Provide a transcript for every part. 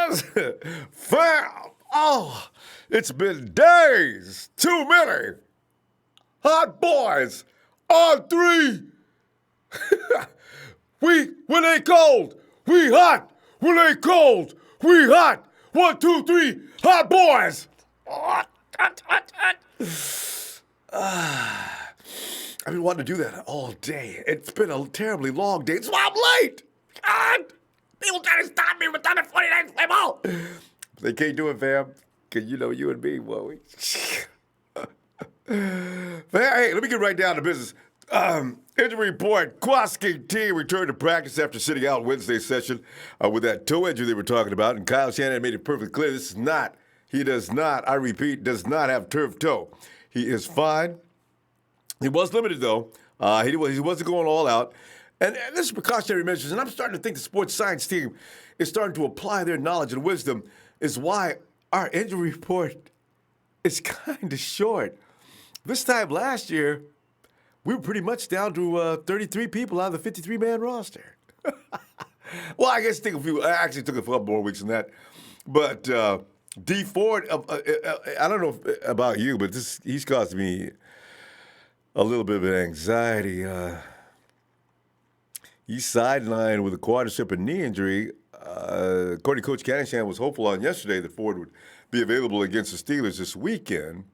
boys, fam. Oh, it's been days. Too many. Hot boys on three. When they cold, we hot. When they cold, we hot. 1, 2, 3, hot boys. I've been wanting to do that all day. It's been a terribly long day. That's why I'm late. God, people trying to stop me with the 49 play ball. They can't do it, fam. Because you and me, well, we... Hey, let me get right down to business. Injury report. Kwaski T returned to practice after sitting out Wednesday's session with that toe injury they were talking about. And Kyle Shanahan made it perfectly clear he does not, I repeat, does not have turf toe. He is fine. He was limited, though. He wasn't going all out. And this is precautionary measures. And I'm starting to think the sports science team is starting to apply their knowledge and wisdom is why our injury report is kind of short. This time last year, we were pretty much down to 33 people out of the 53-man roster. Well, I guess I actually took a couple more weeks than that. But D Ford, I don't know about you, but he's caused me a little bit of anxiety. He's sidelined with a quadricep and knee injury. According to Coach Shanahan, was hopeful on yesterday that Ford would be available against the Steelers this weekend.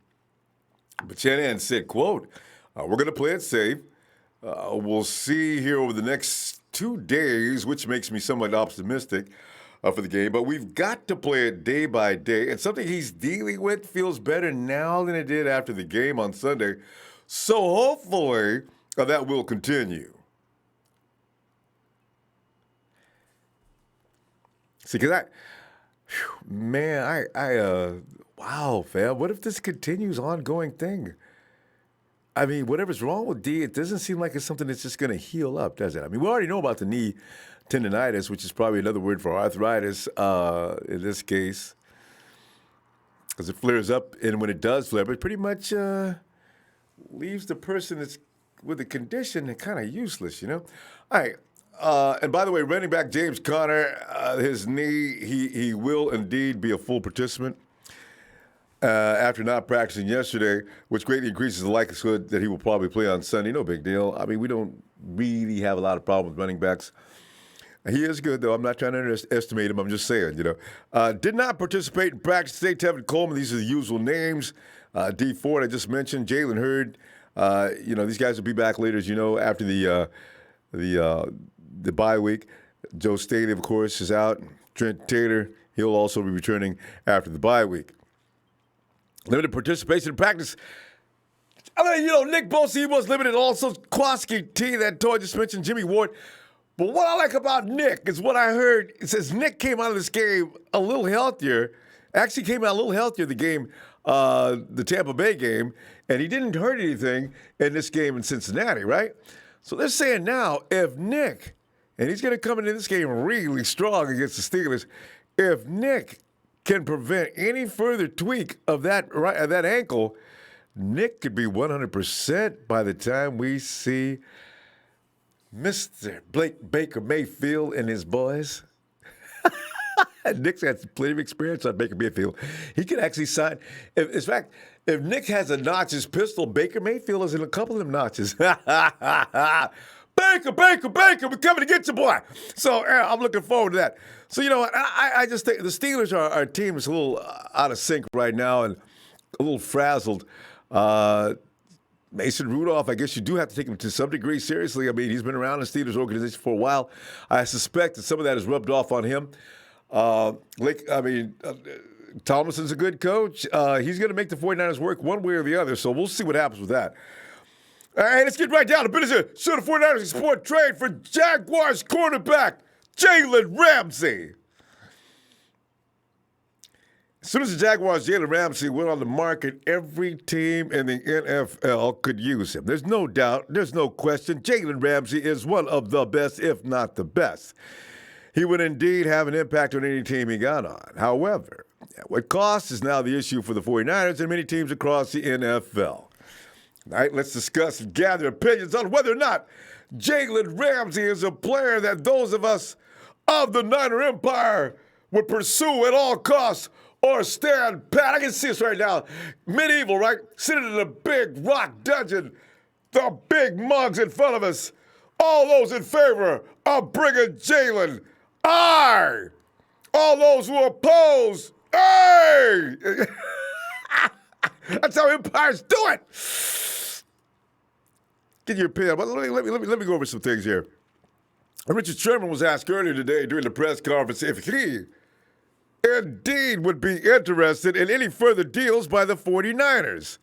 But Shanahan said, quote, we're going to play it safe. We'll see here over the next 2 days, which makes me somewhat optimistic for the game. But we've got to play it day by day. And something he's dealing with feels better now than it did after the game on Sunday. So hopefully that will continue. See, because wow, fam, what if this continues ongoing thing? I mean, whatever's wrong with D, it doesn't seem like it's something that's just going to heal up, does it? I mean, we already know about the knee tendonitis, which is probably another word for arthritis in this case, because it flares up, and when it does flare, it pretty much leaves the person that's with the condition kind of useless, All right. And by the way, running back James Conner, his knee, he will indeed be a full participant after not practicing yesterday, which greatly increases the likelihood that he will probably play on Sunday. No big deal. I mean, we don't really have a lot of problems with running backs. He is good, though. I'm not trying to underestimate him. I'm just saying, Did not participate in practice today. Tevin Coleman, these are the usual names. D Ford, I just mentioned. Jalen Hurd. These guys will be back later, as you know, after the bye week. Joe Staley, of course, is out. Trent Taylor, he'll also be returning after the bye week. Limited participation in practice. I mean, Nick Bosa, he was limited. Also, Kwaski T, that toy I just mentioned, Jimmy Ward. But what I like about Nick is what I heard. It says Nick came out of this game a little healthier. Actually came out a little healthier the game, the Tampa Bay game, and he didn't hurt anything in this game in Cincinnati, right? So they're saying now, if Nick, and he's going to come into this game really strong against the Steelers, if Nick can prevent any further tweak of that ankle, Nick could be 100% by the time we see Mr. Blake Baker Mayfield and his boys. Nick's got plenty of experience on Baker Mayfield. He could actually sign. In fact, if Nick has a notches pistol, Baker Mayfield is in a couple of them notches. Baker, we're coming to get you, boy. So I'm looking forward to that. So, you know what? I just think the Steelers, our team is a little out of sync right now and a little frazzled. Mason Rudolph, I guess you do have to take him to some degree seriously. I mean, he's been around the Steelers organization for a while. I suspect that some of that has rubbed off on him. Tomlinson's a good coach. He's going to make the 49ers work one way or the other, so we'll see what happens with that. All right, let's get right down to business here. So the 49ers explored trade for Jaguars cornerback Jalen Ramsey. As soon as the Jaguars' Jalen Ramsey went on the market, every team in the NFL could use him. There's no doubt, there's no question. Jalen Ramsey is one of the best, if not the best. He would indeed have an impact on any team he got on. However, what cost is now the issue for the 49ers and many teams across the NFL. All right, let's discuss and gather opinions on whether or not Jalen Ramsey is a player that those of us of the Niner Empire would pursue at all costs or stand pat. I can see us right now. Medieval, right? Sitting in a big rock dungeon. The big mugs in front of us. All those in favor of bringing Jalen. Aye. All those who oppose. Hey! That's how empires do it. Get your pen. But let me go over some things here. Richard Sherman was asked earlier today during the press conference if he indeed would be interested in any further deals by the 49ers.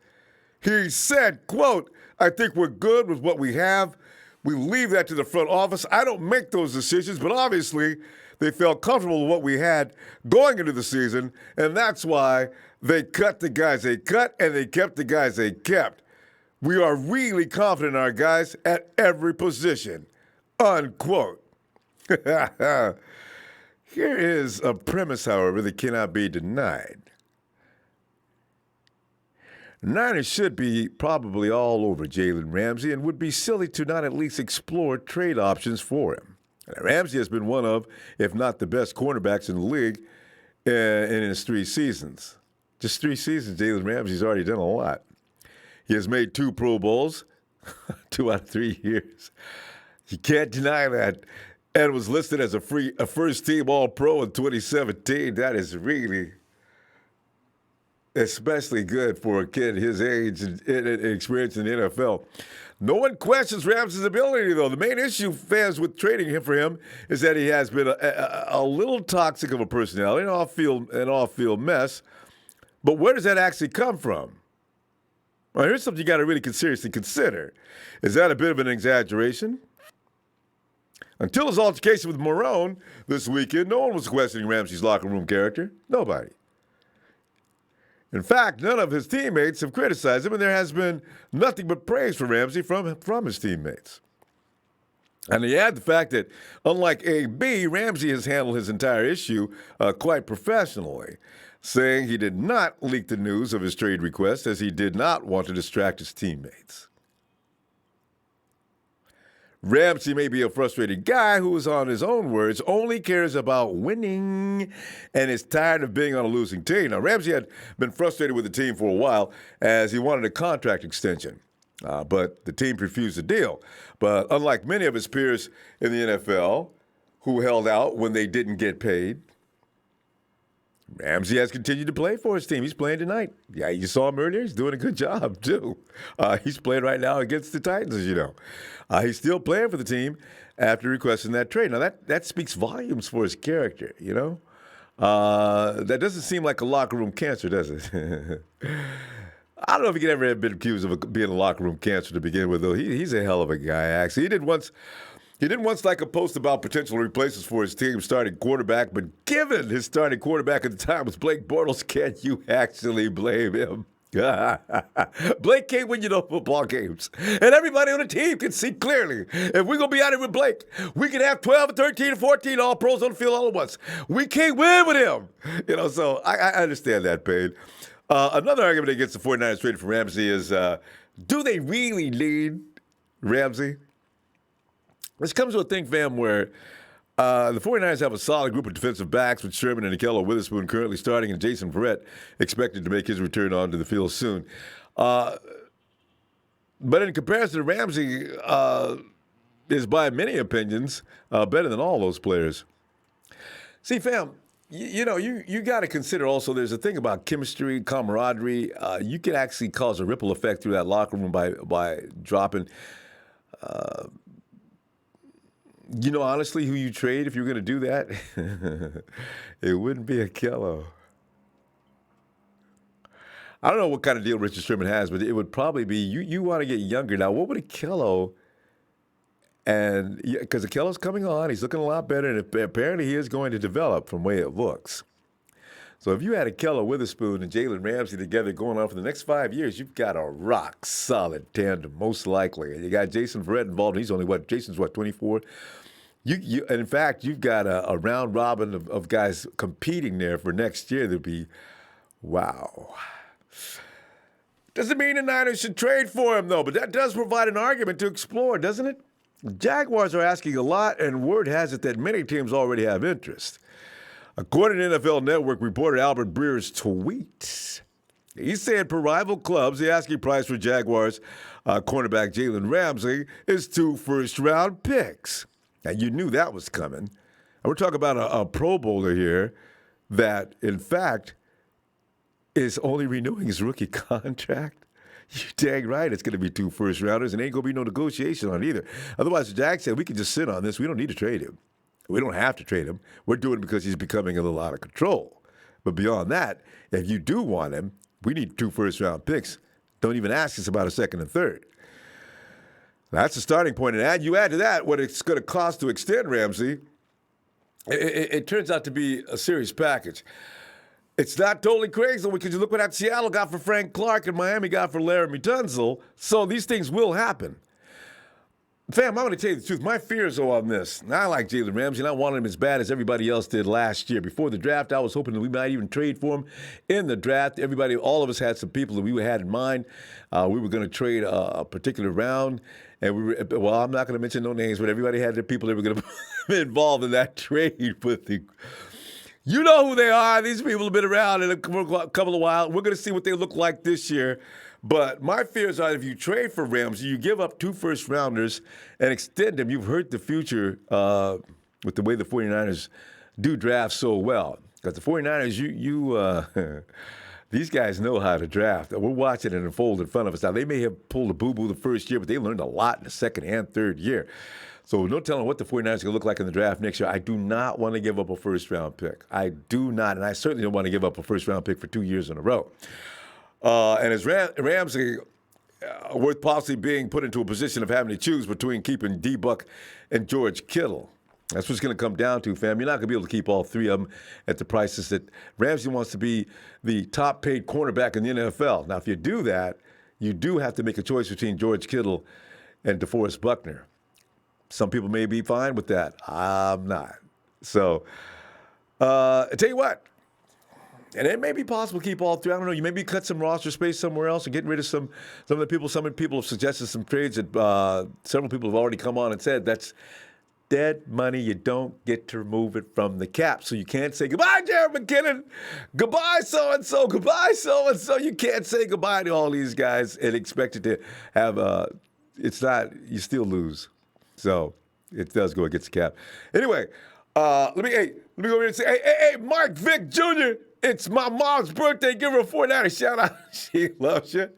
He said, quote, I think we're good with what we have. We leave that to the front office. I don't make those decisions, but obviously they felt comfortable with what we had going into the season, and that's why they cut the guys they cut and they kept the guys they kept. We are really confident in our guys at every position, unquote. Here is a premise, however, that cannot be denied. Niners should be probably all over Jalen Ramsey and would be silly to not at least explore trade options for him. Ramsey has been one of, if not the best cornerbacks in the league in his 3 seasons. Just 3 seasons, Jalen Ramsey's already done a lot. He has made 2 Pro Bowls, 2 out of 3 years. You can't deny that. And was listed as a first-team All-Pro in 2017. That is really especially good for a kid his age and experience in the NFL. No one questions Ramsey's ability, though. The main issue fans with trading him for him is that he has been a little toxic of a personality, an off-field mess. But where does that actually come from? Well, here's something you got to really seriously consider. Is that a bit of an exaggeration? Until his altercation with Marone this weekend, no one was questioning Ramsey's locker room character. Nobody. In fact, none of his teammates have criticized him, and there has been nothing but praise for Ramsey from his teammates. And you add the fact that, unlike AB, Ramsey has handled his entire issue quite professionally, saying he did not leak the news of his trade request as he did not want to distract his teammates. Ramsey may be a frustrated guy who, is on his own words, only cares about winning and is tired of being on a losing team. Now, Ramsey had been frustrated with the team for a while as he wanted a contract extension, but the team refused the deal. But unlike many of his peers in the NFL who held out when they didn't get paid, Ramsey has continued to play for his team. He's playing tonight. Yeah, you saw him earlier. He's doing a good job, too. He's playing right now against the Titans, as you know. He's still playing for the team after requesting that trade. Now, that speaks volumes for his character, you know? That doesn't seem like a locker room cancer, does it? I don't know if he could ever have been accused of being a locker room cancer to begin with, though. He's a hell of a guy, actually. He didn't once like a post about potential replacements for his team's starting quarterback, but given his starting quarterback at the time was Blake Bortles, can you actually blame him? Blake can't win you no football games. And everybody on the team can see clearly. If we're going to be out here with Blake, we can have 12 or 13 or 14 all-pros on the field all at once. We can't win with him. You know, so I understand that pain. Another argument against the 49ers trading for Ramsey is, do they really need Ramsey? This comes to a thing, fam, where the 49ers have a solid group of defensive backs with Sherman and Akello Witherspoon currently starting and Jason Verrett expected to make his return onto the field soon. But in comparison to Ramsey, is by many opinions better than all those players. See, fam, you know, you got to consider also there's a thing about chemistry, camaraderie. You can actually cause a ripple effect through that locker room by dropping you know, honestly, who you trade if you're going to do that? It wouldn't be Akello. I don't know what kind of deal Richard Sherman has, but it would probably be you want to get younger. Now, what would Akello, and because Akello's coming on, he's looking a lot better, and apparently he is going to develop from the way it looks. So if you had Akello Witherspoon and Jalen Ramsey together going on for the next 5 years, you've got a rock-solid tandem, most likely. And you got Jason Verrett involved. He's only, Jason's 24? And in fact, you've got a round robin of guys competing there for next year. That'd be, wow. Doesn't mean the Niners should trade for him, though, but that does provide an argument to explore, doesn't it? Jaguars are asking a lot, and word has it that many teams already have interest. According to NFL Network reporter Albert Breer's tweet, he said per rival clubs, the asking price for Jaguars cornerback Jalen Ramsey is 2 first-round picks. Now, you knew that was coming. And we're talking about a Pro Bowler here that, in fact, is only renewing his rookie contract. You dang right it's going to be 2 first-rounders, and ain't going to be no negotiation on it either. Otherwise, the Jags said, we can just sit on this. We don't need to trade him. We don't have to trade him. We're doing it because he's becoming a little out of control. But beyond that, if you do want him, we need 2 first-round picks. Don't even ask us about a second and third. That's the starting point. And you add to that what it's going to cost to extend Ramsey, it turns out to be a serious package. It's not totally crazy because you look what that Seattle got for Frank Clark and Miami got for Laramie Tunsil. So these things will happen. Fam, I'm going to tell you the truth. My fears are on this. Now, I like Jalen Ramsey, and I wanted him as bad as everybody else did last year. Before the draft, I was hoping that we might even trade for him in the draft. All of us had some people that we had in mind. We were going to trade a particular round, and I'm not going to mention no names, but everybody had their people that were going to be involved in that trade with the. You know who they are. These people have been around in a couple of while. We're going to see what they look like this year. But my fears are if you trade for Ramsey, you give up 2 first-rounders and extend them, you've hurt the future with the way the 49ers do draft so well. Because the 49ers, these guys know how to draft. We're watching it unfold in front of us. Now, they may have pulled a boo-boo the first year, but they learned a lot in the second and third year. So no telling what the 49ers are going to look like in the draft next year. I do not want to give up a first-round pick. I do not, and I certainly don't want to give up a first-round pick for 2 years in a row. And as Ramsey, worth possibly being put into a position of having to choose between keeping D-Buck and George Kittle. That's what it's going to come down to, fam. You're not going to be able to keep all 3 of them at the prices that Ramsey wants to be the top-paid cornerback in the NFL. Now, if you do that, you do have to make a choice between George Kittle and DeForest Buckner. Some people may be fine with that. I'm not. So, I tell you what. And it may be possible to keep all 3. I don't know. You maybe cut some roster space somewhere else and get rid of some of the people. Some people have suggested some trades that several people have already come on and said that's dead money. You don't get to remove it from the cap. So you can't say goodbye, Jared McKinnon. Goodbye, so-and-so. Goodbye, so-and-so. You can't say goodbye to all these guys and expect it to have it's not, you still lose. So it does go against the cap. Anyway, let me go over here and say, hey, Mark Vick Jr., it's my mom's birthday. Give her a 49er shout out. She loves you.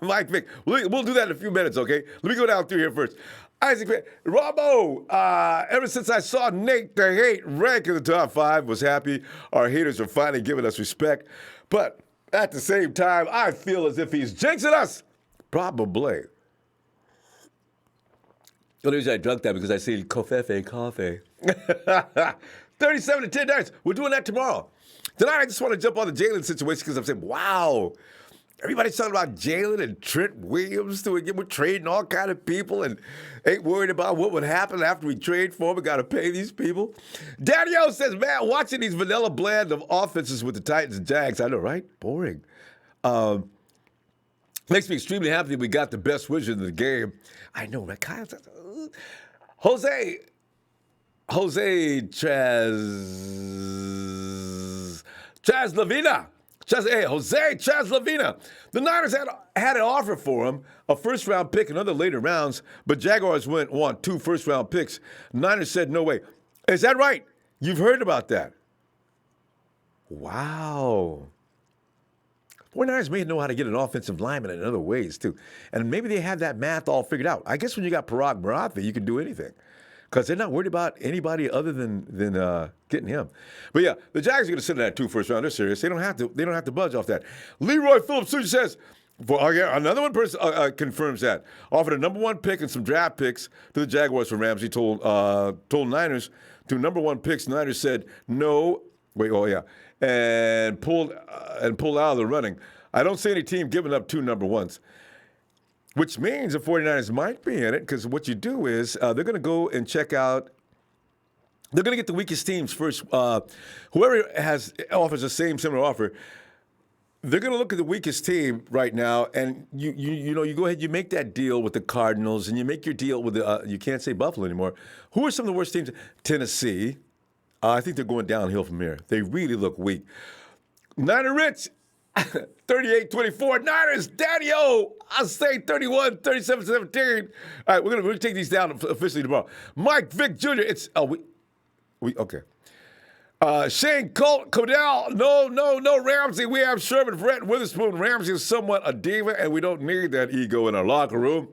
Mike Vick. We'll do that in a few minutes, okay? Let me go down through here first. Isaac, Ronbo, ever since I saw Nate the Hate rank in the top 5, was happy. Our haters are finally giving us respect. But at the same time, I feel as if he's jinxing us. Probably. The reason I drunk that because I see coffee. 37-10 Giants. We're doing that tomorrow. Tonight, I just want to jump on the Jalen situation because I'm saying, wow, everybody's talking about Jalen and Trent Williams. We're trading all kind of people and ain't worried about what would happen after we trade for them. We got to pay these people. Daddy O says, man, watching these vanilla blend of offenses with the Titans and Jags, I know, right? Boring. Makes me extremely happy that we got the best wizard in the game. I know, right? Jose Lavina. Jose Lavina. The Niners had an offer for him, a first-round pick and other later rounds, but Jaguars want 2 first-round picks. Niners said, no way. Is that right? You've heard about that. Wow. 49ers may know how to get an offensive lineman in other ways, too. And maybe they have that math all figured out. I guess when you got Parag Marathi, you can do anything. Because they're not worried about anybody other than getting him. But yeah, the Jags are going to sit in that 2 first round. They're serious. They don't have to budge off that. Leroy Phillips Jr. says, another one person confirms that. Offered a number 1 pick and some draft picks to the Jaguars for Ramsey. Told Niners to number 1 picks. Niners said no. And pulled out of the running. I don't see any team giving up 2 number 1s. Which means the 49ers might be in it because what you do is they're going to go and check out. They're going to get the weakest teams first. Whoever offers the same similar offer, they're going to look at the weakest team right now, and you go ahead, you make that deal with the Cardinals, and you make your deal with you can't say Buffalo anymore. Who are some of the worst teams? Tennessee. I think they're going downhill from here. They really look weak. Niner Rich, 38-24. Niners, Daddy-O, I'll say 37-17. All right, we're gonna take these down officially tomorrow. Mike Vick Jr., okay. Shane Codell, no, Ramsey. We have Sherman, Brett, Witherspoon. Ramsey is somewhat a diva, and we don't need that ego in our locker room.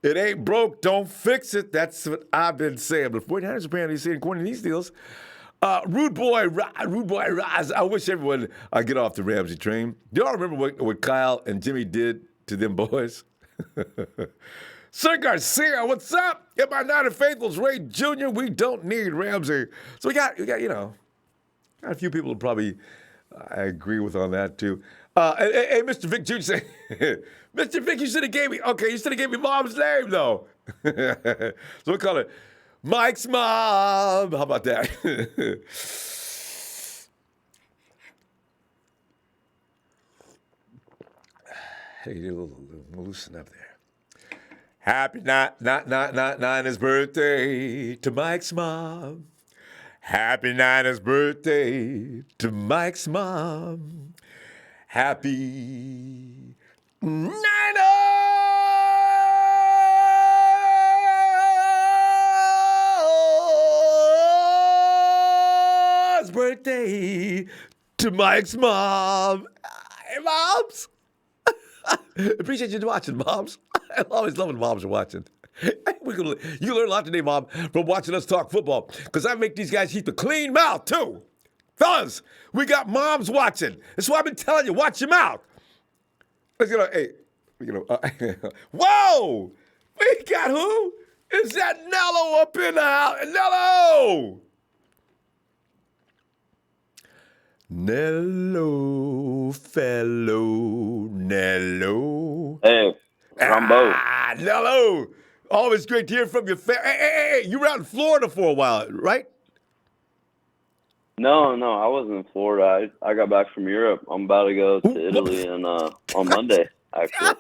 It ain't broke, don't fix it. That's what I've been saying. But 49ers apparently saying, according to these deals, Rude Boy Rise. I wish everyone get off the Ramsey train. Do y'all remember what Kyle and Jimmy did to them boys? Sir Garcia, what's up? In my Niner Faithfuls, Ray Jr., we don't need Ramsey. So we got got a few people who probably I agree with on that too. Hey, Mr. Vick Jr. say, Mr. Vick, you should have gave me mom's name though. So we call it Mike's mom. How about that? Hey, loosen up there. Happy Niners birthday to Mike's mom. Happy Niners birthday to Mike's mom. Happy Niners birthday to Mike's mom. Hey, moms. Appreciate you watching, moms. I'm always loving moms are watching. You learn a lot today, Mom, from watching us talk football. Because I make these guys keep a clean mouth, too. Fellas, we got moms watching. That's why I've been telling you, watch your mouth. Whoa! We got who? Is that Nello up in the house? Nello! Nello, fellow, Nello. Hey, Ronbo. Nello. Always great to hear from you. Hey, you were out in Florida for a while, right? No, I wasn't in Florida. I got back from Europe. I'm about to go to Italy on Monday, actually.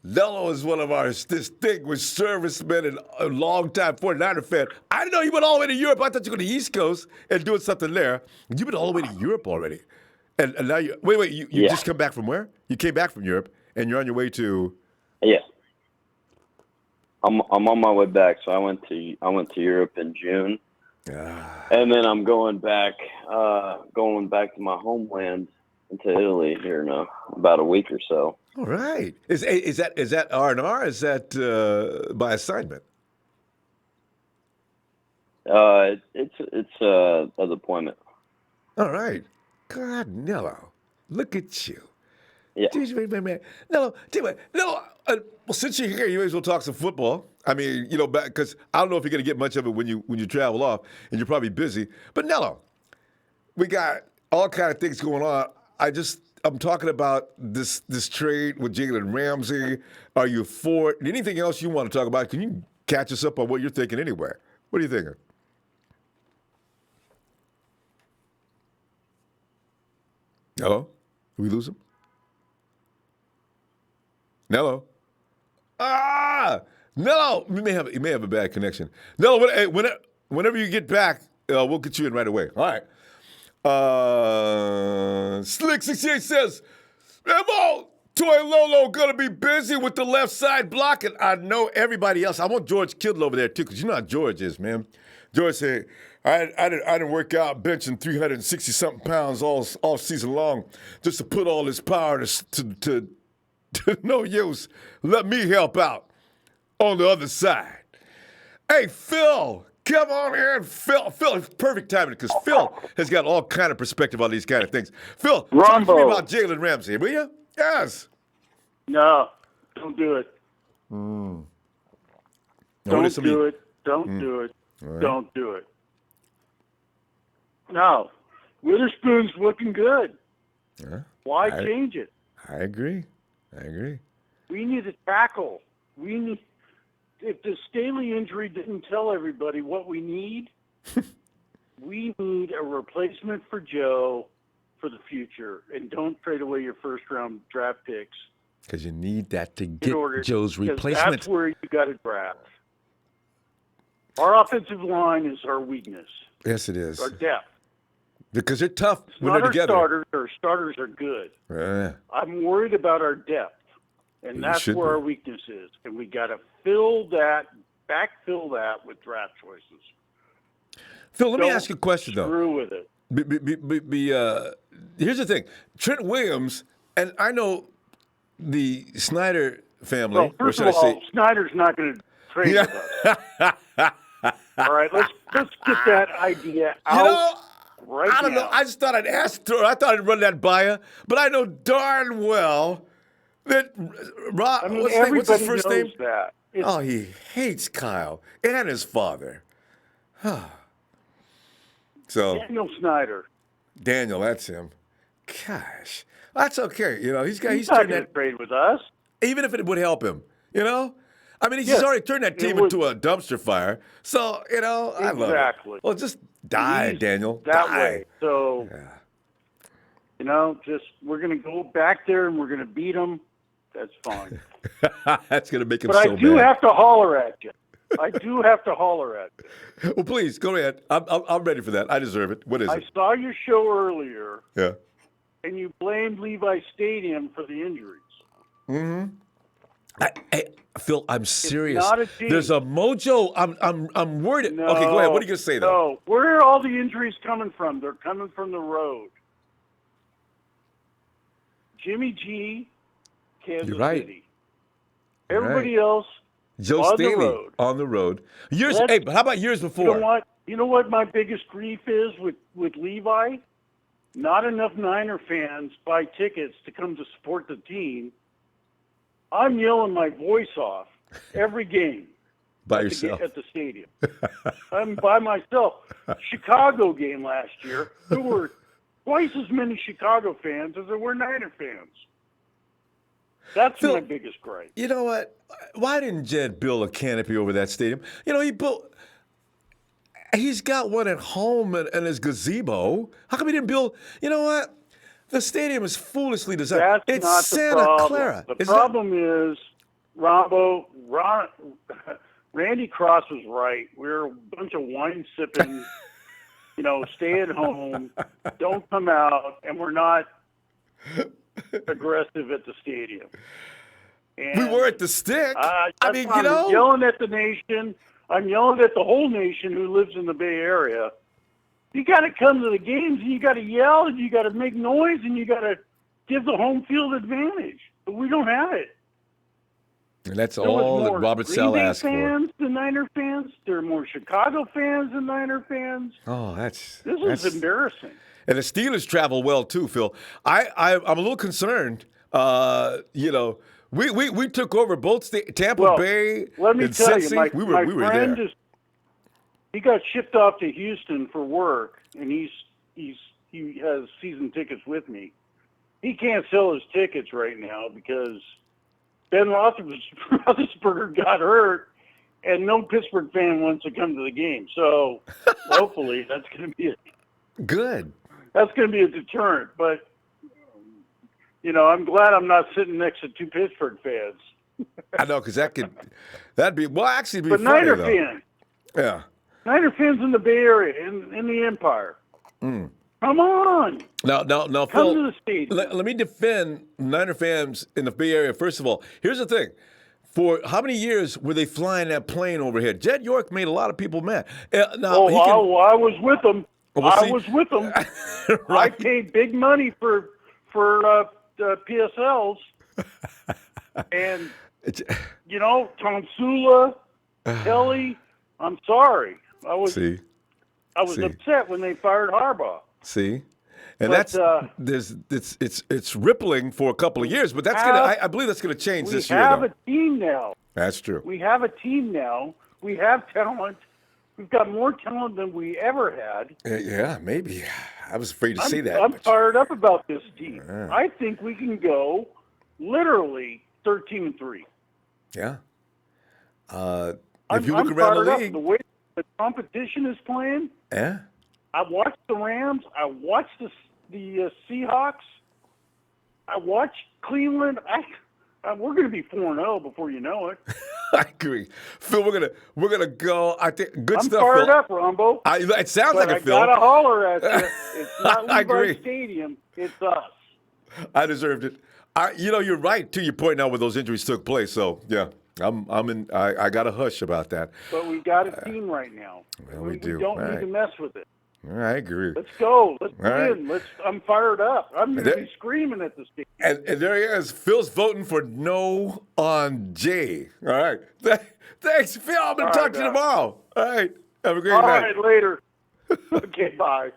Nello is one of our distinguished servicemen and a longtime 49er fan. I didn't know you went all the way to Europe. I thought you were going to the East Coast and doing something there. You've been all the way to Europe already. And now you wait, you just come back from where? You came back from Europe and you're on your way to Yeah. I'm on my way back. So I went to Europe in June. And then I'm going back to my homeland into Italy here in about a week or so. All right. Is that R&R? Is that by assignment? It's a deployment. All right. God, Nello, look at you. Yeah. Man. Nello, well, since you're here, you may as well talk some football. I mean, because I don't know if you're going to get much of it when you travel off, and you're probably busy. But Nello, we got all kind of things going on. I'm talking about this trade with Jalen Ramsey. Are you for it? Anything else you want to talk about? Can you catch us up on what you're thinking anyway? What are you thinking? Hello? Did we lose him? Nello? Nello! You may have a bad connection. Nello, whenever you get back, we'll get you in right away. All right. Slick68 says, Ramo, Toy Lolo gonna be busy with the left side blocking. I know everybody else. I want George Kittle over there too, because you know how George is, man. George said, I didn't work out benching 360-something pounds all season long just to put all this power to no use. Let me help out on the other side. Hey, Phil, come on here. Phil, perfect timing because Phil has got all kind of perspective on these kind of things. Phil, talk to me about Jalen Ramsey, will you? Yes. No, don't do it. Don't do it. Don't do it. Right. Don't do it. No, Witherspoon's looking good. Yeah. Why change it? I agree. We need a tackle. If the Staley injury didn't tell everybody what we need, we need a replacement for Joe for the future. And don't trade away your first-round draft picks. Because you need that to get Joe's replacement. That's where you got to draft. Our offensive line is our weakness. Yes, it is. Our depth. Because they're tough It's when not they're our together. starters. Our starters are good. Yeah. I'm worried about our depth, and You that's should where be. our weakness is. And we got to backfill that with draft choices. Phil, let me Don't ask you a question, though. Screw with it. Here's the thing. Trent Williams, and I know the Snyder family, Well, or first should of I all, say, Snyder's not going to trade with us. All right, let's get that idea out you know, right I don't know. now. I just thought I'd ask her. I thought I'd run that by you, but I know darn well that Rob. I mean, What's everybody his first knows name? that. Oh, he hates Kyle and his father. So Daniel Snyder. Daniel, that's him. Gosh, that's okay. You know, he's He's not turned going that. to trade with us. Even if it would help him, you know? I mean, he's Yes, already turned that it team would. into a dumpster fire. So, you know, I love it. Exactly. Well, just die, He's Daniel. That die. way. So, Yeah. you know, we're going to go back there and we're going to beat them. That's fine. That's going to make him But so I do mad. have to holler at you. I do have to holler at you. Well, please, go ahead. I'm ready for that. I deserve it. What is I it? saw your show earlier, Yeah. and you blamed Levi Stadium for the injuries. Mm-hmm. Phil, I'm serious. not a team. There's a mojo. I'm worried. No, Okay, go ahead. What are you going to say, though? No, where are all the injuries coming from? They're coming from the road. Jimmy G, Kansas You're right. City. Everybody else Joe on the Staley road. on the road. Let's- Hey, but how about years before? You know what? You know what my biggest grief is with Levi? Not enough Niner fans buy tickets to come to support the team. I'm yelling my voice off every game By at yourself. at the stadium. I'm by myself. Chicago game last year, there were twice as many Chicago fans as there were Niner fans. That's Phil, my biggest gripe. You know what? Why didn't Jed build a canopy over that stadium? You know, he's got one at home in his gazebo. How come he didn't build? You know what? The stadium is foolishly designed. That's It's not Santa the problem. Clara. The It's problem is, Randy Cross was right. We're a bunch of wine sipping, stay at home, don't come out, and we're not aggressive at the stadium. And we were at the stick. I mean, I'm yelling at the nation. I'm yelling at the whole nation who lives in the Bay Area. You got to come to the games, and you got to yell, and you got to make noise, and you got to give the home field advantage. But we don't have it. And that's There was all that more Robert Green Sal Bay asked for. fans than Niner fans. There are more Chicago fans than Niner fans. Oh, This is embarrassing. And the Steelers travel well too, Phil. I'm a little concerned. We took over both Tampa Bay. Let me and tell you, Cincy. my we were friend there. he got shipped off to Houston for work, and he has season tickets with me. He can't sell his tickets right now because Ben Roethlisberger got hurt, and no Pittsburgh fan wants to come to the game. So hopefully that's going to be Good. That's going to be a deterrent. But I'm glad I'm not sitting next to two Pittsburgh fans. I know, because that'd be funny, Niner though. fans. Yeah. Niner fans in the Bay Area, in the Empire. Come on. Now, Come Phil, to the stadium. let me defend Niner fans in the Bay Area. First of all, here's the thing. For how many years were they flying that plane overhead? Jed York made a lot of people mad. I was with them. Well, I was with them. Right. I paid big money for PSLs. And, Tom Sula, Kelly, I'm sorry. I was upset when they fired Harbaugh. See, and But, it's rippling for a couple of years, but I believe that's gonna change this year. We have though. a team now. That's true. We have a team now. We have talent. We've got more talent than we ever had. Yeah, maybe. I was afraid to say that. I'm but- fired up about this team. Yeah. I think we can go literally 13-3. Yeah. I'm If you look around fired the up. league, The way the competition is playing, yeah. I watched the Rams. I watched the Seahawks. I watched Cleveland. We're going to be 4-0 before you know it. I agree, Phil. We're gonna go. I think good I'm stuff, fired Phil. up, Rombo. It sounds But like I it, Phil. gotta holler at you. It's not I agree. Levi's Stadium. It's us. I deserved it. You're right too. You're pointing out where those injuries took place. So yeah, I'm in. I got a hush about that. But we've got a team right now. Well, we do. We don't All need right. to mess with it. I agree. Let's go. Let's All right. win. I'm fired up. I'm going to be screaming at the stadium. And there he is. Phil's voting for no on J. All right. Thanks, Phil. I'm going to talk to you tomorrow. All right. Have a great night. All right, later. Okay, bye.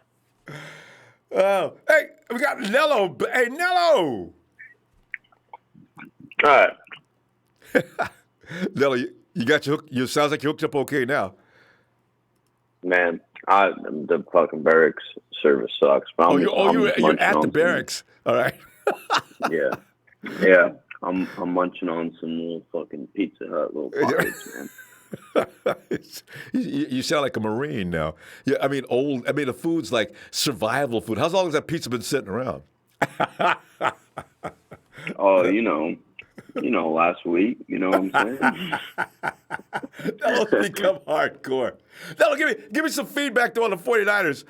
Hey, we got Nello. Hey, Nello. All right. Nello, you got your hook. You sounds like you're hooked up okay now. Man, the fucking barracks service sucks. But You're at the barracks. All right. Yeah. I'm munching on some little fucking Pizza Hut little pockets, man. You sound like a Marine now. Yeah, I mean the food's like survival food. How long has that pizza been sitting around? Oh, last week. You know what I'm saying? That'll become hardcore. That'll give me some feedback though on the 49ers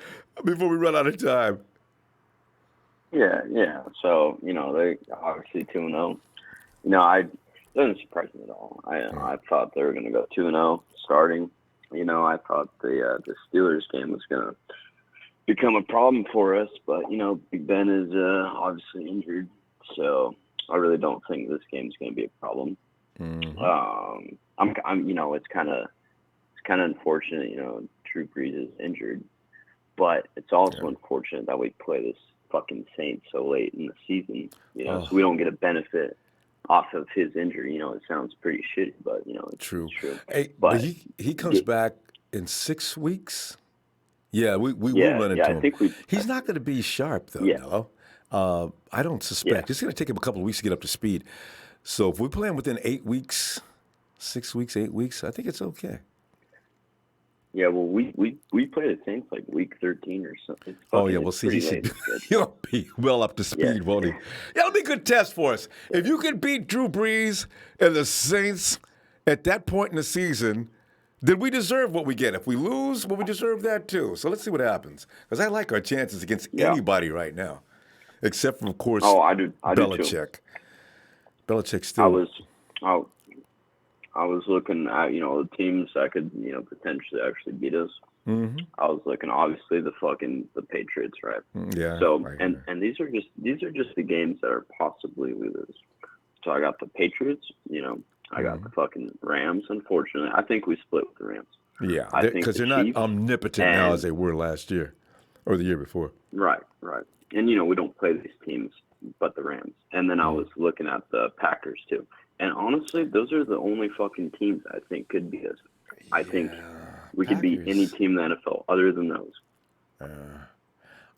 before we run out of time. Yeah. So, they obviously 2-0. It doesn't surprise me at all. I thought they were going to go 2-0 starting. I thought the Steelers game was going to become a problem for us, but, Big Ben is obviously injured, so I really don't think this game is going to be a problem. Mm-hmm. It's kind of unfortunate, Drew Brees is injured, but it's also unfortunate that we play this fucking Saints so late in the season, so we don't get a benefit off of his injury. It sounds pretty shitty, but it's true. True. But he comes back in 6 weeks. Yeah, we will run into him. I think he's not going to be sharp though. Yeah. No, I don't suspect. It's going to take him a couple of weeks to get up to speed. So if we play him within 8 weeks, 6 weeks, 8 weeks, I think it's okay. Yeah, well, we play the Saints like week 13 or something. Oh yeah, we'll see. He'll be well up to speed, won't he? Yeah, it'll be a good test for us. If you can beat Drew Brees and the Saints at that point in the season, then we deserve what we get. If we lose, well, we deserve that too. So let's see what happens. Because I like our chances against anybody right now, except for, of course, I do Belichick. too. Belichick still. I was looking at, the teams that could, potentially actually beat us. Mm-hmm. I was looking, obviously, the Patriots, right? Yeah. So, and these are just the games that are possibly losers. So I got the Patriots, I got the fucking Rams, unfortunately. I think we split with the Rams. Yeah, because they're Chiefs, not omnipotent now as they were last year or the year before. Right. And, we don't play these teams but the Rams. And then I was looking at the Packers, too. And honestly, those are the only fucking teams I think could beat us. I think we could beat any team in the NFL other than those.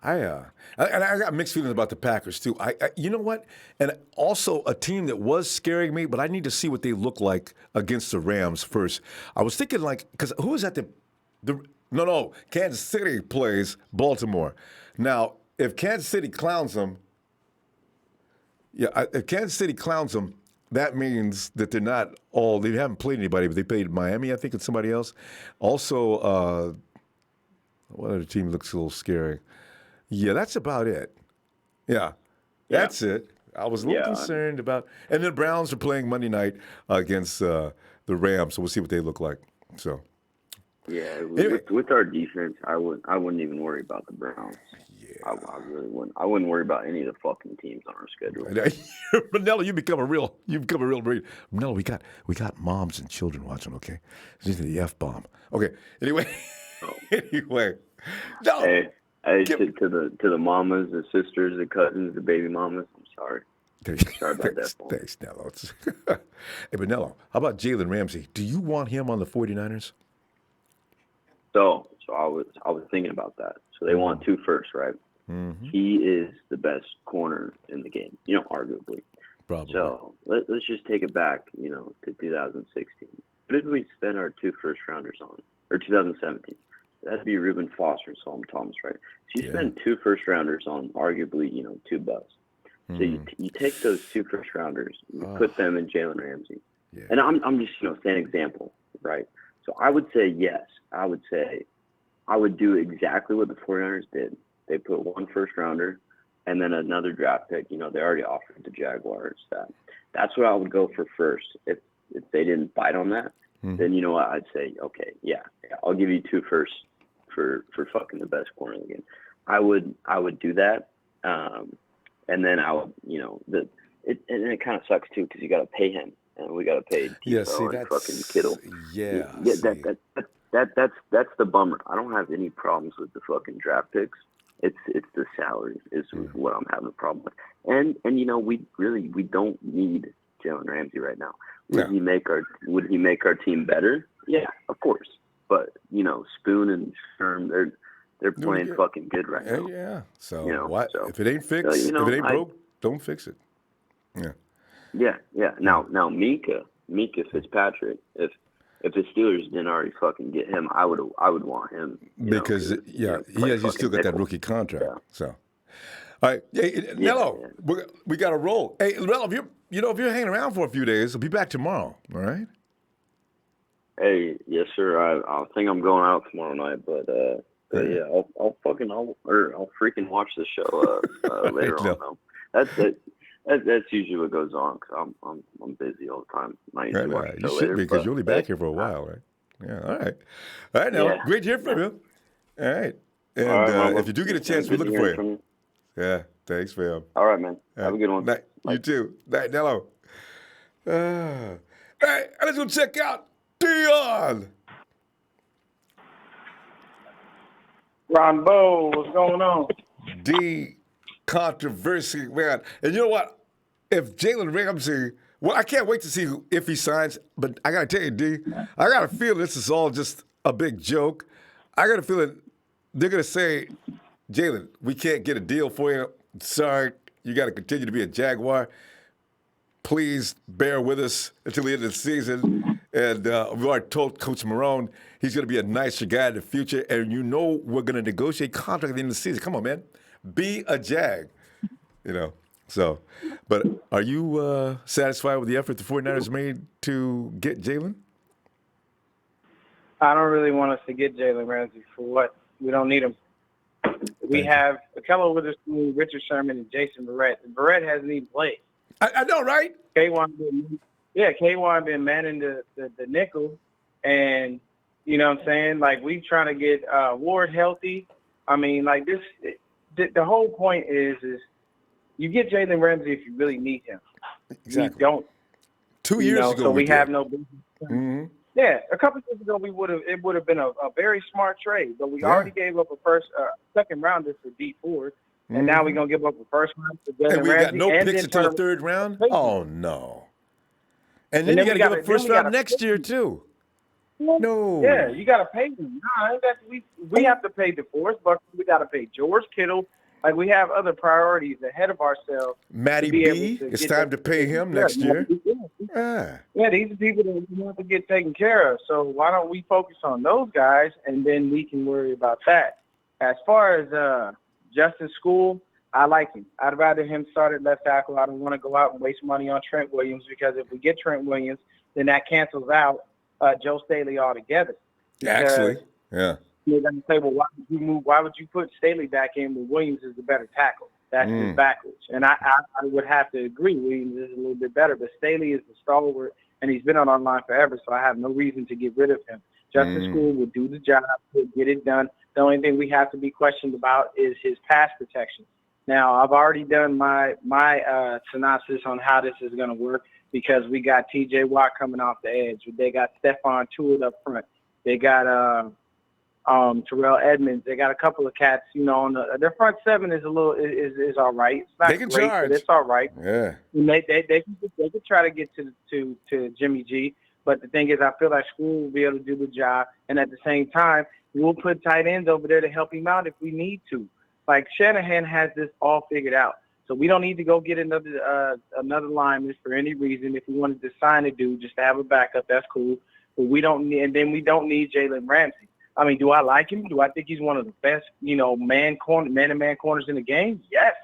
I got mixed feelings about the Packers too. You know what? And also a team that was scaring me, but I need to see what they look like against the Rams first. I was thinking because who is that? No, Kansas City plays Baltimore. Now, if Kansas City clowns them, that means that they're not all. They haven't played anybody, but they played Miami. I think it's somebody else. Also, what other team looks a little scary? Yeah, that's about it. Yeah, that's it. I was a little concerned about. And then Browns are playing Monday night against the Rams, so we'll see what they look like. So. Yeah, anyway. with our defense, I wouldn't even worry about the Browns. Yeah, I really wouldn't. I wouldn't worry about any of the fucking teams on our schedule. Manello, you become a real breed. Manello, we got moms and children watching. Okay, this is the F-bomb. Okay, anyway, no. Hey, to the mamas, the sisters, the cousins, the baby mamas. I'm sorry. Sorry about that. Thanks, Nello. Hey, but Nello, how about Jalen Ramsey? Do you want him on the 49ers? So I was thinking about that. So they want 2 firsts, right? Mm-hmm. He is the best corner in the game, arguably. Probably. So let's just take it back, to 2016. What did we spend our 2 first rounders on? Or 2017? That'd be Reuben Foster and Solomon Thomas, right? So you spend 2 first rounders on arguably, 2 bucks. So you take those 2 first rounders, you put them in Jalen Ramsey, Yeah. and I'm just saying example, right? So I would say yes. I would say I would do exactly what the 49ers did. They put 1 first rounder and then another draft pick. They already offered the Jaguars that. That's what I would go for first. If they didn't bite on that, then you know what? I'd say, okay, yeah, I'll give you 2 firsts for fucking the best corner in the game. I would do that. And then I would, it kind of sucks too because you got to pay him, and we got to pay Tebow and fucking Kittle. Yeah, That's the bummer. I don't have any problems with the fucking draft picks. It's the salary is what I'm having a problem with. And we don't need Jalen Ramsey right now. Would he make our team better? Yeah, of course. But Spoon and Sherm, they're playing fucking good right now. Yeah. So if it ain't fixed, if it ain't broke, don't fix it. Yeah. Yeah. Now Minka Fitzpatrick, if the Steelers didn't already fucking get him, I would want him because you still got that rookie contract. Yeah. So, all right, hey, Nello, we got to roll. Hey, Nello, if you're hanging around for a few days, we'll be back tomorrow. All right. Hey, yes, sir. I think I'm going out tomorrow night, but yeah, I'll freaking watch the show later on. Though. That's usually what goes on because I'm busy all the time. I usually watch the show you should later, be because you're only back here for a while, right? Yeah. All right. Now, great to hear from you. All right. And if you do get a chance, we're looking for you. Yeah. Thanks, fam. All right, man. Have a good one. Night. You too. Night, Nello. All right. Let's go check out Dion. Ronbo, what's going on? D controversy, man. And you know what? If Jalen Ramsey, I can't wait to see if he signs. But I got to tell you, D, I got a feeling this is all just a big joke. I got a feeling they're going to say, Jalen, we can't get a deal for you. Sorry, you got to continue to be a Jaguar. Please bear with us until the end of the season. And we've already told Coach Marone he's going to be a nicer guy in the future. And we're going to negotiate contract at the end of the season. Come on, man. Be a Jag. So, but are you satisfied with the effort the 49ers made to get Jalen? I don't really want us to get Jalen Ramsey for what? We don't need him. We have Akello Witherspoon, Richard Sherman, and Jason Verrett. Verrett hasn't even played. I know, right? Kwan been manning the nickel, and you know what I'm saying? Like, we trying to get Ward healthy. I mean, like, this, the whole point is you get Jalen Ramsey if you really need him. Exactly. We don't. 2 years ago, so we have no business. Mm-hmm. Yeah, a couple years ago it would have been a very smart trade, but we already gave up a second rounder for D Ford, and now we're gonna give up a first round for Jalen Ramsey. And we got no picks until the 3rd round. Oh no! And then you got to give up first round next year too. No. Yeah, you got to pay them. No, we have to pay DeForest Buckner. We got to pay George Kittle. Like, we have other priorities ahead of ourselves. Matty B, it's time to pay him next year. Yeah, these are people that we want to get taken care of. So why don't we focus on those guys, and then we can worry about that. As far as Justin School, I like him. I'd rather him start at left tackle. I don't want to go out and waste money on Trent Williams, because if we get Trent Williams, then that cancels out Joe Staley altogether. Actually, yeah. You're going to say, well, why would you put Staley back in when Williams is the better tackle? That's just backwards. And I would have to agree. Williams is a little bit better, but Staley is the stalwart, and he's been on our line forever, so I have no reason to get rid of him. Justin School will do the job, will get it done. The only thing we have to be questioned about is his pass protection. Now, I've already done my synopsis on how this is going to work, because we got T.J. Watt coming off the edge. They got Stephon Tuitt up front. They got Terrell Edmonds. They got a couple of cats, on their front seven is is all right. It's not great, but it's all right. Yeah. And they could try to get to Jimmy G, but the thing is, I feel like School will be able to do the job, and at the same time, we'll put tight ends over there to help him out if we need to. Like, Shanahan has this all figured out, so we don't need to go get another lineman for any reason. If we wanted to sign a dude just to have a backup, that's cool. But we don't need Jalen Ramsey. I mean, do I like him? Do I think he's one of the best, man-to-man corners in the game? Yes.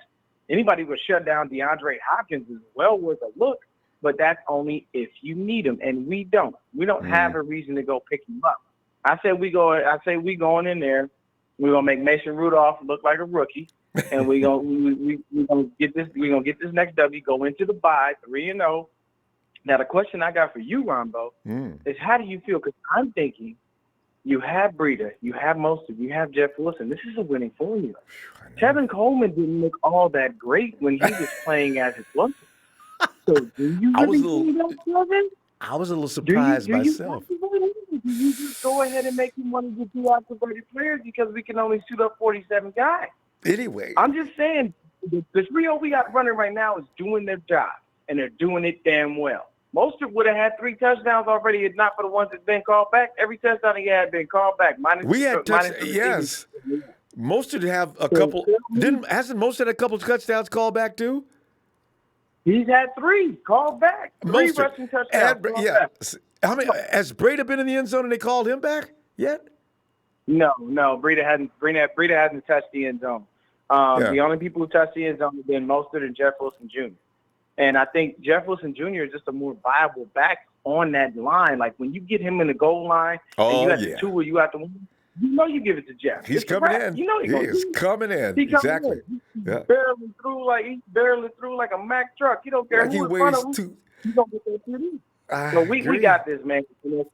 Anybody would shut down DeAndre Hopkins is well worth a look, but that's only if you need him, and we don't. We don't have a reason to go pick him up. I say we going in there. We're gonna make Mason Rudolph look like a rookie, and we gonna get this. We're gonna get this next W. Go into the bye 3-0. Now the question I got for you, Ronbo, is how do you feel? Because I'm thinking you have Breida, you have Mostert, you have Jeff Wilson. This is a winning formula. Tevin Coleman didn't look all that great when he was playing as his Wilson. So do you really see that, Kevin? I was a little surprised myself. Do you just go ahead and make him one of the 2 activated players because we can only shoot up 47 guys? Anyway. I'm just saying, the 3-0 we got running right now is doing their job, and they're doing it damn well. Mostert would have had 3 touchdowns already if not for the ones that's been called back. Every touchdown he had been called back. Yes. Mostert have a couple. Hasn't Mostert had a couple touchdowns called back too? He's had 3 called back. 3 Mostert. rushing touchdowns. Back. How many has Breida been in the end zone and they called him back yet? No. Breida hasn't touched the end zone. The only people who touched the end zone have been Mostert and Jeff Wilson Jr. And I think Jeff Wilson Jr. is just a more viable back on that line. Like when you get him in the goal line and you have the 2 or you have the 1, you give it to Jeff. He's coming in. He is coming in. Exactly. He barely threw like a Mack truck. You don't care who in front of him. He's gonna get that TD. So we got this, man. And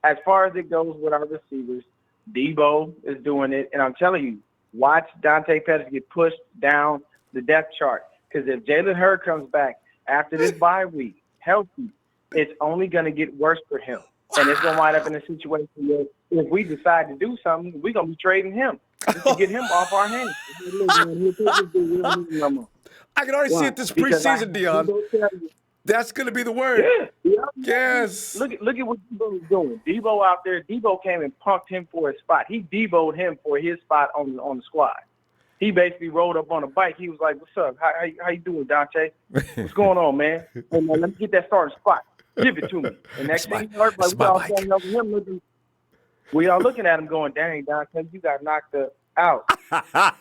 as far as it goes with our receivers, Debo is doing it, and I'm telling you, watch Dante Pettis get pushed down the depth chart. Because if Jalen Hurd comes back after this bye week healthy, it's only going to get worse for him. And it's going to wind up in a situation where if we decide to do something, we're going to be trading him just to get him off our hands. I can already see it this preseason, Dion. That's going to be the word. Yeah. Yes. Look at what Debo's doing. Debo out there, Debo came and punked him for his spot. He Debo'd him for his spot on the squad. He basically rolled up on a bike. He was like, "What's up? How you doing, Dante? What's going on, man? Hey, man, let me get that starting spot. Give it to me." And next thing you heard, like we all standing over him, we all looking at him, going, "Dang, Dante, you got knocked out."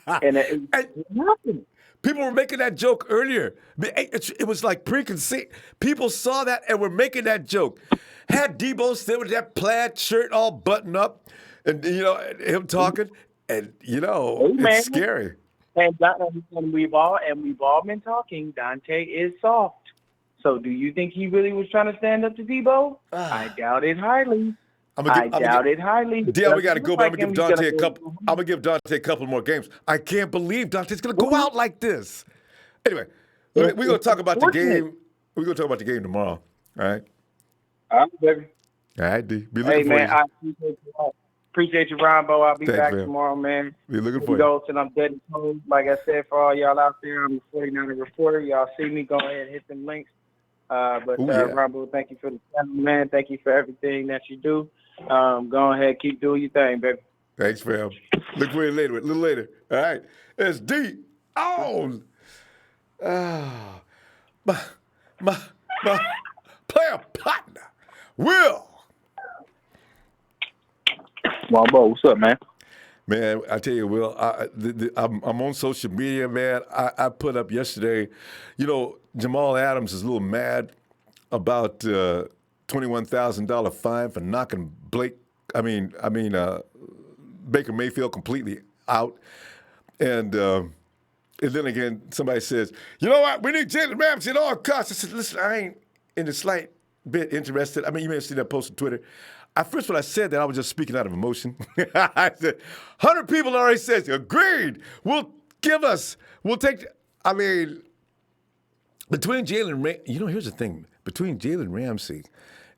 And it happened. People were making that joke earlier. It was like preconceived. People saw that and were making that joke. Had Debo still with that plaid shirt all buttoned up, and him talking. And, it's scary. And we've all been talking. Dante is soft. So do you think he really was trying to stand up to Debo? I doubt it highly. I doubt it highly. Dion, we got to go, but I'm going to give Dante a couple more games. I can't believe Dante's going to go out like this. Anyway, we're going to talk about the game. We're going to talk about the game tomorrow. All right? All right, baby. All right, D. Be looking for you. I appreciate you, Ronbo. I'll be back tomorrow, man. Be looking for you. Till I'm dead and cold. Like I said, for all y'all out there, I'm a 49er reporter. Y'all see me, go ahead and hit them links. Ronbo, thank you for the channel, man. Thank you for everything that you do. Go ahead, keep doing your thing, baby. Thanks, fam. Look for you a little later. All right. It's D on. My player partner, Will. Ronbo, what's up, man? Man, I tell you, Will, I'm on social media, man. I put up yesterday, Jamal Adams is a little mad about $21,000 fine for knocking Baker Mayfield completely out. And then again, somebody says, you know what, we need Jalen Ramsey at all costs. I said, listen, I ain't in the slight bit interested. I mean, you may have seen that post on Twitter. First, when I said that, I was just speaking out of emotion. I said, 100 people already said, agreed. Between here's the thing. Between Jalen Ramsey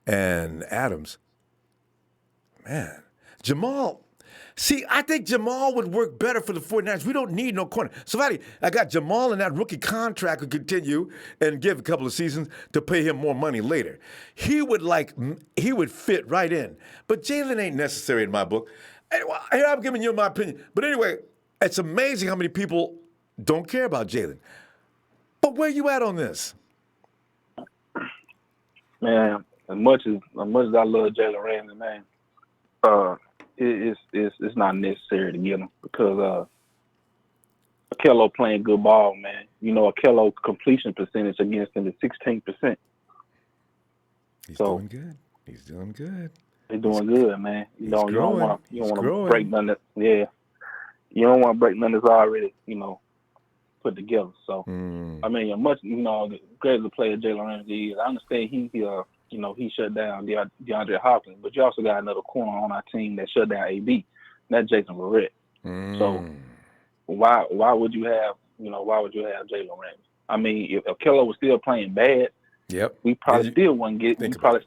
and Adams, man, Jamal. See, I think Jamal would work better for the 49ers. We don't need no corner. I got Jamal in that rookie contract could continue and give a couple of seasons to pay him more money later. He would fit right in. But Jalen ain't necessary in my book. Anyway, here I'm giving you my opinion. But anyway, it's amazing how many people don't care about Jalen. But where you at on this? Man, as much as I love Jalen Ramsey, man, it's not necessary to get him because Akello playing good ball, man. Akello completion percentage against him is 16%. He's So doing good. He's doing good. he's doing good, man. He's growing. You don't want to break none of you don't want to break none that's already, put together. So I mean, great as a player Jalen Ramsey is, I understand he shut down DeAndre Hopkins, but you also got another corner on our team that shut down AB, and that's Jason Verrett. So why would you have Jalen Ramsey? I mean, if Akello was still playing bad, we probably still wouldn't get him because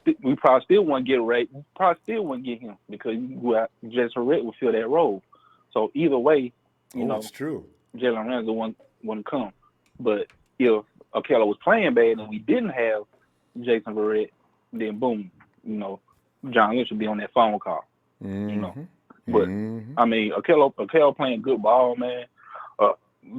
Jason Verrett would fill that role. So either way, it's true. Jalen Ramsey wouldn't come. But if Akello was playing bad and we didn't have Jason Verrett, then boom, John Lynch would be on that phone call. But I mean, Akello playing good ball, man.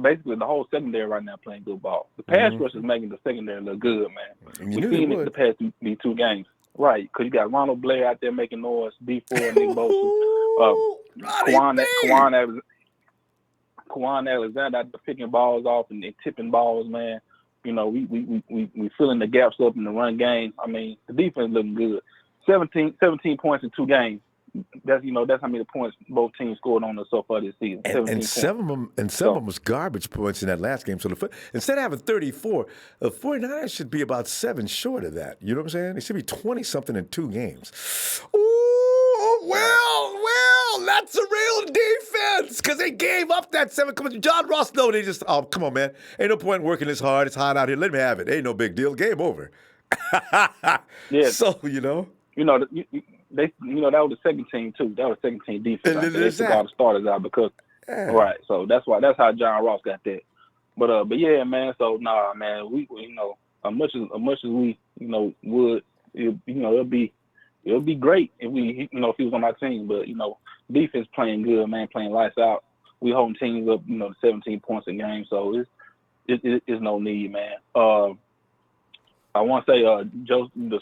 Basically, the whole secondary right now playing good ball. The pass rush is making the secondary look good, man. We've seen it the past these 2 games, right? Because you got Ronald Blair out there making noise, D4, Nick Bosa, Kwan Alexander out there picking balls off and tipping balls, man. We filling the gaps up in the run game. I mean, the defense looking good. 17 points in 2 games. That's how many points both teams scored on us so far this season. And some of them was garbage points in that last game. So instead of having 34, the 49ers should be about 7 short of that. You know what I'm saying? It should be 20-something in 2 games. Ooh, well, that's a real defense because they gave up that 7. Come on, John Ross, no, they just, come on, man. Ain't no point working this hard. It's hot out here. Let me have it. Ain't no big deal. Game over. Yeah. So, that was the second team too. That was the second team defense. They took all the starters out because right. So that's how John Ross got that. But yeah, man. So man. We as much as we would it'll be great if we if he was on our team. But defense playing good, man, playing lights out. We holding teams up 17 points a game. So it's no need, man. I want to say Justin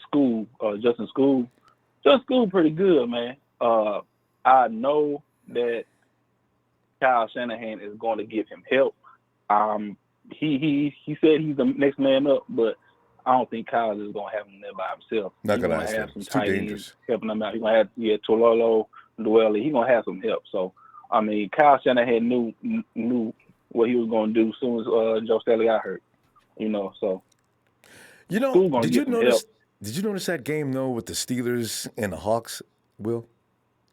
School pretty good, man. I know that Kyle Shanahan is going to give him help. He said he's the next man up, but I don't think Kyle is going to have him there by himself. Not going to have him. some It's too tight dangerous. ends helping him out. He's going to have Tololo, Dwelly. He's going to have some help. So I mean, Kyle Shanahan knew what he was going to do as soon as Joe Staley got hurt. So did you notice that game though with the Steelers and the Hawks? Will,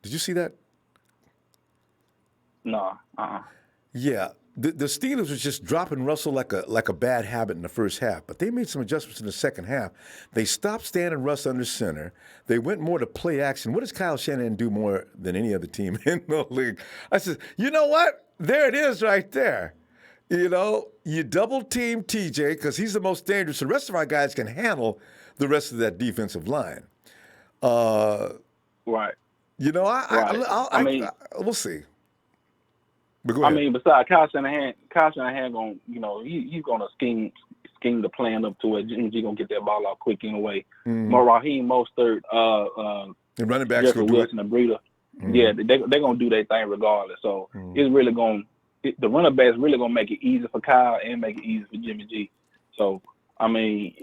did you see that? No. Yeah, the Steelers was just dropping Russell like a bad habit in the first half, but they made some adjustments in the second half. They stopped standing Russ under center. They went more to play action. What does Kyle Shanahan do more than any other team in the league? I said, you know what? There it is right there. You double team TJ because he's the most dangerous. The rest of our guys can handle the rest of that defensive line. Right. We'll see. But go ahead. I mean, besides Kyle Shanahan going, he's going to scheme the plan up to where Jimmy gonna get that ball out quick anyway. Raheem Mostert, and running backs Jeffrey will do Wilson, and Breida. Yeah, they're gonna do their thing regardless. So it's really the running backs really gonna make it easy for Kyle and make it easy for Jimmy G. So I mean,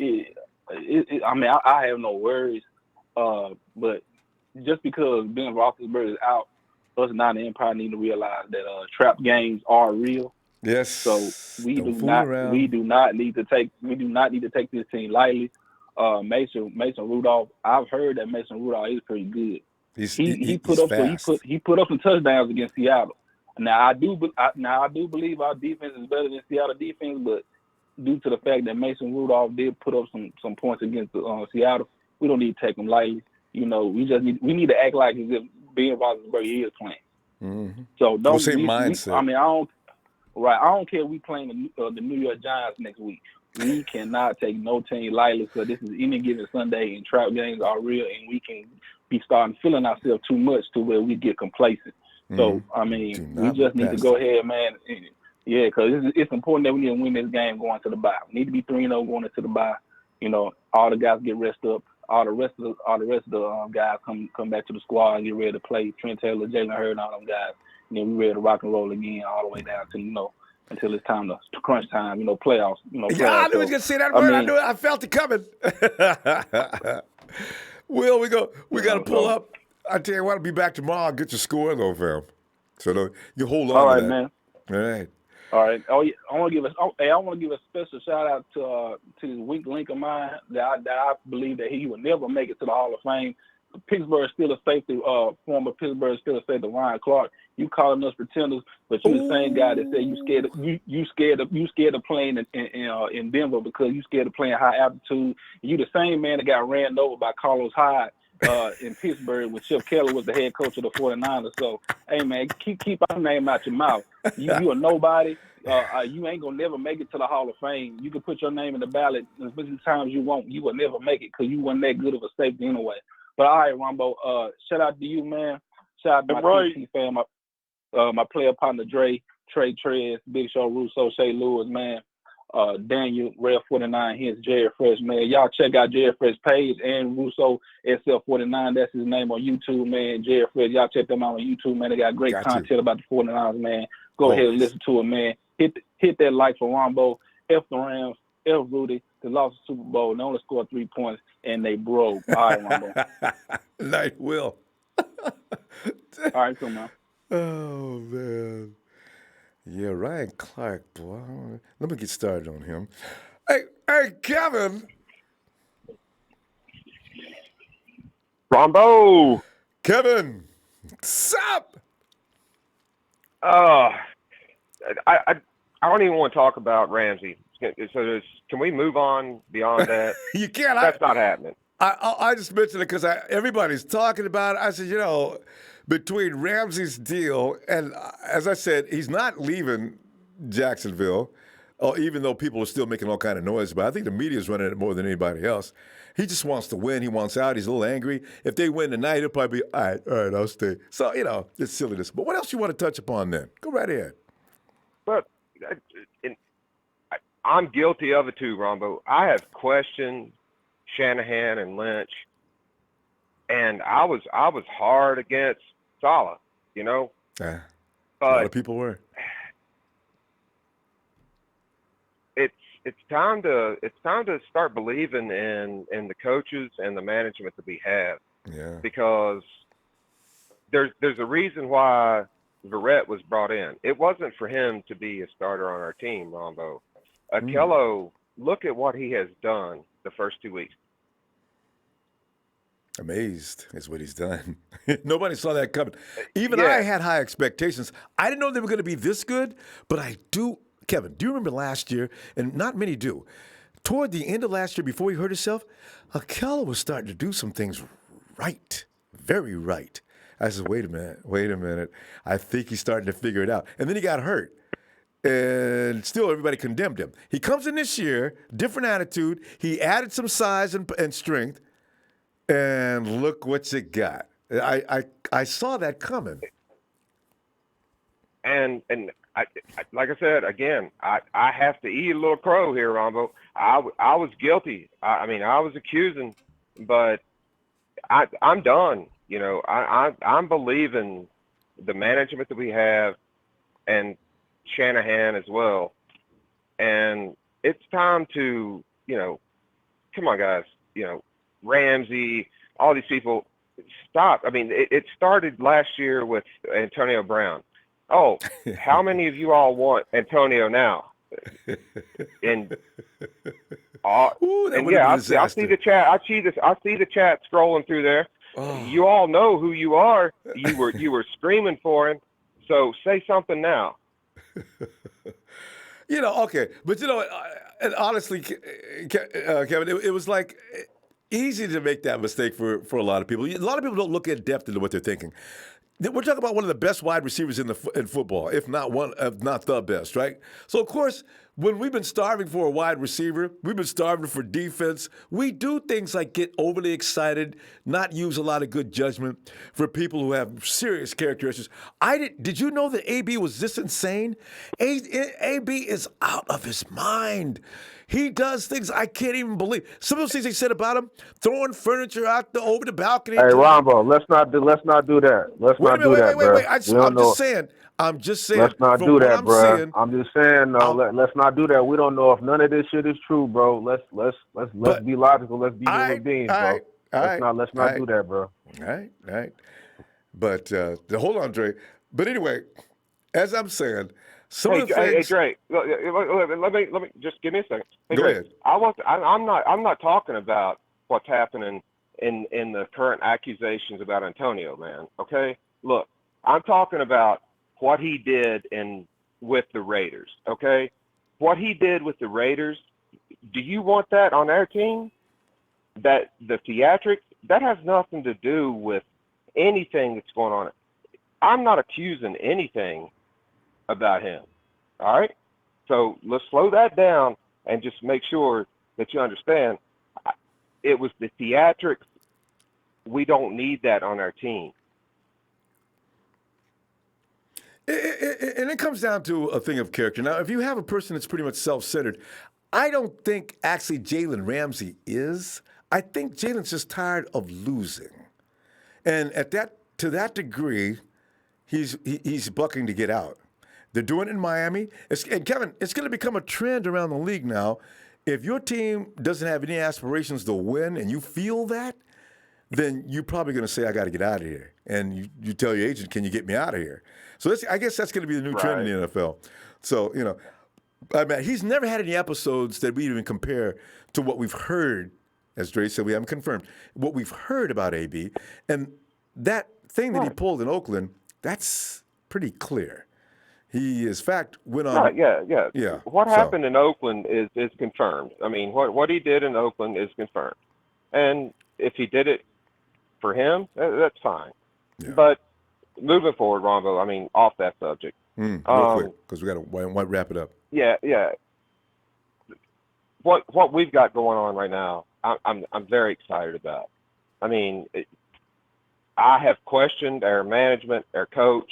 I have no worries. But just because Ben Roethlisberger is out, us and the Empire need to realize that trap games are real. Yes. So we do not need to take this team lightly. Mason Rudolph. I've heard that Mason Rudolph is pretty good. He put up some touchdowns against Seattle. Now I do believe our defense is better than Seattle defense, but due to the fact that Mason Rudolph did put up some points against Seattle, we don't need to take them lightly. We need to act like as if Ben Roethlisberger is playing. Mm-hmm. So don't. Same mindset. I don't care if we playing the New York Giants next week. We cannot take no team lightly because this is any given Sunday and trap games are real and we can be starting feeling ourselves too much to where we get complacent. So, I mean, we just need to go ahead, man. Yeah, because it's important that we need to win this game going to the bye. We need to be 3-0 going into the bye. All the guys get rest up. All the rest of the guys come back to the squad and get ready to play. Trent Taylor, Jalen Hurd, and all them guys. And then we ready to rock and roll again all the way down to until it's time to crunch time. Playoffs. Yeah, I knew he was gonna say that word. I knew it. I felt it coming. Will, we got to pull up. I tell you what, I'll be back tomorrow. I'll get your score though, fam. So you hold on. All right, to that. man. All right. All right. Oh, yeah. I want to give a special shout out to this weak link of mine that I believe that he would never make it to the Hall of Fame. Pittsburgh Steelers safety, former Pittsburgh Steelers safety Ryan Clark. You calling us pretenders, but you the same guy that said you scared of playing in Denver because you scared of playing high altitude. You the same man that got ran over by Carlos Hyde in Pittsburgh when Chip Kelly was the head coach of the 49ers. So, hey man, keep our name out your mouth. You a nobody. You ain't gonna never make it to the Hall of Fame. You can put your name in the ballot as many times you want. You will never make it because you weren't that good of a safety anyway. But all right, Ronbo, shout out to you, man. Shout out to my TT fan, my player partner Dre, Trey Trez, Big Show Russo, Shay Lewis, man. Daniel, Rev 49, here's Jared Fresh, man. Y'all check out Jared Fresh page and Russo SL49. That's his name on YouTube, man. Jared Fresh, y'all check them out on YouTube, man. They got great content about the 49ers, man. Go ahead and listen to it, man. Hit that like for Ronbo, F the Rams, F Rudy. They lost the Super Bowl. They only scored 3 points, and they broke. All right, Ronbo. Night, Will. All right, come on. Oh, man. Yeah, Ryan Clark, boy. Let me get started on him. Hey, Kevin. Ronbo. Kevin. What's up? I don't even want to talk about Ramsey. So can we move on beyond that? You can't. That's not happening. I just mentioned it because everybody's talking about it. I said, between Ramsey's deal and, as I said, he's not leaving Jacksonville, even though people are still making all kind of noise about it. I think the media's running it more than anybody else. He just wants to win. He wants out. He's a little angry. If they win tonight, he'll probably be, all right, I'll stay. So, it's silliness. But what else you want to touch upon then? Go right ahead. But I'm guilty of it too, Ronbo. I have questioned Shanahan and Lynch, and I was hard against Saleh, But a lot of people were. It's time to start believing in the coaches and the management that we have. Yeah. Because there's a reason why Verrett was brought in. It wasn't for him to be a starter on our team, Ronbo. Akello, look at what he has done the first 2 weeks. Amazed is what he's done. Nobody saw that coming. Even I had high expectations. I didn't know they were going to be this good, but I do. Kevin, do you remember last year? And not many do. Toward the end of last year, before he hurt himself, Akello was starting to do some things right, very right. I said, wait a minute. I think he's starting to figure it out. And then he got hurt. And still everybody condemned him. He comes in this year, different attitude. He added some size and strength. And look what you got. I saw that coming. And I like I said, again, I have to eat a little crow here, Ronbo. I was guilty. I was accusing, but I'm done. I'm believing the management that we have and Shanahan as well. And it's time to, come on, guys, Ramsey, all these people, stop. It started last year with Antonio Brown. Oh, how many of you all want Antonio now? And I see the chat. I see the chat scrolling through there. Oh. You all know who you are. You were screaming for him. So say something now. Okay, but and honestly, Kevin, it was like easy to make that mistake for a lot of people. A lot of people don't look at depth into what they're thinking. We're talking about one of the best wide receivers in football, if not the best, right? So, of course, when we've been starving for a wide receiver, we've been starving for defense, we do things like get overly excited, not use a lot of good judgment for people who have serious characteristics. Did you know that AB was this insane? AB is out of his mind. He does things I can't even believe. Some of those things they said about him, throwing furniture out over the balcony. Hey, Ronbo, let's not do that. Let's not do that, bro. I'm just saying, I'm just saying. Let's not from do what that, I'm bro. seeing, I'm just saying, no. Let's not do that. We don't know if none of this shit is true, bro. Let's be logical. Let's be human beings, bro. Let's not do that, bro. All right. But hold on, Dre. But anyway, as I'm saying, some of the things. Hey, Dre, let me just give me a second. Hey, Go Dre, ahead. I'm not talking about what's happening in the current accusations about Antonio, man. Okay, look, I'm talking about what he did with the Raiders. Okay, what he did with the Raiders. Do you want that on our team? That the theatrics, that has nothing to do with anything that's going on. I'm not accusing anything about him. All right? So let's slow that down and just make sure that you understand it was the theatrics. We don't need that on our team. And it comes down to a thing of character. Now, if you have a person that's pretty much self-centered, I don't think actually Jalen Ramsey is. I think Jalen's just tired of losing. And to that degree, he's bucking to get out. They're doing it in Miami. And Kevin, it's going to become a trend around the league now. If your team doesn't have any aspirations to win and you feel that, then you're probably going to say, I got to get out of here. And you tell your agent, can you get me out of here? So I guess that's going to be the new trend in the NFL. So, I mean, he's never had any episodes that we even compare to what we've heard. As Dre said, we haven't confirmed what we've heard about AB. And that thing that he pulled in Oakland, that's pretty clear. He, in fact, went on. Right, yeah. What happened in Oakland is confirmed. I mean, what he did in Oakland is confirmed. And if he did it for him, that's fine. Yeah. But moving forward, Ronbo, I mean, off that subject. Real quick, because we got to wrap it up. Yeah. What we've got going on right now, I'm very excited about. I mean, I have questioned our management, our coach,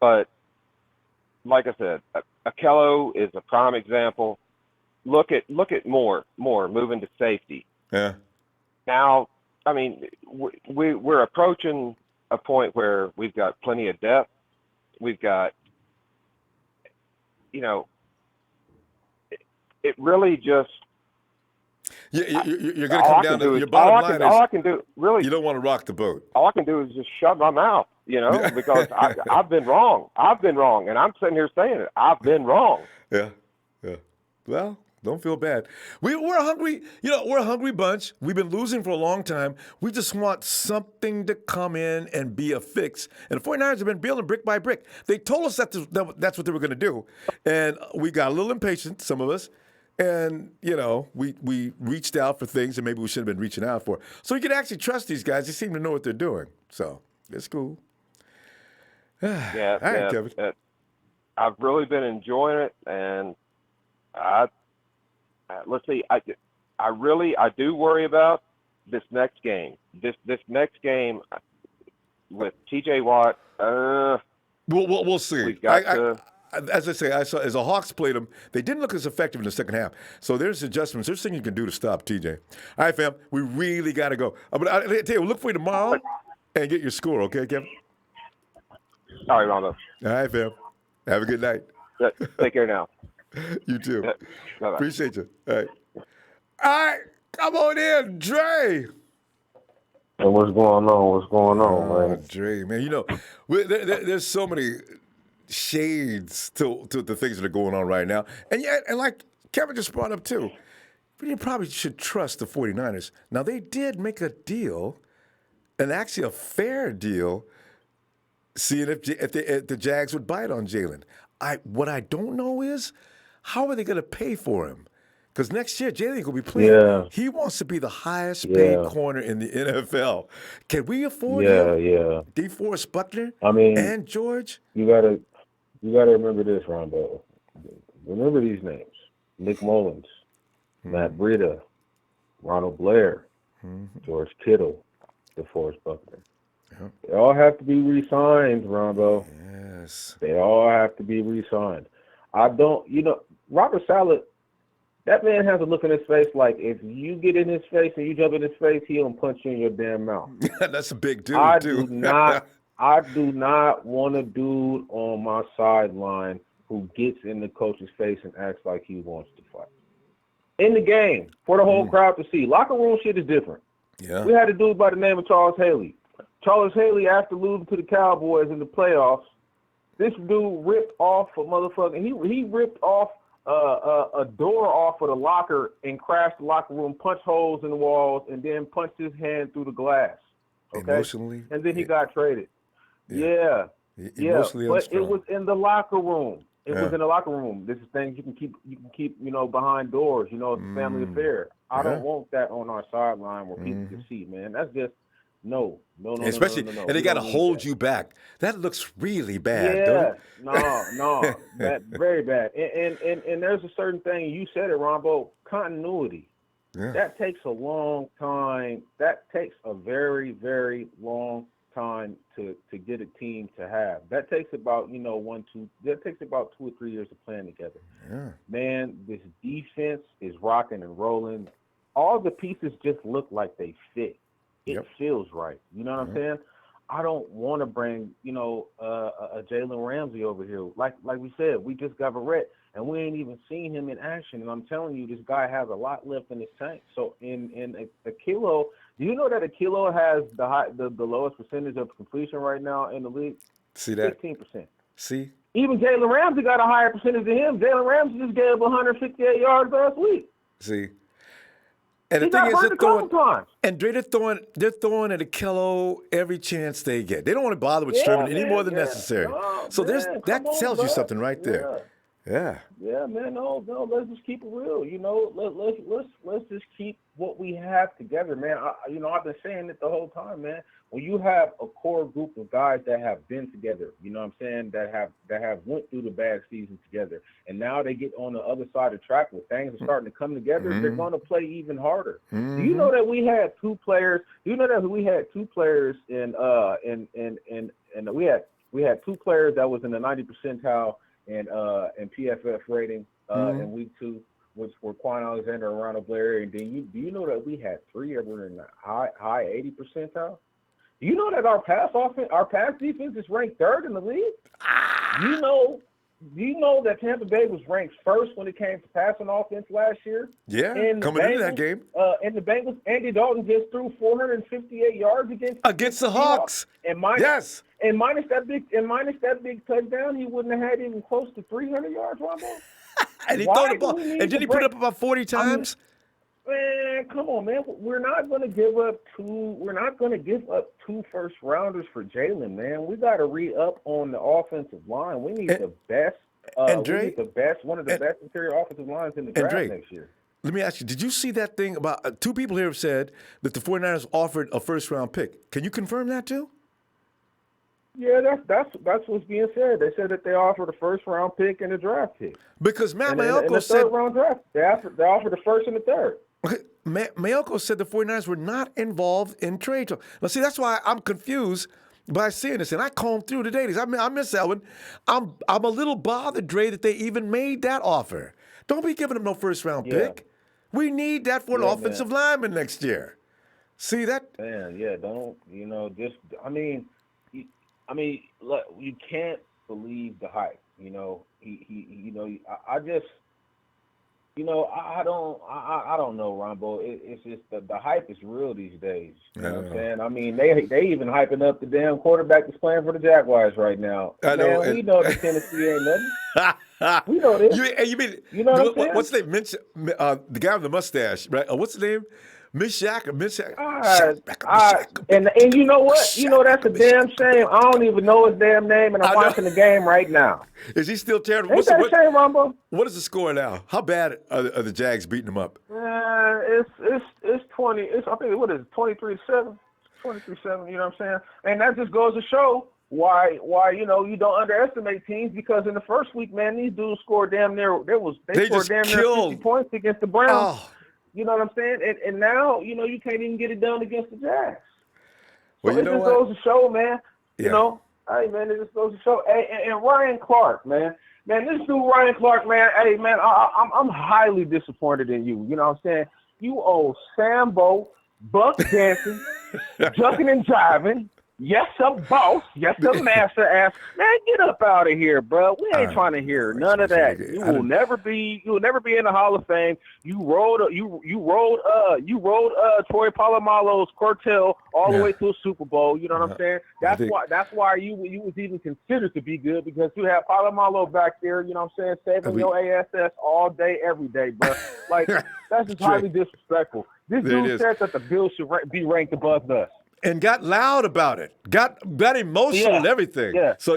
but like I said, Akello is a prime example. Look at Moore moving to safety. Yeah. Now, I mean, we're approaching a point where we've got plenty of depth. We've got, it really just. Yeah, you're going to come down to your bottom line. All I can do, really. You don't want to rock the boat. All I can do is just shut my mouth, because I've been wrong. And I'm sitting here saying it. I've been wrong. Yeah. Well, don't feel bad. We're hungry. We're a hungry bunch. We've been losing for a long time. We just want something to come in and be a fix. And the 49ers have been building brick by brick. They told us that's what they were going to do. And we got a little impatient, some of us. And, we reached out for things that maybe we should have been reaching out for. So you can actually trust these guys. They seem to know what they're doing. So it's cool. Yeah. All right, Kevin. I've really been enjoying it. And let's see. I do worry about this next game. This next game with T.J. Watt. We'll see. We've got as I say, I saw as the Hawks played them, they didn't look as effective in the second half. So there's adjustments. There's things you can do to stop TJ. All right, fam, we really got to go. But I tell you, we'll look for you tomorrow and get your score, okay, Kevin? All right, Ronbo. All right, fam. Have a good night. Take care now. You too. Bye-bye. Appreciate you. All right, come on in, Dre. Hey, what's going on, man? Dre, man, there's so many shades to the things that are going on right now. And like Kevin just brought up too, you probably should trust the 49ers. Now, they did make a deal, and actually a fair deal, seeing if the Jags would bite on Jalen. What I don't know is, how are they going to pay for him? Because next year, Jalen will be playing. Yeah. He wants to be the highest paid corner in the NFL. Can we afford him? Yeah. DeForest Buckner and George? You gotta remember this, Ronbo. Remember these names: Nick Mullins, Matt Breida, Ronald Blair, George Kittle, DeForest Buckner. Yep. They all have to be re-signed, Ronbo. Yes. They all have to be re-signed. Robert Saleh, that man has a look in his face like if you get in his face and you jump in his face, he'll punch you in your damn mouth. That's a big dude, I too. I do not want a dude on my sideline who gets in the coach's face and acts like he wants to fight. In the game, for the whole crowd to see. Locker room shit is different. Yeah. We had a dude by the name of Charles Haley. Charles Haley, after losing to the Cowboys in the playoffs, this dude ripped off a motherfucking he ripped off a door off of the locker and crashed the locker room, punched holes in the walls, and then punched his hand through the glass. Okay? Emotionally. And then he got traded. Yeah. Emotionally But unstrung. it was in the locker room. It was in the locker room. This is things you can keep, behind doors. It's a family affair. I don't want that on our sideline where people can see, man. That's just no. Especially, no. And they got to hold you back. That looks really bad. Don't it? No, that very bad. And there's a certain thing, you said it, Ronbo, continuity. Yeah. That takes a long time. That takes a very, very long time to get a team to have. That takes about, that takes about 2 or 3 years of playing together. Yeah. Man, this defense is rocking and rolling. All the pieces just look like they fit. It feels right. You know what I'm saying? I don't want to bring, a Jalen Ramsey over here. Like we said, we just got Verrett, and we ain't even seen him in action. And I'm telling you, this guy has a lot left in his tank. So in a kilo, do you know that a kilo has the lowest percentage of completion right now in the league? See that? 15%. See? Even Jalen Ramsey got a higher percentage than him. Jalen Ramsey just gave up 158 yards last week. See? And the He thing got is, hurt a couple times. And they're throwing at Akello every chance they get. They don't want to bother with Sherman any more than necessary. No, so man, that tells you something right there. Yeah. Yeah, man. No. Let's just keep it real. Let's just keep what we have together, man. I've been saying it the whole time, man. When you have a core group of guys that have been together, you know what I'm saying, that have went through the bad seasons together, and now they get on the other side of the track where things are starting to come together, they're going to play even harder. Do you know that we had two players? Do you know that we had two players in we had two players that was in the 90 percentile in PFF rating in week 2, which were Quan Alexander and Ronald Blair. And then do you know that we had 3 that were in the high 80 percentile? Do you know that our pass defense is ranked 3rd in the league? Do you know that Tampa Bay was ranked 1st when it came to passing offense last year? Yeah, and coming into that game. And the Bengals, Andy Dalton just threw 458 yards against the Hawks. And minus that big touchdown, he wouldn't have had even close to 300 yards, Ronbo. And he threw the ball. And didn't he put up about 40 times? Man, come on, man. We're not going to give up 2 first rounders for Jalen, man. We got to re-up on the offensive line. We need the best. One of the best interior offensive lines in the draft next year. Let me ask you, did you see that thing about 2 people here have said that the 49ers offered a first-round pick? Can you confirm that too? Yeah, that's what's being said. They said that they offered a first-round pick and a draft pick. Because Matt Mayoko Mayoko said third-round draft. They offered the 1st and the 3rd. Okay, Mayoko said the 49ers were not involved in trade talk. Now, see, that's why I'm confused by seeing this. And I combed through the dailies. I miss Elwin. I'm a little bothered, Dre, that they even made that offer. Don't be giving them no first-round pick. We need that for an offensive lineman next year. See that? Man, don't, look, you can't believe the hype. I don't know, Ronbo. It's just the hype is real these days. You know what I'm saying? I mean, they even hyping up the damn quarterback that's playing for the Jaguars right now. I know. Man, we know that Tennessee ain't nothing. We know this. You know what I'm saying? What's the name? The guy with the mustache, right? What's the name? Mishak. And you know what? That's a damn shame. I don't even know his damn name, and I'm watching the game right now. Is he still terrible? Ain't that a shame, Ronbo? What is the score now? How bad are the Jags beating them up? It's 20. I think what is it? 23-7. 23-7. You know what I'm saying? And that just goes to show why you don't underestimate teams, because in the first week, man, these dudes scored damn near. They scored damn near 50 points against the Browns. Oh. You know what I'm saying? And now, you can't even get it done against the Jags. Well, so it just goes to show, man. Yeah. Hey, man, it just goes to show. Hey, and Ryan Clark, man. Man, this dude Ryan Clark, man. Hey, man, I'm highly disappointed in you. You know what I'm saying? You old Sambo, buck dancing, jucking and jiving, Yes, a boss. Yes, a master ass. Man, get up out of here, bro. We ain't trying to hear none of that. You will never be in the Hall of Fame. You rode Troy Polamalu's cartel all the way to a Super Bowl. You know what I'm saying? That's why you was even considered to be good, because you had Polamalu back there, you know what I'm saying, saving your ASS all day, every day, bro. Like, that's just highly disrespectful. This dude said that the Bills should be ranked above us. And got loud about it, got emotional and everything. Yeah. So,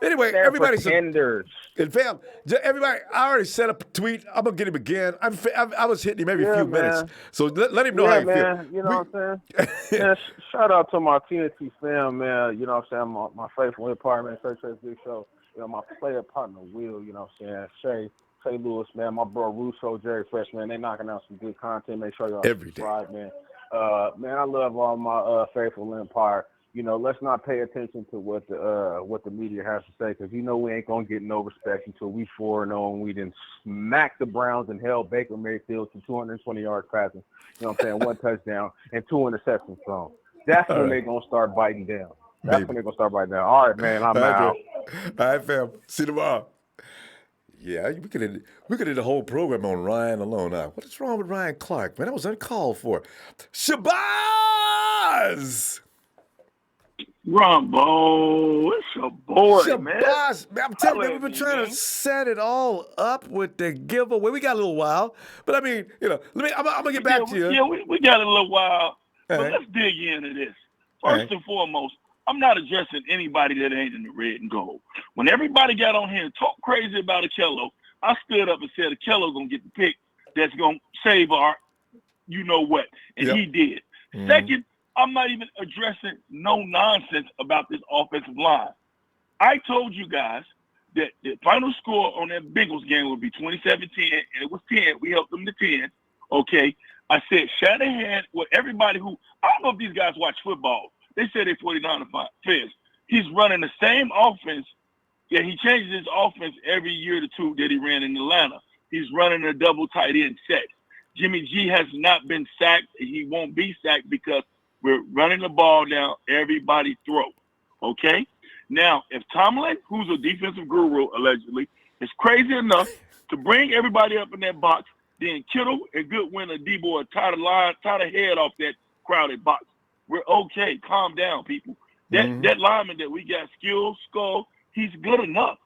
anyway, They're everybody. pretenders. And fam, everybody, I already set up a tweet. I'm going to get him again. I was hitting him every few minutes. So let him know how you feel. You know what I'm saying? Shout out to my TNT fam, man. You know what I'm saying? My faithful empire, man. Big Show. My player partner, Will, you know what I'm saying? Shay Lewis, man. My bro, Russo, Jerry Fresh, man. They knocking out some good content. Make sure y'all subscribe, man. Man, I love all my faithful empire. Let's not pay attention to what the media has to say, because we ain't gonna get no respect until we 4-0 and we didn't smack the Browns and held Baker Mayfield to 220 yards passing. You know what I'm saying? 1 touchdown and 2 interceptions from. That's when they're gonna start biting down. When they're gonna start biting down. All right, man. I'm out. All right, fam. See you tomorrow. Yeah, we could have the whole program on Ryan alone. What is wrong with Ryan Clark, man? That was uncalled for. Shabazz! Ronbo, it's your boy, man. I'm telling you, we've been trying to set it all up with the giveaway. We got a little while, but I mean, I'm gonna get back to you. Yeah, we got a little while, but let's dig into this. First and foremost, I'm not addressing anybody that ain't in the red and gold. When everybody got on here and talked crazy about Akello, I stood up and said Akello gonna get the pick that's gonna save our, you know what, and he did. Mm-hmm. Second, I'm not even addressing no nonsense about this offensive line. I told you guys that the final score on that Bengals game would be 27-10, and it was 10. We helped them to 10. Okay. I said Shanahan, everybody who, I don't know if these guys watch football. They said they're 49 fans. He's running the same offense. Yeah, he changes his offense every year to 2 that he ran in Atlanta. He's running a double tight end set. Jimmy G has not been sacked. He won't be sacked because we're running the ball down everybody's throat. Okay? Now, if Tomlin, who's a defensive guru, allegedly, is crazy enough to bring everybody up in that box, then Kittle and Goodwin and D-Boy tie the head off that crowded box. We're okay. Calm down, people. That lineman that we got, Skull, he's good enough.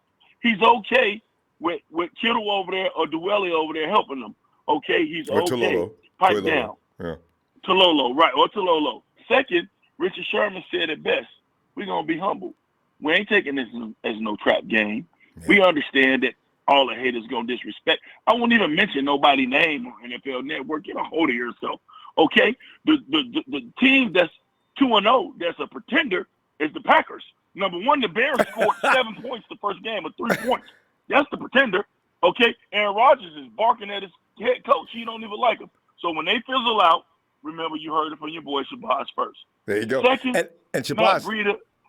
He's okay with Kittle over there or Dwelly over there helping them. Okay, he's okay. Tololo. Pipe down. Yeah. Tololo, right, or Tololo. Second, Richard Sherman said it best. We're going to be humble. We ain't taking this as no trap game. Yeah. We understand that all the haters going to disrespect. I won't even mention nobody's name on NFL Network. Get a hold of yourself. Okay? The team that's 2-0, that's a pretender, is the Packers. Number one, the Bears scored 7 points the first game, or 3 points. That's the pretender. Okay? Aaron Rodgers is barking at his head coach. He don't even like him. So when they fizzle out, remember you heard it from your boy Shabazz first. There you go. Second, and Shabazz,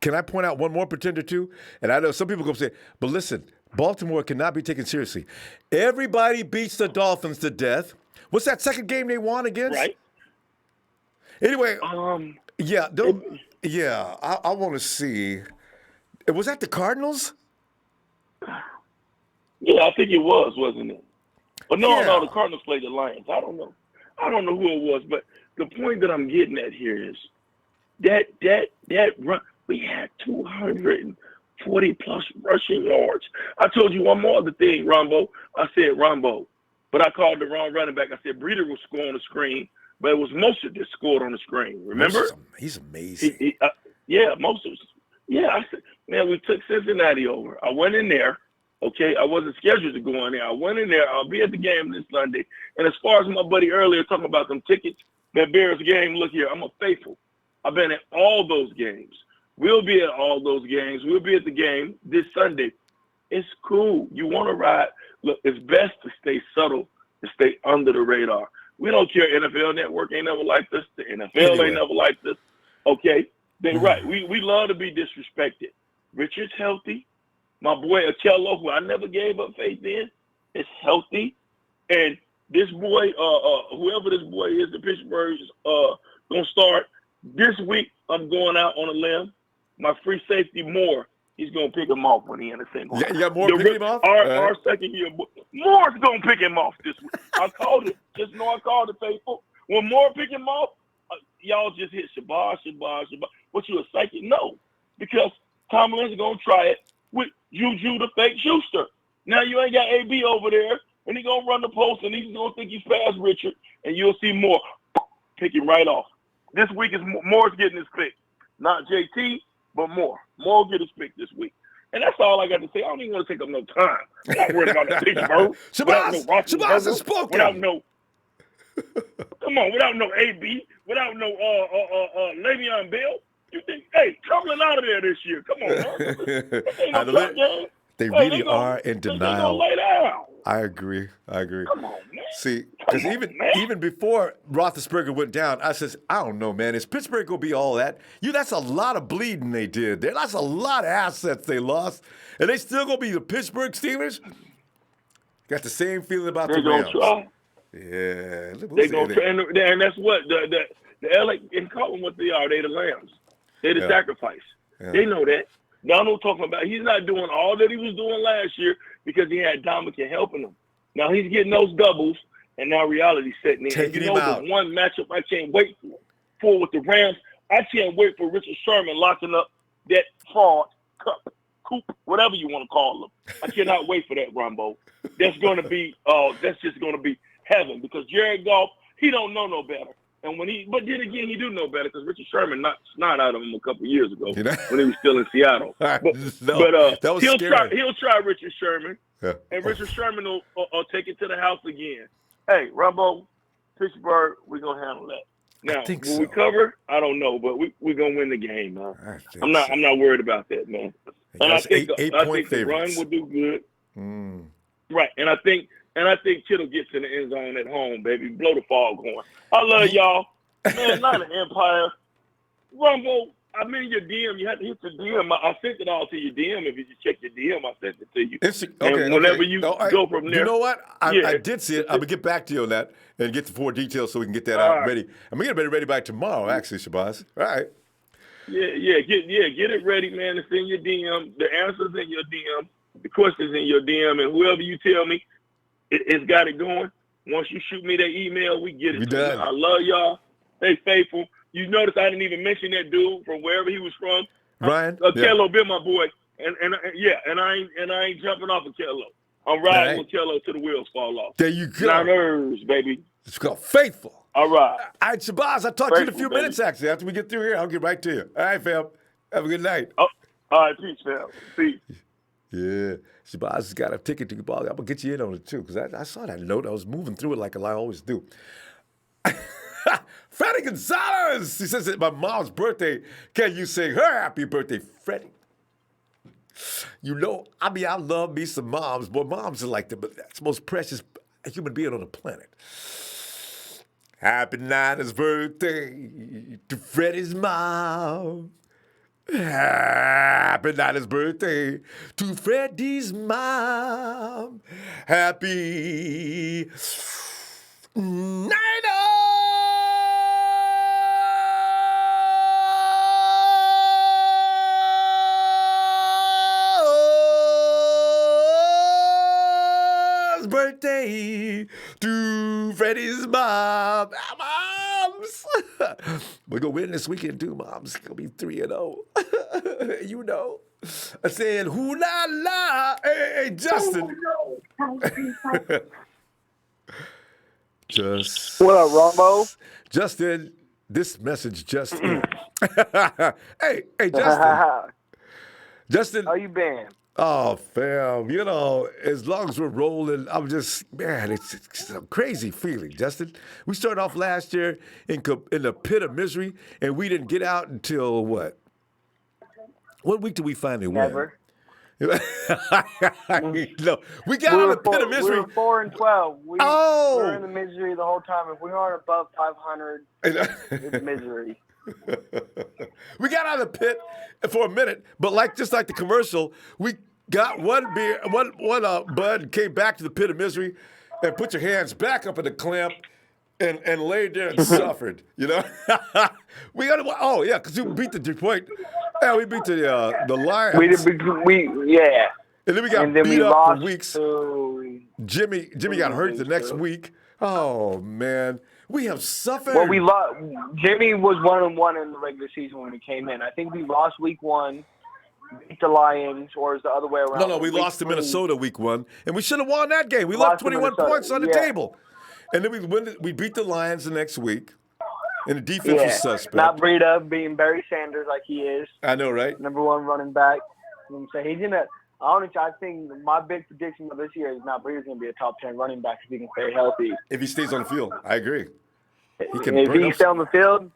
can I point out one more pretender too? And I know some people going to say, but listen, Baltimore cannot be taken seriously. Everybody beats the Dolphins to death. What's that second game they won against? Right. Anyway, I want to see. Was that the Cardinals? Yeah, I think it was, wasn't it? But no, the Cardinals played the Lions. I don't know who it was, but the point that I'm getting at here is that run, we had 240 plus rushing yards. I told you one more other thing, Ronbo. I said Ronbo, but I called the wrong running back. I said Breeder will score on the screen, but it was Mostert that scored on the screen. Remember? He's amazing. Mostert. Yeah, I said, man, we took Cincinnati over. I went in there. Okay, I wasn't scheduled to go in there. I went in there. I'll be at the game this Sunday. And as far as my buddy earlier talking about them tickets, that Bears game, look here, I'm a faithful. I've been at all those games. We'll be at all those games. We'll be at the game this Sunday. It's cool. You want to ride. Look, it's best to stay subtle, to stay under the radar. We don't care. NFL Network ain't never like this. The NFL ain't never like this. Okay? They're right. We love to be disrespected. Richard's healthy. My boy Akello, who I never gave up faith in, is healthy. And this boy, whoever this boy is, the Pittsburgh is going to start. This week, I'm going out on a limb. my free safety Moore, he's gonna pick him off when he in a single. You got Moore picking him off? Our second year, Moore's gonna pick him off this week. I called it. Just know I called it, faithful. When Moore pick him off, y'all just hit Shabazz. What, you a psychic? No, because Tomlin's gonna try it with Juju the fake Schuster. Now you ain't got AB over there, and he gonna run the post, and he's gonna think he's past Richard, and you'll see Moore pick him right off. This week is Moore's getting his pick, not JT, but Moore. Moore will get his pick this week. And that's all I got to say. I don't even want to take up no time. I'm not worried about the Pittsburgh. Shabazz has spoken. Without no, come on, without no AB, without no Le'Veon Bell. You think, hey, Tomlin out of there this year. Come on, man. They really are in denial. Lay down. I agree. Come on, man. See, because even before Roethlisberger went down, I says, I don't know, man. Is Pittsburgh going to be all that? That's a lot of bleeding they did there. That's a lot of assets they lost. And they still going to be the Pittsburgh Steelers? Got the same feeling about the Rams. Try. Yeah. They're going to try. And that's what the LA, and call them what they are. They the Lambs. They the sacrifice. Yeah. They know that. Donald talking about he's not doing all that he was doing last year because he had Dominican helping him. Now he's getting those doubles, and now reality's setting in. Taking him out. The one matchup I can't wait for with the Rams, I can't wait for Richard Sherman locking up that fraud, Coop, whatever you want to call him. I cannot wait for that, Ronbo. That's going to be, that's just going to be heaven because Jared Goff, he don't know no better. And but then again, he do know better because Richard Sherman knocked snot out of him a couple of years ago when he was still in Seattle. But that was he'll scary. try Richard Sherman, and Richard Sherman will take it to the house again. Hey, Ronbo, Pittsburgh, we're gonna handle that. Now, will we cover? I don't know, but we're gonna win the game, man. I'm not worried about that, man. And I think the run will do good. Right, and I think Kittle gets in the end zone at home, baby. Blow the fog going. I love y'all. Man, not an empire. Rumble, I'm in your DM. You have to hit the DM. I sent it all to your DM. If you just check your DM, I sent it to you. Whenever you go from there. You know what? I did see it. I'm going to get back to you on that and get the more details so we can get that out ready. I'm going to get it ready by tomorrow, actually, Shabazz. All right. Yeah. Get it ready, man. It's in your DM. The answer's in your DM. The question's in your DM. And whoever you tell me, it's got it going. Once you shoot me that email, we get it. We done. I love y'all. Stay faithful. You notice I didn't even mention that dude from wherever he was from. Ryan? Kello been my boy. And I ain't jumping off of Kello. I'm riding with Kello till the wheels fall off. There you go. Niners, baby. It's called Faithful. All right. All right, Shabazz, I'll talk to you in a few minutes, actually. After we get through here, I'll get right to you. All right, fam. Have a good night. Oh, all right, peace, fam. Peace. Yeah. Shabazz has got a ticket to the ball. I'm going to get you in on it, too, because I saw that note. I was moving through it like I always do. Freddie Gonzalez! He says it's my mom's birthday. Can you sing her happy birthday, Freddie? You know, I love me some moms, but moms are like the most precious human being on the planet. Happy Nina's birthday to Freddie's mom. Happy Nina's birthday to Freddie's mom. Happy Nina's birthday to Freddie's mom. Moms! We're going to win this weekend, too, Moms. It's going to be 3-0. You know. I said, hoo la la. Hey, Justin. What up, Ronbo? Justin, this message just in. Hey, Justin. Justin. How you been? Oh, fam, you know, as long as we're rolling, I'm just, man, it's a crazy feeling, Justin. We started off last year in the pit of misery, and we didn't get out until what? What week did we finally win? Never. No, we got out of the pit of misery. We were 4-12. We were in the misery the whole time. If we aren't above 500, it's misery. We got out of the pit for a minute, but just like the commercial, we got one beer, one bud, and came back to the pit of misery, and put your hands back up in the clamp, and laid there and suffered. You know, we got because you beat the Detroit Yeah, we beat the Lions. Yeah. And then we got And then beat we up lost for weeks. to Jimmy got hurt the next week. Oh man, we have suffered. Well, we lost. Jimmy was 1-1 in the regular season when we came in. I think we lost week 1, beat the Lions, or is the other way around? No, we lost to Minnesota week 1, and we should have won that game. We left 21 points on the table, and then we beat the Lions the next week, and the defense was suspect. Not Breida being Barry Sanders like he is. I know, right? Number 1 running back. So he's gonna. Honestly, I think my big prediction of this year is not Breida's going to be a top 10 running back if he can stay healthy. If he stays on the field, I agree. If he stays on the field,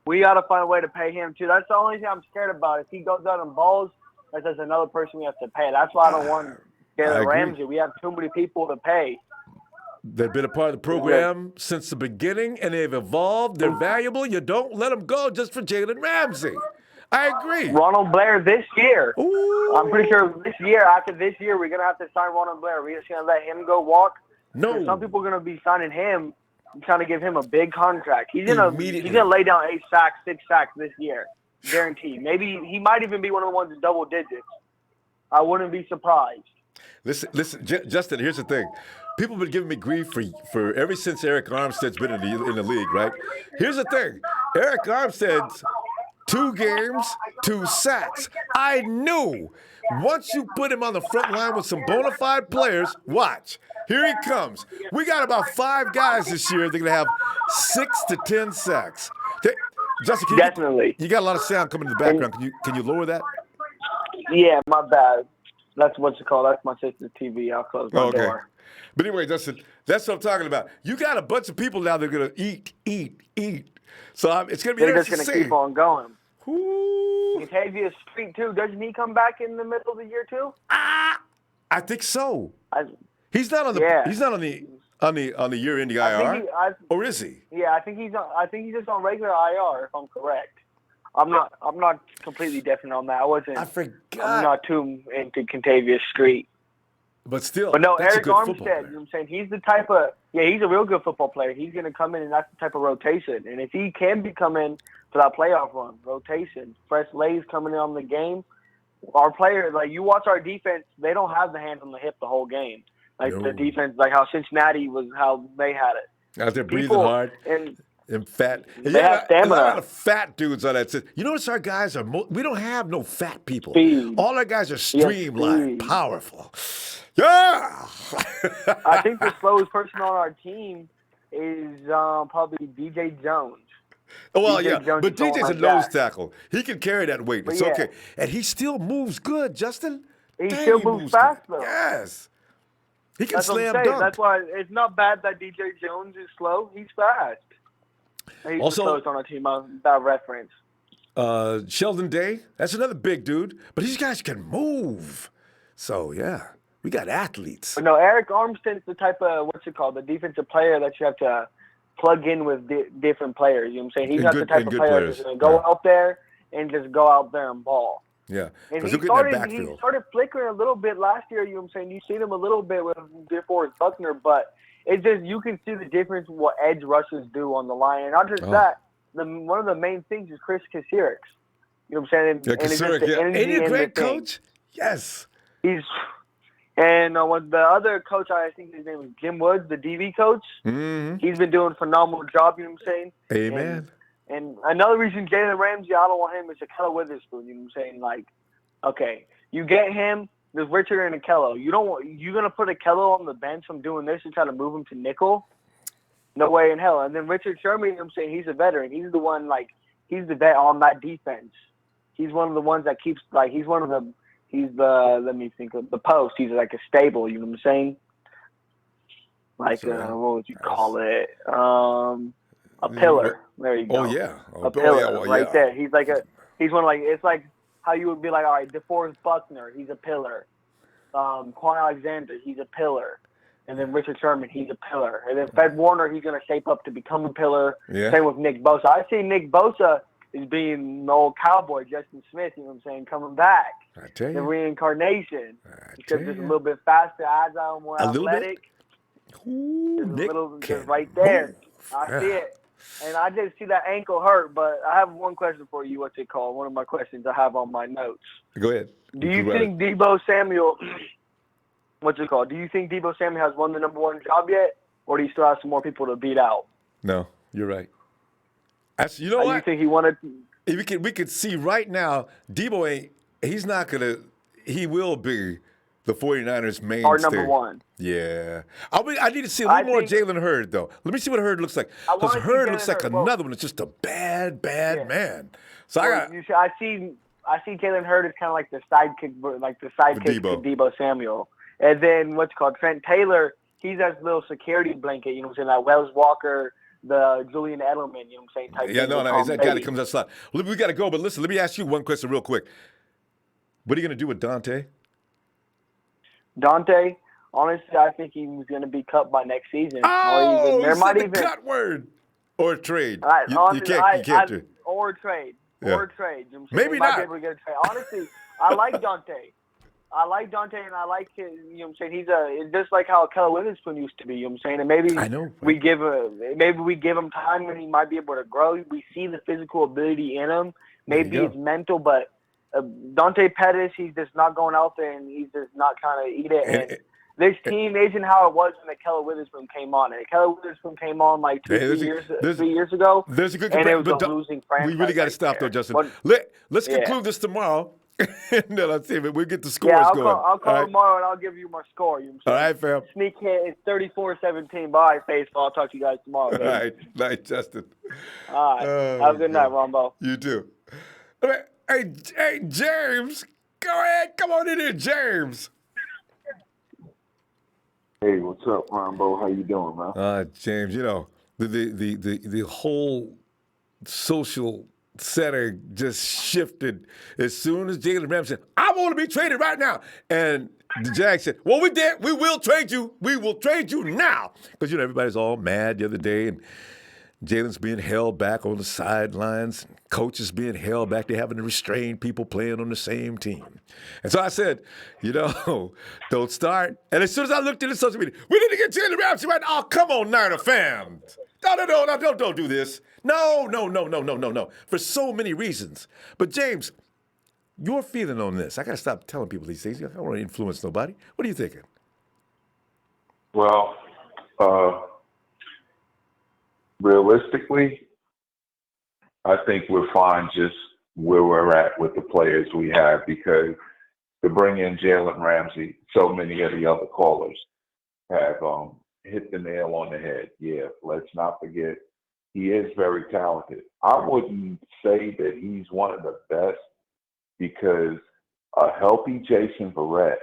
we got to find a way to pay him too. That's the only thing I'm scared about. If he goes out and balls, that's another person we have to pay. That's why I don't want Jalen Ramsey. We have too many people to pay. They've been a part of the program since the beginning, and they've evolved. They're valuable. You don't let them go just for Jalen Ramsey. I agree. Ronald Blair this year. Ooh. I'm pretty sure after this year, we're going to have to sign Ronald Blair. We're just going to let him go walk. No. Some people are going to be signing him and trying to give him a big contract. He's going to lay down 8 sacks, 6 sacks this year. Guaranteed. Maybe he might even be one of the ones in double digits. I wouldn't be surprised. Listen, Justin, here's the thing. People have been giving me grief for ever since Eric Armstead's been in the league, right? Here's the thing. Eric Armstead's 2 games, 2 sacks. I knew once you put him on the front line with some bona fide players, watch. Here he comes. We got about 5 guys this year. They're going to have 6 to 10 sacks. Justin, Definitely. You got a lot of sound coming in the background. Can you lower that? Yeah, my bad. That's what's it called. That's my sister's TV. I'll close my door. But anyway, Justin, that's what I'm talking about. You got a bunch of people now that are going to eat. So it's going to be They're just going to keep on going. Ooh. Contavious Street too. Doesn't he come back in the middle of the year too? I think so. He's not on the. He's not on the year-end IR. Or is he? Yeah, I think he's just on regular IR. If I'm correct. I'm not completely definite on that. I forgot. I'm not too into Contavious Street. But still, but no, that's Eric a good Armstead, football player. You know what I'm saying? He's the type of, he's a real good football player. He's going to come in, and that's the type of rotation. And if he can be coming for that playoff run, rotation, fresh legs coming in on the game, our players, like you watch our defense, they don't have the hands on the hip the whole game. Like the defense, like how Cincinnati was, how they had it. Out there breathing hard. And fat. And they have stamina. A lot of fat dudes on that. You notice our guys are, we don't have no fat people. Speed. All our guys are streamlined, powerful. Yeah! I think the slowest person on our team is probably DJ Jones. Well, DJ but DJ's a nose tackle. He can carry that weight. It's okay. And he still moves good, Justin. He still moves fast, though. Yes. He can slam dunk. That's why it's not bad that DJ Jones is slow. He's fast. He's also the slowest on our team by reference. Sheldon Day, that's another big dude. But these guys can move. So, yeah. We got athletes. But no, Eric Armstead's the type of, the defensive player that you have to plug in with different players. You know what I'm saying? He's not the type of player that's going to go out there and just go out there and ball. Yeah. And he started flickering a little bit last year. You know what I'm saying? You seen him a little bit with DeForest Buckner, but it's just you can see the difference what edge rushers do on the line. And not just that, one of the main things is Chris Kasirik. You know what I'm saying? Yeah, Kasirik, Ain't he a great coach? Yes. And with the other coach, I think his name is Jim Woods, the DB coach. Mm-hmm. He's been doing a phenomenal job, you know what I'm saying? Amen. And another reason Jalen Ramsey, I don't want him, is Akello Witherspoon, you know what I'm saying? Like, okay, you get him, there's Richard and Akello. You're going to put Akello on the bench from doing this and try to move him to nickel? No way in hell. And then Richard Sherman, you know what I'm saying, he's a veteran. He's the one, he's the vet on that defense. He's one of the ones that keeps, he's let me think of the post. He's like a stable, you know what I'm saying? What would you call it? A pillar. There you go. Oh, yeah. A pillar there. He's it's like how you would be like, all right, DeForest Buckner, he's a pillar. Quan Alexander, he's a pillar. And then Richard Sherman, he's a pillar. And then Fred Warner, he's going to shape up to become a pillar. Yeah. Same with Nick Bosa. I see Nick Bosa is being the old cowboy, Justin Smith, you know what I'm saying, coming back. I tell you. The reincarnation. Because it's a little bit faster, agile, more athletic. Ooh, Nick just right there. I see it. And I did see that ankle hurt, but I have one question for you. What's it called? One of my questions I have on my notes. Go ahead. Do you think Deebo Samuel? What's it called? Do you think Deebo Samuel has won the number one job yet, or do you still have some more people to beat out? No, you're right. You know what? You think he wanted? We could see right now, Deebo ain't. He's not gonna. He will be the 49ers' mainstay. Our number one. Yeah. I need to see a little more Jalen Hurd, though. Let me see what Hurd looks like. Because Hurd looks like another one that's just a bad man. So I see Jalen Hurd as kind of like the sidekick to Deebo Samuel. And then what's it called? Trent Taylor, he's that little security blanket, you know what I'm saying? That Wells Walker, the Julian Edelman, you know what I'm saying? Type yeah, no, he's that guy that comes out slot. We got to go, but listen, let me ask you one question real quick. What are you going to do with Dante? Dante, honestly, I think he was going to be cut by next season. Oh, the cut word. Or trade. You can't do it. Or trade. Yeah. Or trade. You know Maybe not. Might be able to get a trade. Honestly, I like Dante. And I like him, you know what I'm saying? He's just like how Keller Witherspoon used to be, you know what I'm saying? And maybe we give him time and he might be able to grow. We see the physical ability in him. Maybe it's mental, but Dante Pettis, he's just not going out there and he's just not trying to eat it. And this team isn't how it was when Keller Witherspoon came on. And Keller Witherspoon came on like 3 years ago. There's a good and it was a losing franchise. We really got to stop though, Justin. Let's conclude this tomorrow. No, let's see. We'll get the scores going. I'll call tomorrow and I'll give you my score. You know all right, fam. Sneak hit. It's 34-17. Bye, baseball. I'll talk to you guys tomorrow. All right. Night, Justin. All right. Have a good night, Ronbo. You too. All right. Hey, James. Go ahead. Come on in here, James. Hey, what's up, Ronbo? How you doing, man? James, you know, the whole social setting just shifted as soon as Jalen Ramsey said, I want to be traded right now. And the Jags said, well, we did. We will trade you. We will trade you now. Because, you know, everybody's all mad the other day. And Jalen's being held back on the sidelines. Coaches being held back. They're having to restrain people playing on the same team. And so I said, you know, don't start. And as soon as I looked at the social media, we need to get Jalen Ramsey right now. Oh, come on, Niner fans. No, don't do this. No. For so many reasons. But, James, your feeling on this. I got to stop telling people these things. I don't want to influence nobody. What are you thinking? Well, realistically, I think we're fine just where we're at with the players we have because to bring in Jalen Ramsey, so many of the other callers have hit the nail on the head. Yeah, let's not forget, he is very talented. I wouldn't say that he's one of the best because a healthy Jason Verrett,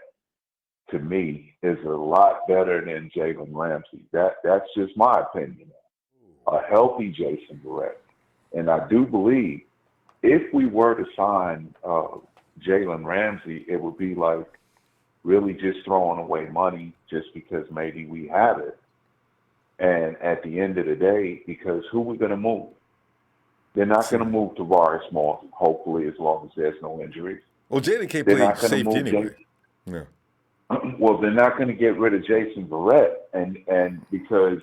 to me, is a lot better than Jalen Ramsey. That's just my opinion. A healthy Jason Verrett. And I do believe if we were to sign Jalen Ramsey, it would be like really just throwing away money just because maybe we have it. And at the end of the day, because who are we going to move? They're not going to move Tavares Moore, hopefully, as long as there's no injuries. Well, Jalen can't play safety anyway. Yeah. Well, they're not going to get rid of Jason Verrett, and because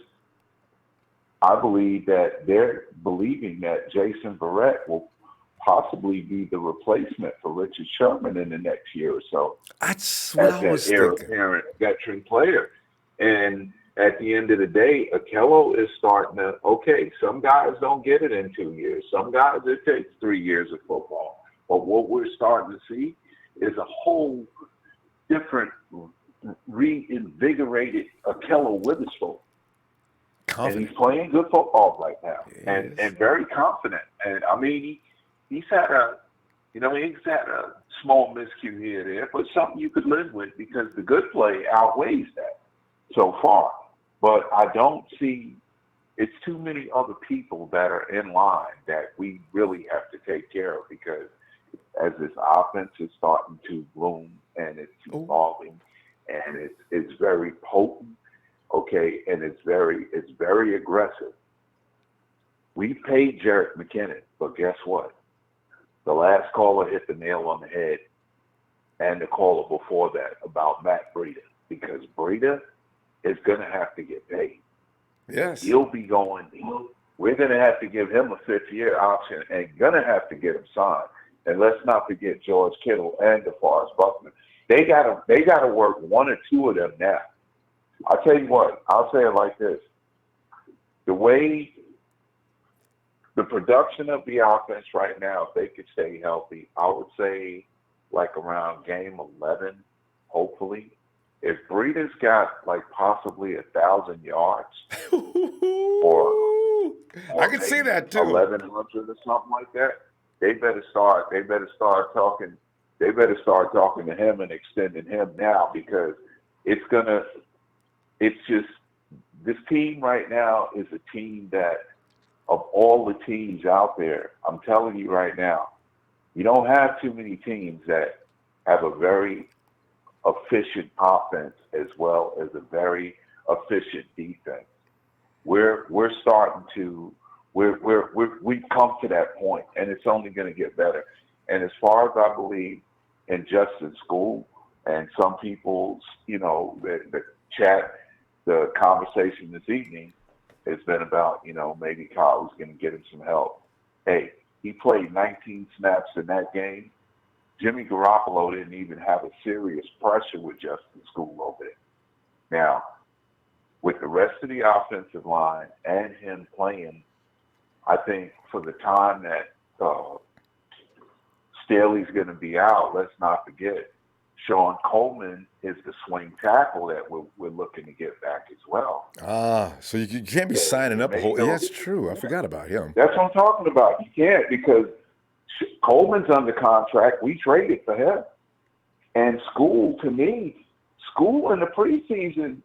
I believe that they're believing that Jason Verrett will possibly be the replacement for Richard Sherman in the next year or so. That's what I was thinking. As a veteran player. And at the end of the day, Akello is starting to, okay, some guys don't get it in 2 years. Some guys, it takes 3 years of football. But what we're starting to see is a whole different, reinvigorated Akello Witherspoon. And he's playing good football right now, and very confident. And I mean, he's had a small miscue here and there, but something you could live with because the good play outweighs that so far. But I don't see it's too many other people that are in line that we really have to take care of because as this offense is starting to bloom and it's evolving and it's very potent. Okay, and it's very aggressive. We paid Jerick McKinnon, but guess what? The last caller hit the nail on the head, and the caller before that about Matt Breida, because Breida is going to have to get paid. Yes, he'll be going. we're going to have to give him a fifth-year option and going to have to get him signed. And let's not forget George Kittle and DeForest Buckner. They gotta work one or two of them now. I'll tell you what, I'll say it like this. The way the production of the offense right now, if they could stay healthy, I would say like around game 11, hopefully. If Breida's got like possibly 1,000 yards or I can see that too. 1,100 or something like that, they better start talking to him and extending him now, because this team right now is a team that, of all the teams out there, I'm telling you right now, you don't have too many teams that have a very efficient offense as well as a very efficient defense. We've come to that point, and it's only going to get better. And as far as I believe in Justin's school, and some people's, the chat, the conversation this evening has been about, maybe Kyle's going to get him some help. Hey, he played 19 snaps in that game. Jimmy Garoppolo didn't even have a serious pressure with Justin's school over there. Now, with the rest of the offensive line and him playing, I think for the time that Staley's going to be out, let's not forget, Sean Coleman is the swing tackle that we're looking to get back as well. So you can't be signing up a whole. Yeah, that's true. I forgot about him. That's what I'm talking about. You can't, because Coleman's under contract. We traded for him. And School in the preseason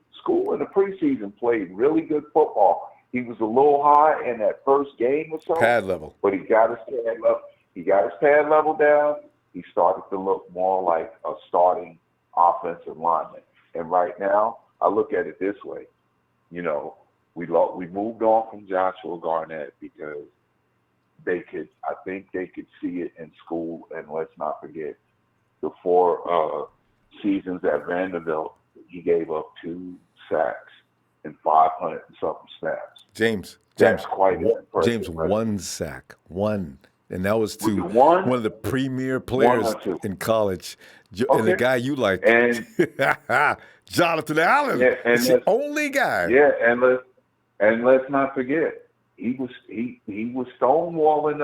played really good football. He was a little high in that first game or so. Pad level. But he got his pad level. He got his pad level down. He started to look more like a starting offensive lineman. And right now, I look at it this way. We moved on from Joshua Garnett because I think they could see it in School. And let's not forget, the 4 seasons at Vanderbilt, he gave up 2 sacks and 500 and something snaps. James, That's quite impressive. James, 1 sack, 1. And that was to one of the premier players in college, and the guy you like, and Jonathan Allen. Yeah, and it's the only guy. Yeah, and let's not forget, he was stonewalling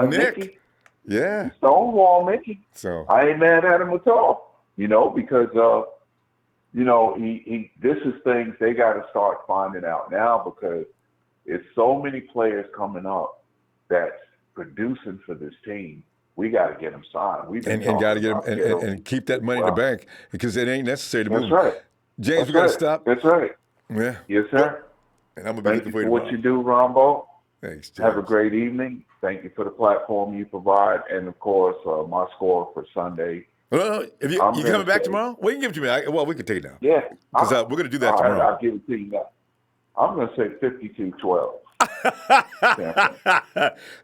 Mickey. Yeah, he stonewall Mickey. So I ain't mad at him at all. Because this is things they got to start finding out now, because it's so many players coming up that's producing for this team. We got to get them signed. And got to get them and keep that money in the bank, because it ain't necessary to move. That's right. James, we got to stop. That's right. Yeah. Yes, sir. And I'm gonna be Thank you for what you do, Ronbo. Thanks, James. Have a great evening. Thank you for the platform you provide, and of course, my score for Sunday. If you coming back tomorrow? Well, you can give it to me. We can take it now. Yeah. Because we're going to do that tomorrow. I'll give it to you now. I'm going to say 52-12.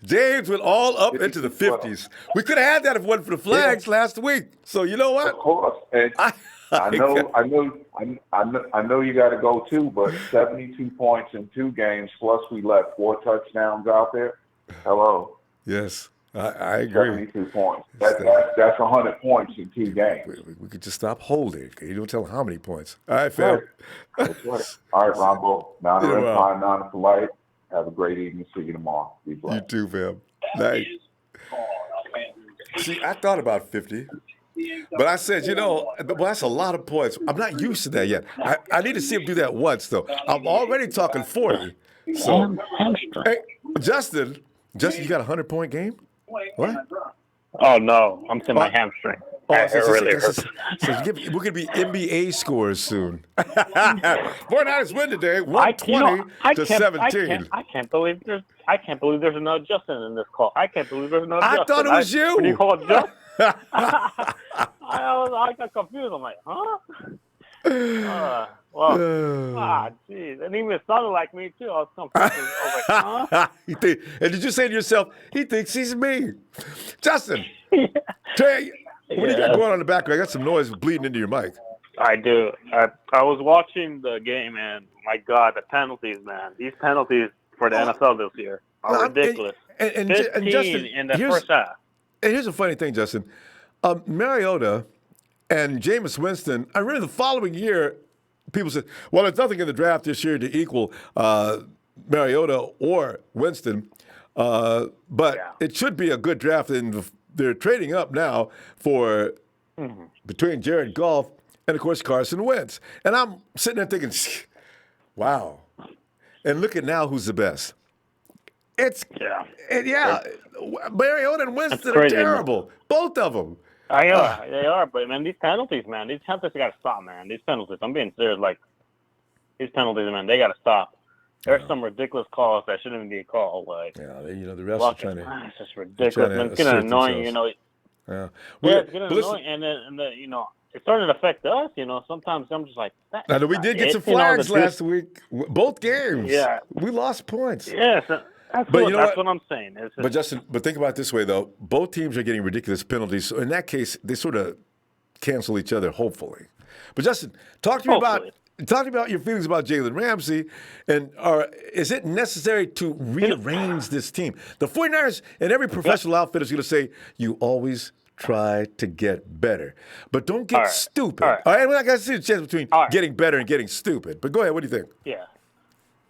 James went all up into the 50s. We could have had that if it wasn't for the flags last week. So you know what? Of course. And I know you got to go too, but 72 points in 2 games, plus we left 4 touchdowns out there. Hello. Yes. I agree. 72 points. That's 100 points in 2 games. We could just stop holding. You don't tell how many points. All right, fam. That's right. All right, Ronbo. Nana for life. Have a great evening. See you tomorrow. Be blessed. You too, fam. Nice. See, I thought about 50, but I said, that's a lot of points. I'm not used to that yet. I need to see him do that once, though. I'm already talking 40. So, hey, Justin, you got a 100-point game? What? Oh, no. I'm saying my hamstring. It really hurts. We're going to be NBA scores soon. 49ers win today, 120 to 17. I can't believe there's another Justin in this call. I can't believe there's another Justin. I thought it was you. When you called Justin, I got confused. I'm like, huh? Geez. And even it sounded like me, too. I was confused. I was like, huh? And did you say to yourself, he thinks he's me? Justin, Trey, what do you got going on in the background? I got some noise bleeding into your mic. I do. I was watching the game, and my God, the penalties, man. These penalties for the NFL this year are ridiculous. And 15 Justin, in the first half. And here's a funny thing, Justin. Mariota and Jameis Winston, I remember the following year, people said, well, there's nothing in the draft this year to equal Mariota or Winston, but it should be a good draft. And they're trading up now for between Jared Goff and, of course, Carson Wentz. And I'm sitting there thinking, wow. And look at now who's the best. Mariota and Winston are terrible. Both of them. They are, but man, these penalties, man, these got to stop, man. These penalties, I'm being serious. Like these penalties, man, they got to stop. There's some ridiculous calls that shouldn't even be called. Like, the refs are trying to. It's just ridiculous. Man, it's getting annoying, themselves. It's getting annoying, and then it's starting to affect us. Sometimes I'm just like. Now, we did get some flags last week. Both games. Yeah, we lost points. Yes. That's what I'm saying. But Justin, think about it this way though. Both teams are getting ridiculous penalties. So in that case, they sort of cancel each other, hopefully. But Justin, talk to me about your feelings about Jalen Ramsey, and is it necessary to rearrange this team? The 49ers and every professional outfit is going to say, you always try to get better. But don't get stupid. All right, well, I got to see the chance between getting better and getting stupid. But go ahead, what do you think? Yeah.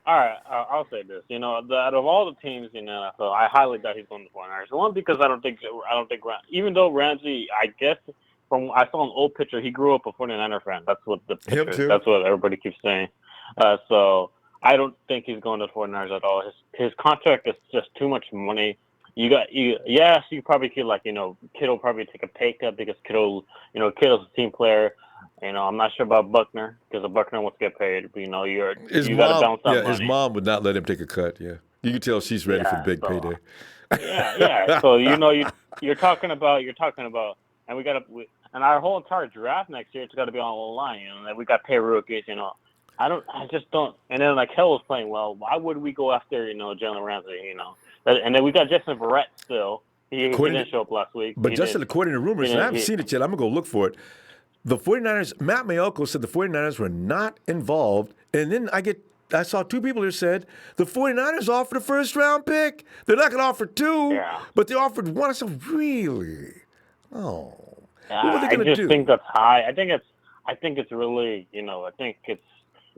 All right, I'll say this. Out of all the teams in the NFL, I highly doubt he's going to the 49ers. One, because I don't think even though Ramsey, I guess I saw an old picture, he grew up a 49er fan. That's what the picture. That's what everybody keeps saying. So I don't think he's going to the 49ers at all. His contract is just too much money. You probably feel like Kittle probably take a pay cut because Kittle's a team player. I'm not sure about Buckner because Buckner wants to get paid. But, you got to bounce out money. His mom would not let him take a cut. Yeah, you can tell she's ready for the big payday. Yeah. So you're talking about, and we got to, and our whole entire draft next year it's got to be on the line. And we got to pay rookies. I just don't. And then Hill was playing well. Why would we go after Jalen Ramsey? And then we got Justin Verrett still. He didn't show up last week. But Justin, according to rumors, and I haven't seen it yet. I'm gonna go look for it. The 49ers, Matt Mayoko said the 49ers were not involved. And then I saw two people who said the 49ers offered a first-round pick. They're not going to offer two, but they offered one. I said, really? Oh. What were they going to do? I just think that's high. I think it's really, I think it's,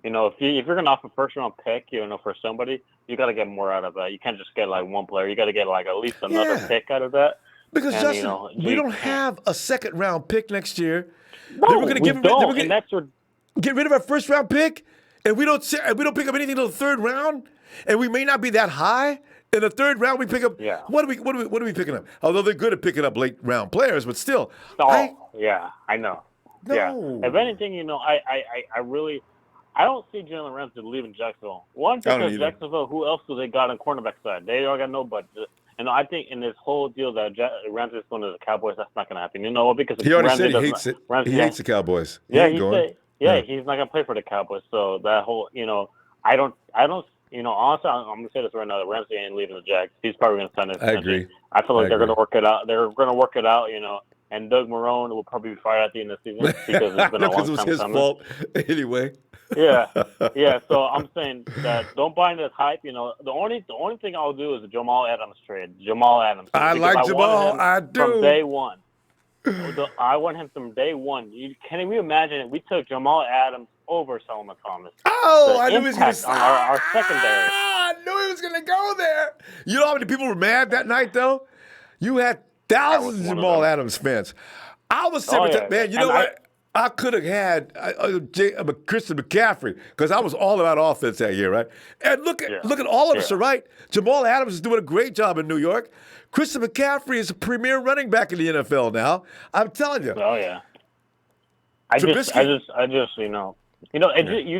if you're going to offer a first-round pick, for somebody, you got to get more out of that. You can't just get one player. You got to get at least another pick out of that. Because, Justin, we don't have a second-round pick next year. No, they were going to get rid of our first-round pick, and we don't pick up anything until the third round, and we may not be that high. In the third round, we pick up. Yeah. What are we picking up? Although they're good at picking up late-round players, but still. I know. No. Yeah. If anything, I don't see Jalen Ramsey leaving Jacksonville. One, because Jacksonville, who else do they got on cornerback side? They don't got nobody. And I think in this whole deal that Ramsey is going to the Cowboys, that's not going to happen. Because he already said he hates it. He hates the Cowboys. Yeah, he's not going to play for the Cowboys. So that whole, I don't. Honestly, I'm going to say this right now. Ramsey ain't leaving the Jags. He's probably going to sign his I agree. I feel like they're going to work it out. They're going to work it out. And Doug Marrone will probably be fired at the end of the season because it's been a long time coming. Because it was his fault anyway. Yeah. So I'm saying that don't buy into this hype. The only thing I'll do is a Jamal Adams trade. Jamal Adams. I like Jamal. I do. From day one. I want him from day one. Can you imagine if we took Jamal Adams over Solomon Thomas? Oh, I knew he was going to. Our secondary. I knew he was going to go there. You know how many people were mad that night, though? You had thousands of Jamal Adams fans. I was saying, man, you know what? I could have had Christian McCaffrey because I was all about offense that year, right? And look at all of us, all right? Jamal Adams is doing a great job in New York. Christian McCaffrey is a premier running back in the NFL now. I'm telling you. Oh yeah. I just you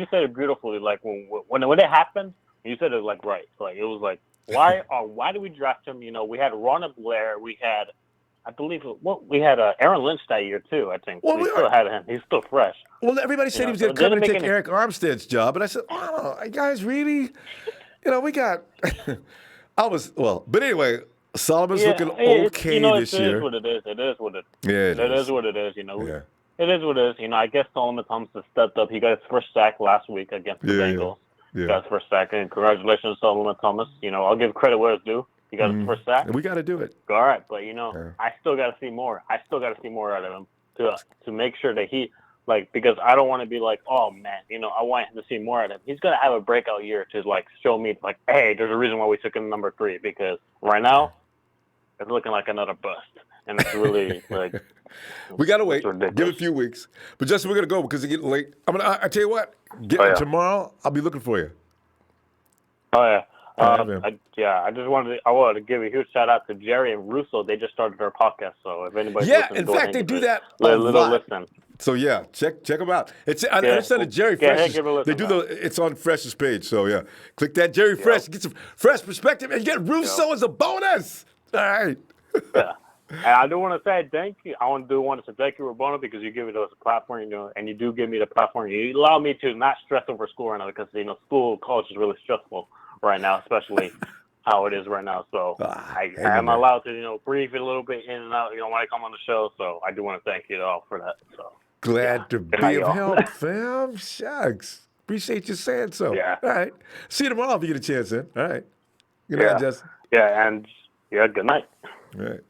said it beautifully. Like when it happened, you said it right. Like it was like why did we draft him? We had Ronald Blair, we had. I believe we had Aaron Lynch that year too. I think we still had him. He's still fresh. Well, everybody said he was going to come and take Eric Armstead's job, and I said, "Oh, guys, really? We got." But anyway, Solomon's looking okay this year. It is what it is. It is what it is. Yeah, it is what it is. It is what it is. I guess Solomon Thomas has stepped up. He got his first sack last week against the Bengals. got his first sack, and congratulations to Solomon Thomas. I'll give credit where it's due. He got his first sack. We got to do it. All right, but I still got to see more. I still got to see more out of him to make sure that he because I don't want to be like, oh man, I want him to see more out of him. He's gonna have a breakout year to show me hey, there's a reason why we took him number 3, because right now it's looking like another bust, and it's really we gotta wait. Give it a few weeks. But Justin, we're gonna go because it's getting late. I tell you what, tomorrow I'll be looking for you. Oh yeah. I wanted to give a huge shout out to Jerry and Russo. They just started their podcast, so if anybody's listening, in fact, they do that a little listen. So check them out. I understand that Jerry Fresh. They do it's on Fresh's page. So click that Jerry Fresh, get some fresh perspective, and get Russo as a bonus. All right. Yeah. And I do want to say thank you. I want to say thank you, Robono, because you give us a platform, and you do give me the platform. You allow me to not stress over school right now, because school, college is really stressful right now, especially how it is right now. So I am allowed to, breathe it a little bit in and out, when I come on the show. So I do want to thank you all for that. So glad to be of help, fam. Shucks. Appreciate you saying so. Yeah. All right. See you tomorrow if you get a chance, then. All right. Good night, Justin. Yeah, and good night. All right.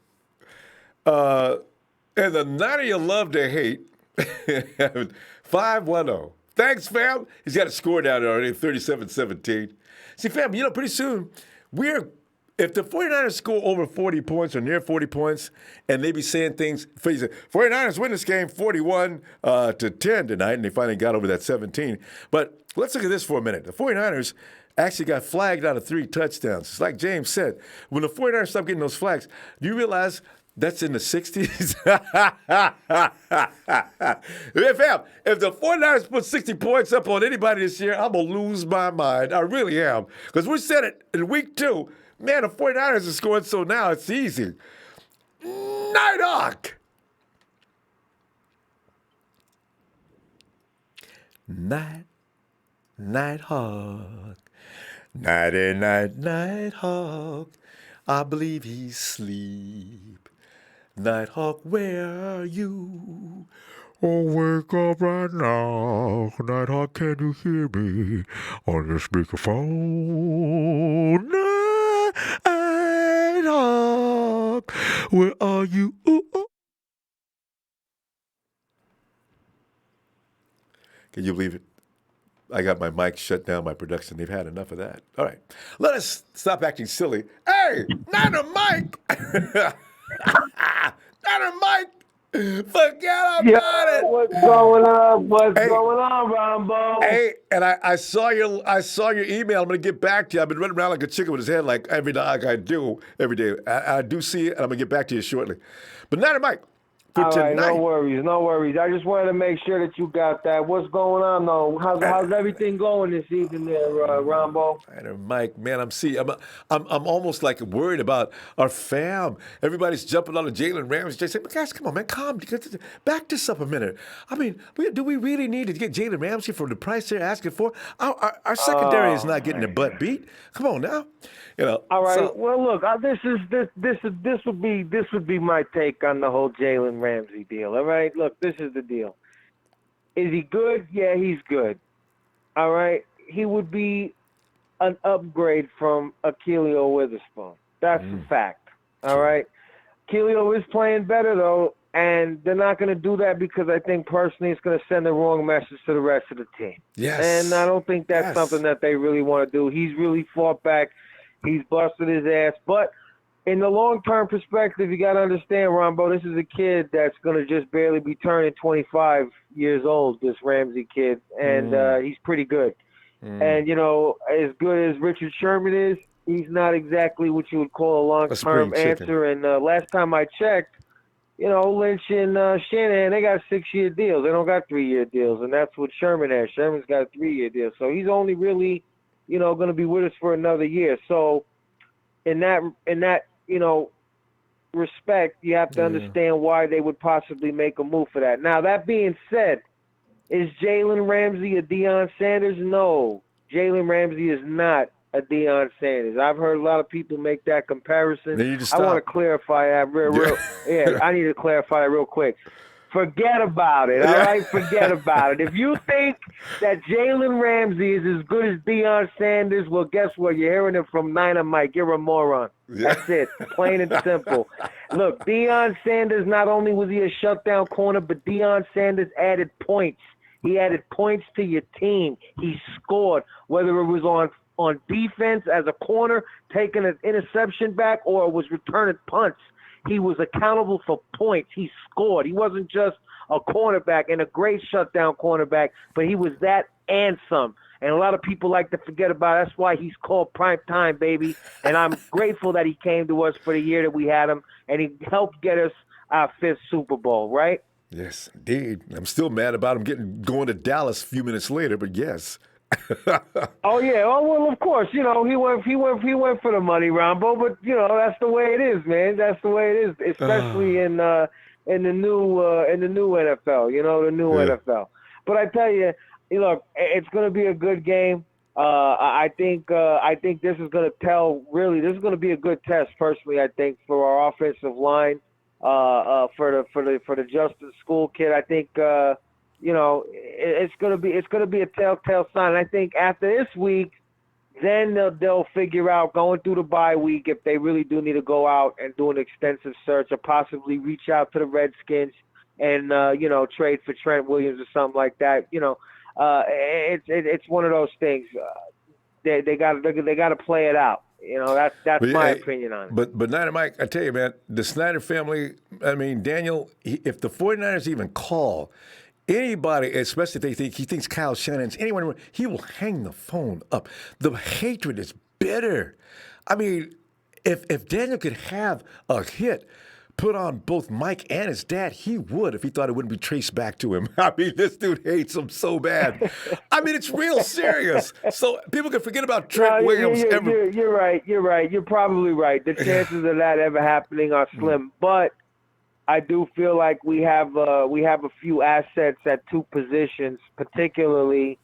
And the Niner you love to hate, 5-1-0. Thanks, fam. He's got a score down there already, 37-17. See, fam, pretty soon, if the 49ers score over 40 points or near 40 points, and they be saying things, 49ers win this game 41-10 tonight, and they finally got over that 17. But let's look at this for a minute. The 49ers actually got flagged out of 3 touchdowns. It's like James said, when the 49ers stop getting those flags, do you realize that's in the 60s? If the 49ers put 60 points up on anybody this year, I'm going to lose my mind. I really am. Because we said it in week 2. Man, the 49ers are scoring, so now it's easy. Nighthawk. Nighthawk. Nighty night, Nighthawk. I believe he's asleep. Nighthawk, where are you? Oh, wake up right now. Nighthawk, can you hear me on the speakerphone? Nighthawk, where are you? Ooh, ooh. Can you believe it? I got my mic shut down, my production. They've had enough of that. All right. Let us stop acting silly. Hey, not a mic. Not a mic. Forget about it. What's going on? What's going on, Ronbo? Hey, and I saw your email. I'm going to get back to you. I've been running around like a chicken with his head like every dog I do every day. I do see it, and I'm going to get back to you shortly. But not a mic. All right, no worries. I just wanted to make sure that you got that. What's going on, though? How's everything going this evening there, Ronbo? Mike, man, I'm almost like worried about our fam. Everybody's jumping on Jalen Ramsey. They say, guys, come on, man, calm. Back this up a minute. I mean, do we really need to get Jalen Ramsey for the price they're asking for? Our secondary is not getting their butt beat. Come on now. All right. Well, look, this would be my take on the whole Jalen Ramsey deal. All right. Look, this is the deal. Is he good? Yeah, he's good. All right. He would be an upgrade from Achilleo Witherspoon. That's a fact. All right. Achilleo is playing better though, and they're not going to do that because I think personally it's going to send the wrong message to the rest of the team. Yes. And I don't think that's something that they really want to do. He's really fought back. He's busted his ass. But in the long-term perspective, you got to understand, Ronbo, this is a kid that's going to just barely be turning 25 years old, this Ramsey kid, and he's pretty good. And, as good as Richard Sherman is, he's not exactly what you would call a long-term answer. And last time I checked, Lynch and Shanahan, they got 6-year deals. They don't got 3-year deals, and that's what Sherman has. Sherman's got a 3-year deal. So he's only really – going to be with us for another year. So in that, respect, you have to understand why they would possibly make a move for that. Now, that being said, is Jalen Ramsey a Deion Sanders? No. Jalen Ramsey is not a Deion Sanders. I've heard a lot of people make that comparison. They need to stop. I want to clarify that I need to clarify that real quick. Forget about it, all right? Forget about it. If you think that Jalen Ramsey is as good as Deion Sanders, well, guess what? You're hearing it from Niner Mike. You're a moron. That's it, plain and simple. Look, Deion Sanders, not only was he a shutdown corner, but Deion Sanders added points. He added points to your team. He scored, whether it was on defense as a corner, taking an interception back, or it was returning punts. He was accountable for points. He scored. He wasn't just a cornerback and a great shutdown cornerback, but he was that and some. And a lot of people like to forget about it. That's why he's called prime time, baby. And I'm grateful that he came to us for the year that we had him, and he helped get us our 5th Super Bowl, right? Yes, indeed. I'm still mad about him going to Dallas a few minutes later, but yes. Oh yeah. Oh well, of course. You know, he went for the money, Ronbo. But you know, that's the way it is, man. That's the way it is, especially in the new NFL. You know, the new NFL. But I tell you, look, it's going to be a good game. I think this is going to tell. Really, this is going to be a good test. Personally, I think for our offensive line, for the Justin School kid, I think. You know, it's gonna be a telltale sign. And I think after this week, then they'll figure out going through the bye week if they really do need to go out and do an extensive search, or possibly reach out to the Redskins and you know, trade for Trent Williams or something like that. You know, it's one of those things. They got to play it out. You know, that's my opinion on it. But Niner Mike, I tell you, man, the Snyder family. I mean, Daniel, if the 49ers even call anybody, especially if he thinks Kyle Shanahan's anyone, he will hang the phone up. The hatred is bitter. I mean, if Daniel could have a hit put on both Mike and his dad, he would if he thought it wouldn't be traced back to him. I mean, this dude hates him so bad. I mean, it's real serious. So people can forget about Trent Williams. You're right. You're probably right. The chances of that ever happening are slim. But I do feel like we have a few assets at 2 positions, particularly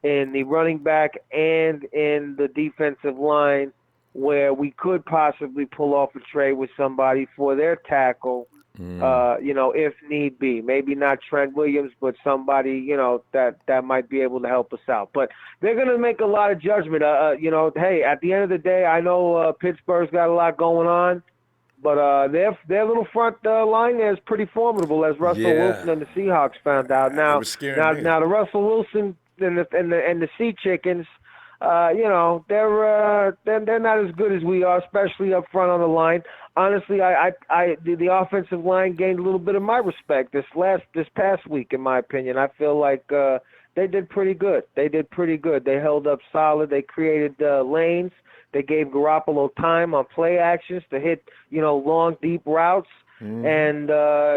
in the running back and in the defensive line, where we could possibly pull off a trade with somebody for their tackle, you know, if need be. Maybe not Trent Williams, but somebody, you know, that might be able to help us out. But they're going to make a lot of judgment. You know, hey, at the end of the day, I know Pittsburgh's got a lot going on. But their little front line there is pretty formidable, as Russell Wilson and the Seahawks found out. Now the Russell Wilson and the Sea Chickens, you know, they're not as good as we are, especially up front on the line. Honestly, the offensive line gained a little bit of my respect this past week, in my opinion. I feel like they did pretty good. They held up solid. They created lanes. They gave Garoppolo time on play actions to hit, you know, long, deep routes. And,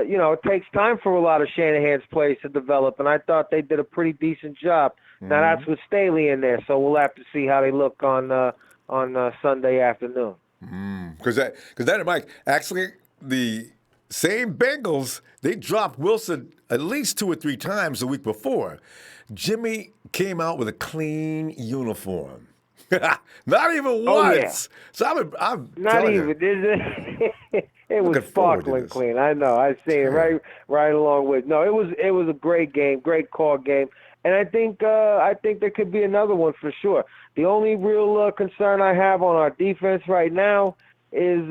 you know, it takes time for a lot of Shanahan's plays to develop, and I thought they did a pretty decent job. Now, that's with Staley in there, so we'll have to see how they look on Sunday afternoon. Because that, Mike, actually, the same Bengals, they dropped Wilson at least 2 or 3 times the week before. Jimmy came out with a clean uniform. Not even once. Yeah. So I'm not even. It was sparkling clean. I know. I see it right along with. No, it was a great game, great call game, and I think there could be another one for sure. The only real concern I have on our defense right now is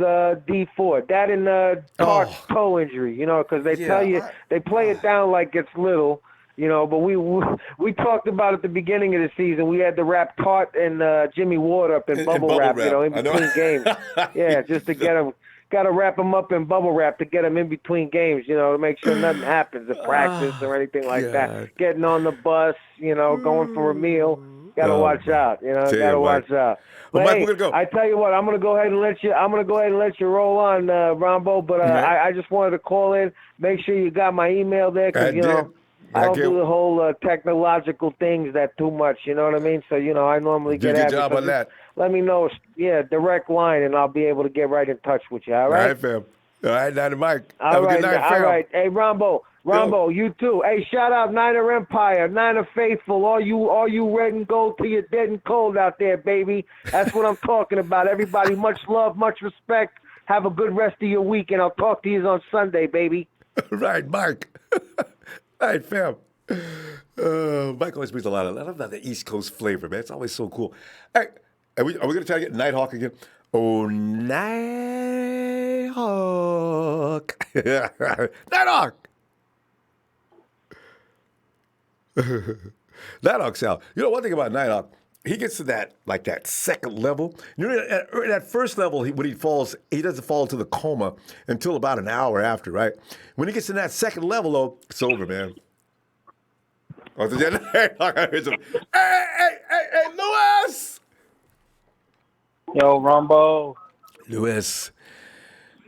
D Ford. That and Tartt's toe injury. You know, because they tell you they play it down like it's little. You know, but we talked about at the beginning of the season. We had to wrap Tart and Jimmy Ward up in bubble wrap, you know, in between games. Yeah, just to get them. Got to wrap them up in bubble wrap to get them in between games, you know, to make sure nothing happens at practice or anything like that. Getting on the bus, you know, going for a meal. Got to watch out, you know. Got to watch out. But Mike, hey, we're gonna go. I tell you what, I'm gonna go ahead and let you roll on, Ronbo. But I just wanted to call in, make sure you got my email there, because you know. I don't do the whole technological things that too much, you know what I mean? So, you know, I normally get a good job on that. Let me know, direct line, and I'll be able to get right in touch with you, all right? All right, fam. All right, Niner Mike. Have a good night, fam. All right. Hey, Ronbo, you too. Hey, shout out Niner Empire, Niner Faithful, all you red and gold till you're dead and cold out there, baby. That's what I'm talking about. Everybody, much love, much respect. Have a good rest of your week, and I'll talk to you on Sunday, baby. Right, Mike. Right, fam. Mike always brings a lot of, I love that East Coast flavor, man. It's always so cool. Hey, are we going to try to get Nighthawk again? Oh, Nighthawk. Nighthawk. Nighthawk's out. You know, one thing about Nighthawk, he gets to that second level. You know, at that first level, when he falls, he doesn't fall into the coma until about an hour after, right? When he gets to that second level, though, it's over, man. Oh, hey, Lewis! Yo, Ronbo. Lewis,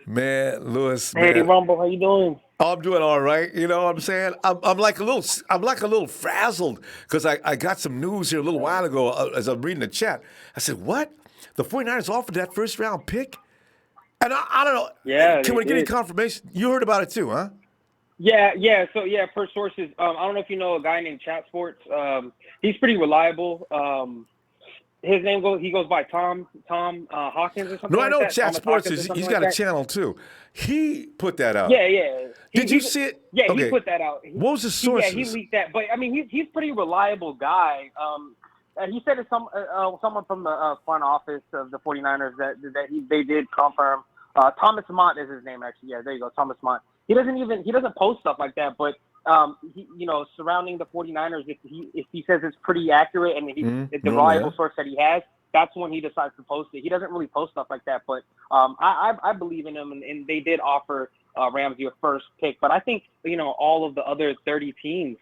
man. Hey, Ronbo, how you doing? I'm doing all right. You know what I'm saying? I'm like a little frazzled because I got some news here a little while ago as I'm reading the chat. I said, what? The 49ers offered that first round pick? And I don't know. Yeah. Can we get any confirmation? You heard about it too, huh? Yeah. So per sources, I don't know if you know a guy named Chat Sports. He's pretty reliable. His name goes by Tom Hawkins or something. No, I know like that. Chat Sports he's got a channel too. He put that out. Yeah. Did you see it? Yeah, okay. He put that out. What was the sources? Yeah, he leaked that. But I mean, he's a pretty reliable guy. He said it's someone from the front office of the 49ers that they did confirm. Thomas Mott is his name, actually. Yeah, there you go, Thomas Mott. He doesn't post stuff like that, but surrounding the 49ers, if he says it's pretty accurate and it's the reliable source that he has, that's when he decides to post it. He doesn't really post stuff like that, but I believe in him, and they did offer Ramsey a first pick, but I think all of the other 30 teams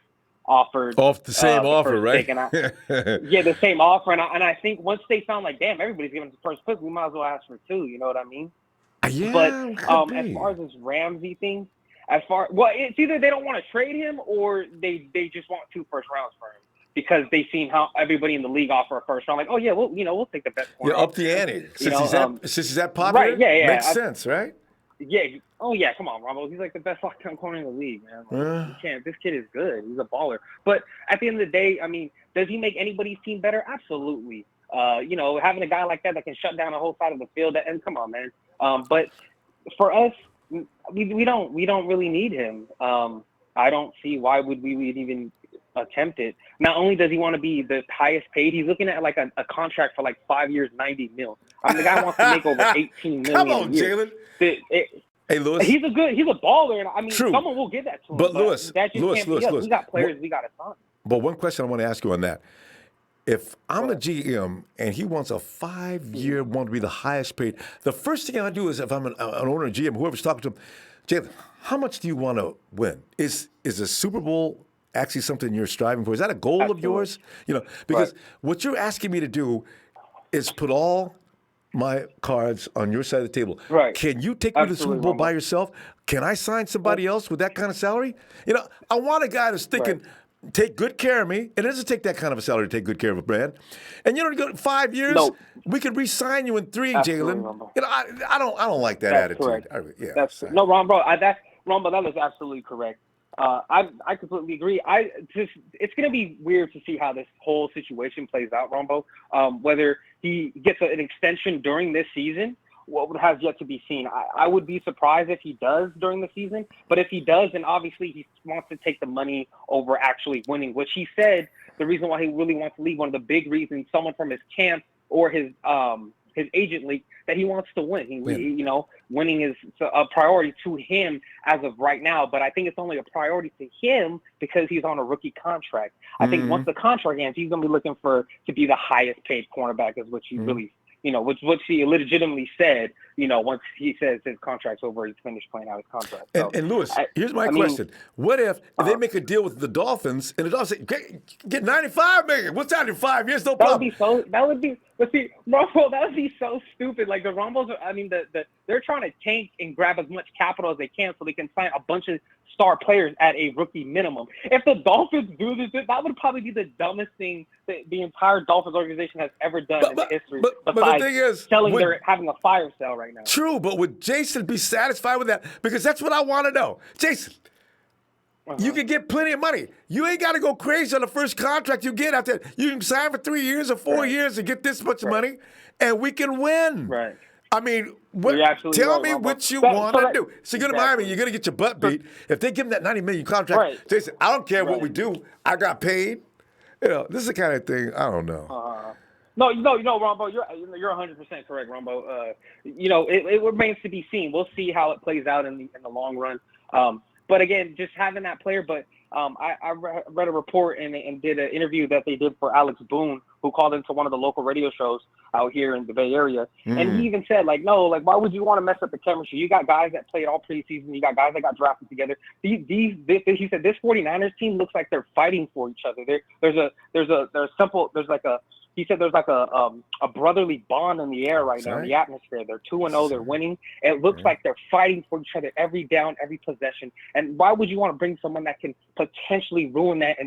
offered off the same offer, right? The same offer, and I think once they found like, damn, everybody's giving the first pick, we might as well ask for two. You know what I mean? Yeah. But as far as this Ramsey thing, it's either they don't want to trade him or they just want 2 first rounds for him because they've seen how everybody in the league offer a first round. Like, oh yeah, we'll take the best one. Yeah, up the ante. Since he's that popular, right? Yeah. Makes sense, right? Yeah. Oh yeah. Come on, Ronbo. He's like the best lockdown corner in the league, man. This kid is good. He's a baller. But at the end of the day, I mean, does he make anybody's team better? Absolutely. Having a guy like that can shut down a whole side of the field. And come on, man. But for us, we don't really need him. I don't see why would we even attempt it. Not only does he want to be the highest paid, he's looking at like a contract for like 5 years, $90 million. I mean, the guy wants to make over $18 million. Come on, Jalen. Hey, Lewis. He's a baller, and I mean, True. someone will give that to him. But Lewis, that just can't be us. We got players we got to sign. But one question I want to ask you on that. If I'm a GM and he wants a 5-year one to be the highest paid, the first thing I do is if I'm an owner, a GM, whoever's talking to him, Jalen, how much do you want to win? Is a Super Bowl actually something you're striving for? Is that a goal of yours? Because what you're asking me to do is put all my cards on your side of the table. Right. Can you take me to the Super Bowl by yourself? Can I sign somebody else with that kind of salary? I want a guy that's thinking, take good care of me. It doesn't take that kind of a salary to take good care of a brand. And 5 years, we could re-sign you in 3, Jalen. I don't like that attitude. Correct. No, Ronbo, Ronbo, that is absolutely correct. I completely agree. It's going to be weird to see how this whole situation plays out, Ronbo. Whether he gets an extension during this season, what has yet to be seen. I would be surprised if he does during the season, but if he does, then obviously he wants to take the money over actually winning, which he said the reason why he really wants to leave, one of the big reasons, someone from his camp or his agent leaked that he wants to win. Winning is a priority to him as of right now, but I think it's only a priority to him because he's on a rookie contract. I think once the contract ends, he's going to be looking to be the highest paid cornerback, is what he really which he legitimately said, once he says his contract's over, he's finished playing out his contract. So, and Lewis, here's my question. What if they make a deal with the Dolphins and the Dolphins say, get $95 million? What's out in 5 years? No problem. That would be so stupid. Like the Rombos, they're trying to tank and grab as much capital as they can so they can sign a bunch of star players at a rookie minimum. If the Dolphins do this, that would probably be the dumbest thing that the entire Dolphins organization has ever done in history. But the thing is, they're having a fire sale right now. True, but would Jason be satisfied with that? Because that's what I want to know. Jason, you can get plenty of money. You ain't got to go crazy on the first contract you get out there. You can sign for 3 years or 4 years and get this much money, and we can win. Right. I mean, tell me what you want to do. So you're going to Miami, you're going to get your butt beat. If they give him that $90 million contract, they say, I don't care what we do. I got paid. This is the kind of thing, I don't know. No, Ronbo, you're 100% correct, Ronbo. It remains to be seen. We'll see how it plays out in the long run. But again, just having that player. But I read a report and did an interview that they did for Alex Boone, who called into one of the local radio shows out here in the Bay Area, and he even said, why would you want to mess up the chemistry? You got guys that played all preseason. You got guys that got drafted together. He said this 49ers team looks like they're fighting for each other. He said there's like a brotherly bond in the air right now, in the atmosphere. They're 2-0, they're winning. It looks like they're fighting for each other every down, every possession. And why would you want to bring someone that can potentially ruin that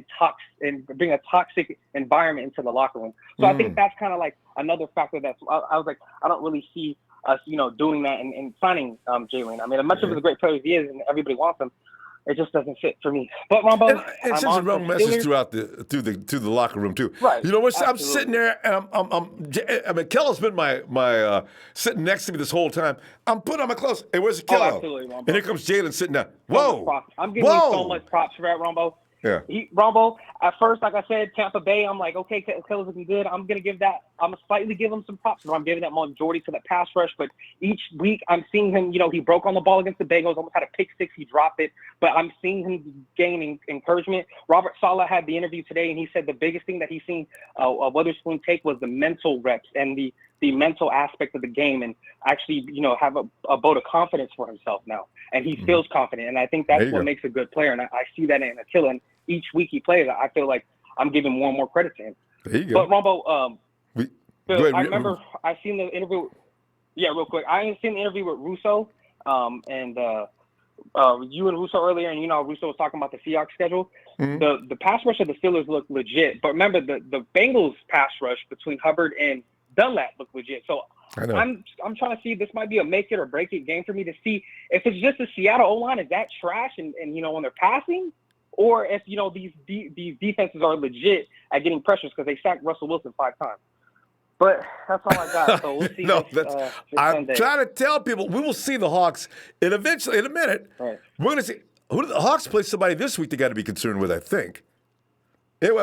and bring a toxic environment into the locker room? So I think that's kind of like another factor I was like, I don't really see us, doing that and signing Jalen. I mean, as much of a great player as he is and everybody wants him, it just doesn't fit for me. But Ronbo, it's just a wrong message throughout to the locker room too. Right. You know what? I'm sitting there and Kello's been my sitting next to me this whole time. I'm putting on my clothes. Hey, where's Kello? Absolutely, Ronbo. And here comes Jalen sitting there. Whoa! I'm giving you so much props for that, Ronbo. Yeah. Ronbo, at first, like I said, Tampa Bay, I'm like, okay, Kello's looking good. I'm going to slightly give him some props, but I'm giving that majority to the pass rush. But each week I'm seeing him, he broke on the ball against the Bengals, almost had a pick six, he dropped it. But I'm seeing him gaining encouragement. Robert Saleh had the interview today, and he said the biggest thing that he's seen Witherspoon take was the mental reps and the mental aspect of the game, and actually, have a vote of confidence for himself now. And he feels confident, and I think that's what makes a good player. And I see that in Attila. And each week he plays, I feel like I'm giving more and more credit to him. There you go. But Ronbo, I remember I seen the interview. Yeah, real quick. I seen the interview with Russo, and you and Russo earlier, and Russo was talking about the Seahawks schedule. The pass rush of the Steelers looked legit, but remember the Bengals pass rush between Hubbard and Dunlap looked legit. So I'm trying to see, this might be a make it or break it game for me to see if it's just the Seattle O-line is that trash and when they're passing, or if these defenses are legit at getting pressures because they sacked Russell Wilson 5 times. But that's all I got. So we'll see. I'm trying to tell people we will see the Hawks, and eventually in a minute we're going to see who the Hawks play somebody this week. They got to be concerned with, I think. Anyway,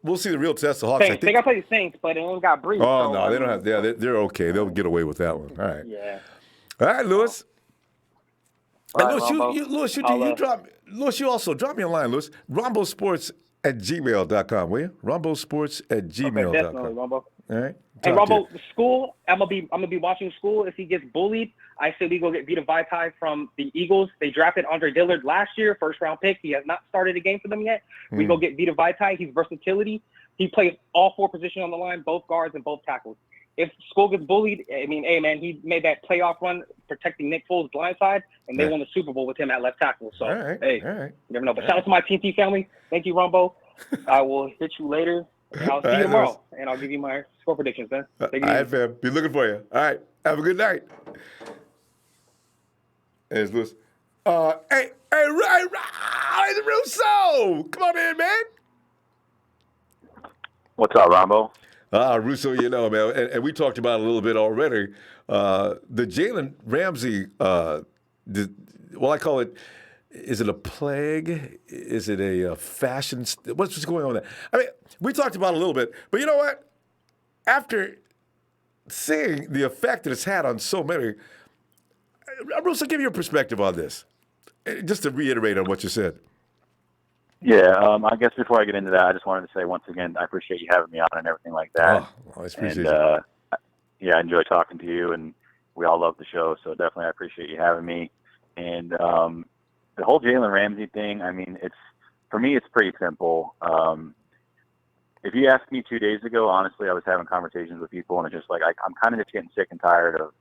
we'll see the real test of Hawks. Saints. They got to play the Saints, but they only got Breeze. Oh, no, they don't have. Yeah, they're okay. They'll get away with that one. All right. Yeah. All right, Lewis. All right, Lewis, you also drop me a line, Lewis. Ronbo Sports at gmail.com, will you? Ronbo Sports at gmail.com. Okay, definitely, Ronbo. All right. And Ronbo, school, I'm gonna be watching school. If he gets bullied, I say we go get Vita Vitae from the Eagles. They drafted Andre Dillard last year, first round pick. He has not started a game for them yet. We go get Vita Vitae. He's versatility. He plays all 4 positions on the line, both guards and both tackles. If school gets bullied, I mean, hey man, he made that playoff run protecting Nick Foles' blind side, and they won the Super Bowl with him at left tackle. So you never know. But shout out to my TNT family. Thank you, Ronbo. I will hit you later. And I'll see you tomorrow, and I'll give you my score predictions, man. All right, fam. Be looking for you. All right. Have a good night. There's Lewis. Hey, Russo! Come on in, man. What's up, Ronbo? Russo, man, and we talked about it a little bit already. The Jalen Ramsey, I call it, is it a plague? Is it a fashion? What's going on there? I mean, we talked about it a little bit, but you know what? After seeing the effect that it's had on so many, Russo, give me your perspective on this, just to reiterate on what you said. Yeah, I guess before I get into that, I just wanted to say once again, I appreciate you having me on and everything like that. Oh, I appreciate it. Yeah, I enjoy talking to you, and we all love the show, so definitely I appreciate you having me. And the whole Jalen Ramsey thing, I mean, for me, it's pretty simple. If you asked me 2 days ago, honestly, I was having conversations with people, and it's just like I'm kind of just getting sick and tired of,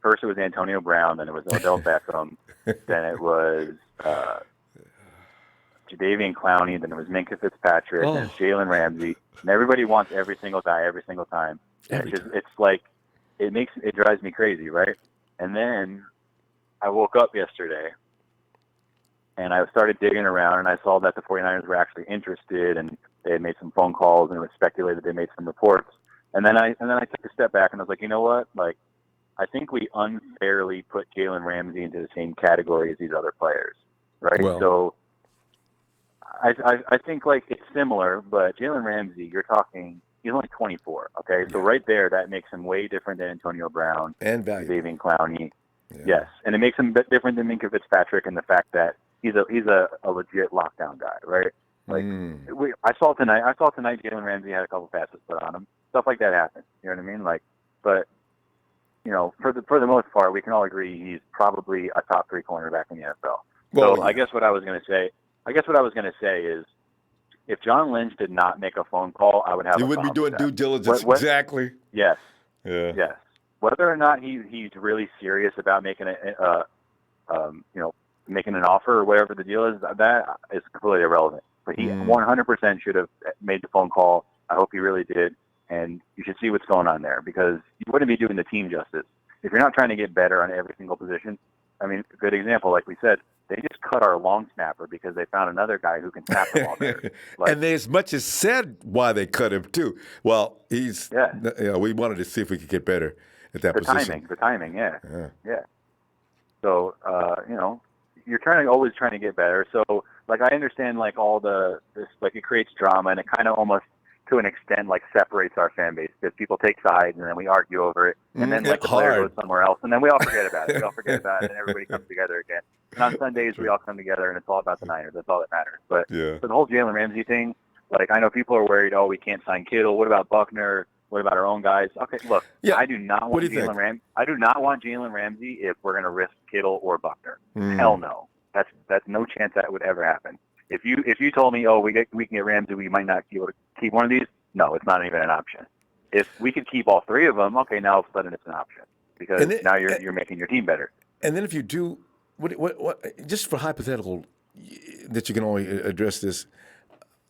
first it was Antonio Brown, then it was Odell Beckham, then it was Jadeveon Clowney, then it was Minkah Fitzpatrick, and it's Jalen Ramsey, and everybody wants every single guy every single time. It's like it drives me crazy, right? And then I woke up yesterday and I started digging around, and I saw that the 49ers were actually interested, and they had made some phone calls, and it was speculated they made some reports. And then I took a step back, and I was like, you know what? Like, I think we unfairly put Jalen Ramsey into the same category as these other players, right? Well, so I think like it's similar, but Jalen Ramsey, you're talking, he's only 24. Okay, so right there, that makes him way different than Antonio Brown and valuable. Xavier Clowney. Yeah. Yes, and it makes him a bit different than Minka Fitzpatrick in the fact that he's a legit lockdown guy, right? Like I saw tonight Jalen Ramsey had a couple passes put on him. Stuff like that happens. You know what I mean? Like, but you know, for the most part, we can all agree he's probably a top 3 cornerback in the NFL. Well, so I guess what I was going to say is, if John Lynch did not make a phone call, I would have. He wouldn't be doing due diligence. Exactly. Yes. Yeah. Yes. Whether or not he's really serious about making making an offer or whatever the deal is, that is completely irrelevant. But he 100% should have made the phone call. I hope he really did. And you should see what's going on there, because you wouldn't be doing the team justice if you're not trying to get better on every single position. I mean, a good example, like we said, they just cut our long snapper because they found another guy who can snap the ball better. Like, and they as much as said why they cut him too. Well, we wanted to see if we could get better at that position. The timing, yeah. So, you're always trying to get better. So, like, I understand, like, it creates drama, and it kind of almost, to an extent, like, separates our fan base, because people take sides and then we argue over it, and then like the player goes somewhere else, and then we all forget about it. We all forget about it, and everybody comes together again. And on Sundays, we all come together, and it's all about the Niners. That's all that matters. But for the whole Jalen Ramsey thing, like, I know people are worried, we can't sign Kittle. What about Buckner? What about our own guys? Okay, look, I do not want Jalen Ramsey. I do not want Jalen Ramsey if we're going to risk Kittle or Buckner. Hell no. That's no chance that would ever happen. If you told me, we can get Ramsey, we might not be able to keep one of these. No, it's not even an option. If we could keep all 3 of them, okay, now all of a sudden it's an option, because now you're making your team better. And then if you do, what just for hypothetical, that you can only address this,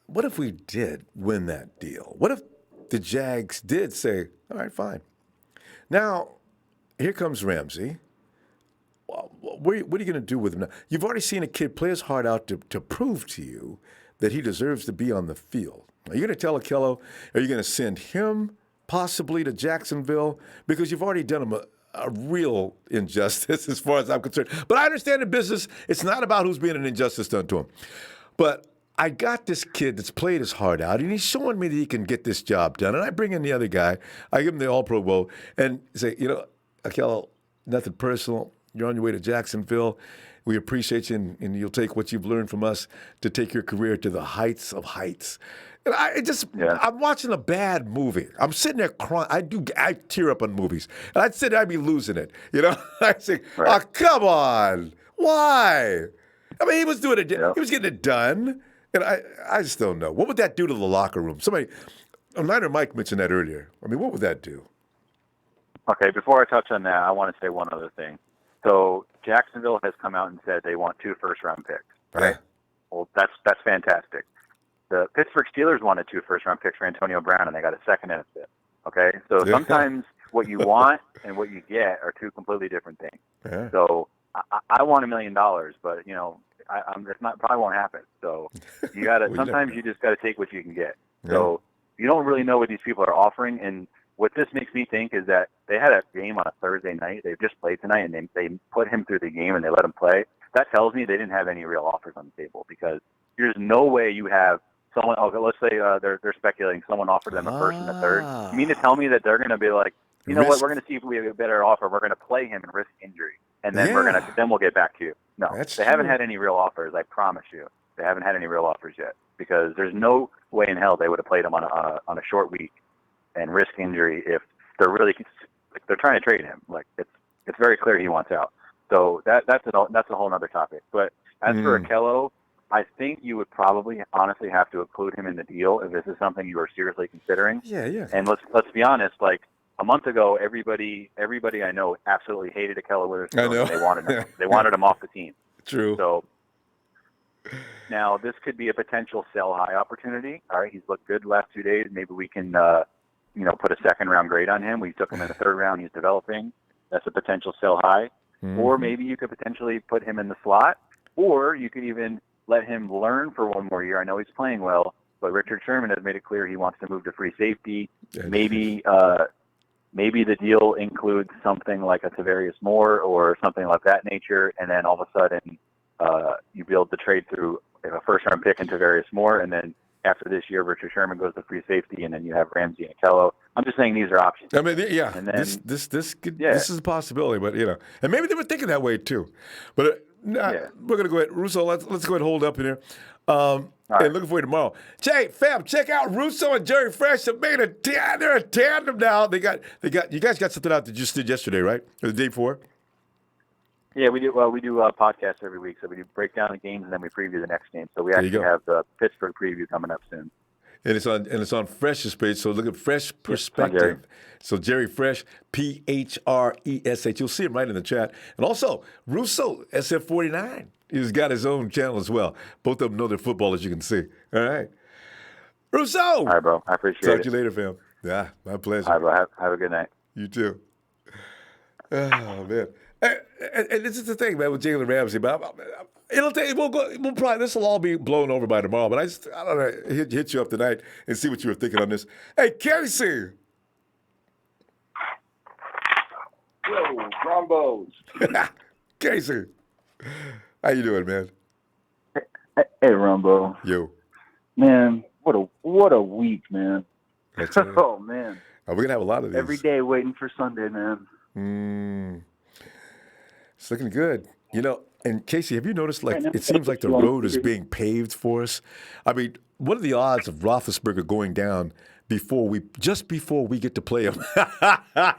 what if we did win that deal? What if the Jags did say, all right, fine. Now, here comes Ramsey. What are you going to do with him now? You've already seen a kid play his heart out to prove to you that he deserves to be on the field. Are you going to tell Akello, are you going to send him possibly to Jacksonville? Because you've already done him a real injustice as far as I'm concerned. But I understand in business, it's not about who's being an injustice done to him. But I got this kid that's played his heart out, and he's showing me that he can get this job done. And I bring in the other guy, I give him the All-Pro vote, and say, Akello, nothing personal. You're on your way to Jacksonville. We appreciate you, and you'll take what you've learned from us to take your career to the heights of heights. And I'm watching a bad movie. I'm sitting there crying. I tear up on movies. And I'd sit there, I'd be losing it. I'd say, oh, come on. Why? I mean, he was doing it. He was getting it done. And I just don't know. What would that do to the locker room? Niner Mike mentioned that earlier. I mean, what would that do? Okay, before I touch on that, I want to say one other thing. So Jacksonville has come out and said they want 2 first-round picks. Right? Well, that's fantastic. The Pittsburgh Steelers wanted 2 first-round picks for Antonio Brown, and they got a 2nd and a 5th. Okay, so sometimes what you want and what you get are 2 completely different things. Yeah. So I want $1 million, but it's not, probably won't happen. So you gotta sometimes you just gotta take what you can get. Yeah. So you don't really know what these people are offering, and what this makes me think is that they had a game on a Thursday night. They've just played tonight, and they put him through the game and they let him play. That tells me they didn't have any real offers on the table, because there's no way you have someone. Okay, let's say they're speculating someone offered them a 1st and a 3rd. You mean to tell me that they're going to be like, what? We're going to see if we have a better offer. We're going to play him and risk injury, and then we'll get back to you. No, they haven't had any real offers. I promise you, they haven't had any real offers yet, because there's no way in hell they would have played him on a short week and risk injury if they're trying to trade him. Like, it's very clear he wants out. So that's a whole other topic. But as for Akello, I think you would probably honestly have to include him in the deal if this is something you are seriously considering. Yeah. And let's be honest, like a month ago, everybody I know absolutely hated Akello Witherspoon. I know. They wanted him. They wanted him off the team. True. So now this could be a potential sell high opportunity. All right, he's looked good the last 2 days. Maybe we can put a 2nd round grade on him. We took him in the 3rd round. He's developing. That's a potential sell high. Mm-hmm. Or maybe you could potentially put him in the slot, or you could even let him learn for 1 more year. I know he's playing well, but Richard Sherman has made it clear he wants to move to free safety. Maybe maybe the deal includes something like a Tavarius Moore or something like that nature, and then all of a sudden you be able to trade through a first-round pick and Tavarius Moore, and then after this year, Richard Sherman goes to free safety, and then you have Ramsey and Akello. I'm just saying these are options. I mean, yeah, and then, this is a possibility, but and maybe they were thinking that way too. But we're gonna go ahead, Russo. Let's go ahead and hold up in here. And looking for you tomorrow. Jay, fam, check out Russo and Jerry Fresh. They're a tandem now. They got. You guys got something out that you just did yesterday, right? Or the day before? Yeah, we do. Well, we do podcasts every week, so we do break down the games and then we preview the next game. So we actually have the Pittsburgh preview coming up soon. And it's on Fresh's page. So look at Fresh Perspective. So Jerry Fresh, PHRESH. You'll see him right in the chat. And also Russo, SF49. He's got his own channel as well. Both of them know their football, as you can see. All right, Russo. All right, bro. I appreciate it. Talk to you later, fam. Yeah, my pleasure. All right, bro. Have a good night. You too. Oh man. And this is the thing, man, with Jalen Ramsey. But it'll take. We'll probably. This will all be blown over by tomorrow. But I don't know. Hit you up tonight and see what you were thinking on this. Hey, Casey. Yo, Rombos. Casey, how you doing, man? Hey, Ronbo. Yo. Man, what a week, man. Oh man. We're gonna have a lot of these every day, waiting for Sunday, man. It's looking good. And Casey, have you noticed, it seems like the road is being paved for us? I mean, what are the odds of Roethlisberger going down just before we get to play him? And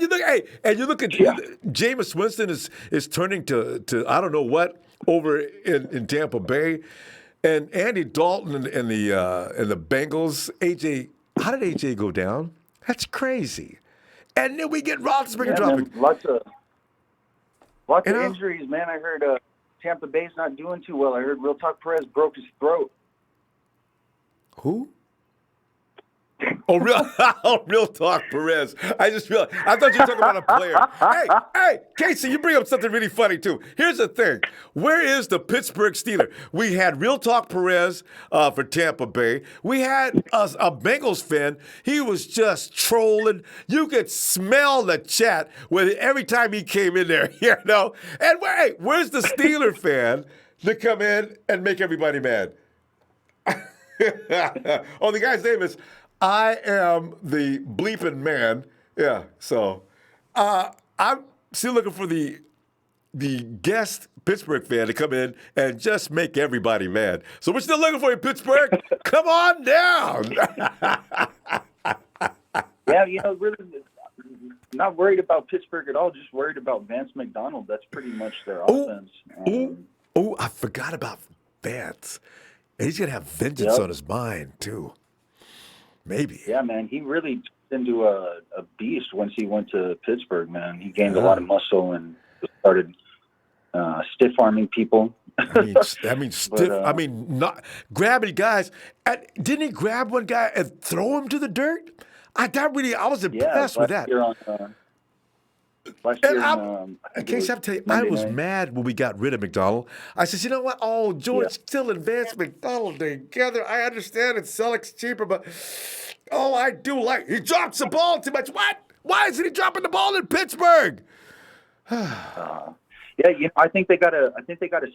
you look at Jameis Winston is turning to I don't know what over in Tampa Bay, and Andy Dalton and the Bengals. AJ, how did AJ go down? That's crazy. And then we get Roethlisberger dropping. Lots of injuries, man. I heard Tampa Bay's not doing too well. I heard Real Talk Perez broke his throat. Who? Real Talk Perez. I just realized. I thought you were talking about a player. Hey, Casey, you bring up something really funny, too. Here's the thing. Where is the Pittsburgh Steeler? We had Real Talk Perez for Tampa Bay. We had a Bengals fan. He was just trolling. You could smell the chat every time he came in there, And where's the Steeler fan to come in and make everybody mad? The guy's name is I Am the Bleeping Man. Yeah, so I'm still looking for the guest Pittsburgh fan to come in and just make everybody mad. So we're still looking for you, Pittsburgh. Come on down. Yeah, really not worried about Pittsburgh at all, just worried about Vance McDonald. That's pretty much their offense. I forgot about Vance. He's going to have vengeance on his mind, too. Maybe. Yeah, man. He really turned into a beast once he went to Pittsburgh, man. He gained a lot of muscle and started stiff-arming people. Not grabbing guys. Didn't he grab one guy and throw him to the dirt? I was impressed with that. In case I tell you, I was mad when we got rid of McDonald. I said, you know what? Oh, George Still and Vance McDonald together. I understand it's Selleck's cheaper, but I do like he drops the ball too much. What? Why isn't he dropping the ball in Pittsburgh? I think they got a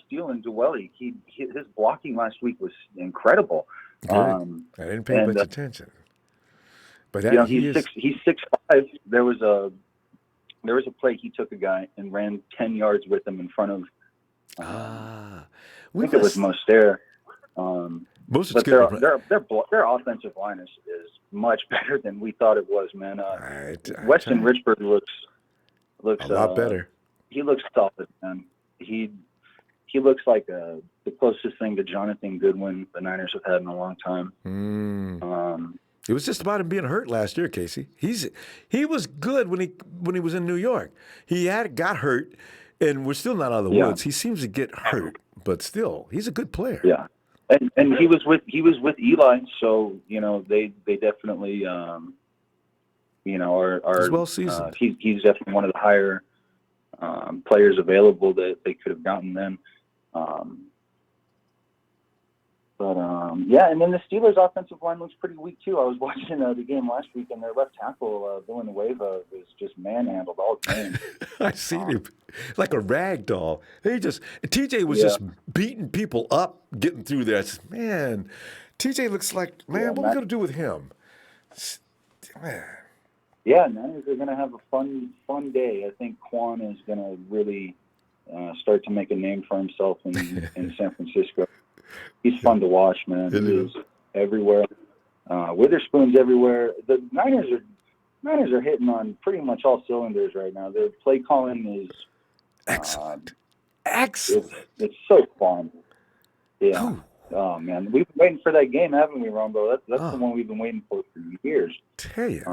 steal in Dwelly. His blocking last week was incredible. I didn't pay much attention. But he's 6'5". There was a play he took a guy and ran 10 yards with him in front of. I think it was Mostert. But their offensive line is much better than we thought it was, man. Weston Richburg looks a lot better. He looks solid, man. He looks like the closest thing to Jonathan Goodwin the Niners have had in a long time. It was just about him being hurt last year, Casey. He was good when he was in New York. He got hurt, and we're still not out of the woods. He seems to get hurt, but still, he's a good player. Yeah, and he was with Eli, so they definitely are well seasoned. He's definitely one of the higher players available that they could have gotten then. But yeah, and then the Steelers' offensive line looks pretty weak too. I was watching the game last week, and their left tackle Villanueva was just manhandled all game. I seen him like a rag doll. TJ was just beating people up, getting through there. I said, man, TJ looks like, man, what are we gonna do with him? Man. Yeah, man, they're gonna have a fun day. I think Quan is gonna really start to make a name for himself in San Francisco. He's fun to watch, man. He is everywhere. Witherspoon's everywhere. The Niners are hitting on pretty much all cylinders right now. Their play calling is excellent. It's so fun. Yeah. Ooh. Oh man, we've been waiting for that game, haven't we, Ronbo? That's the one we've been waiting for years. Tell you.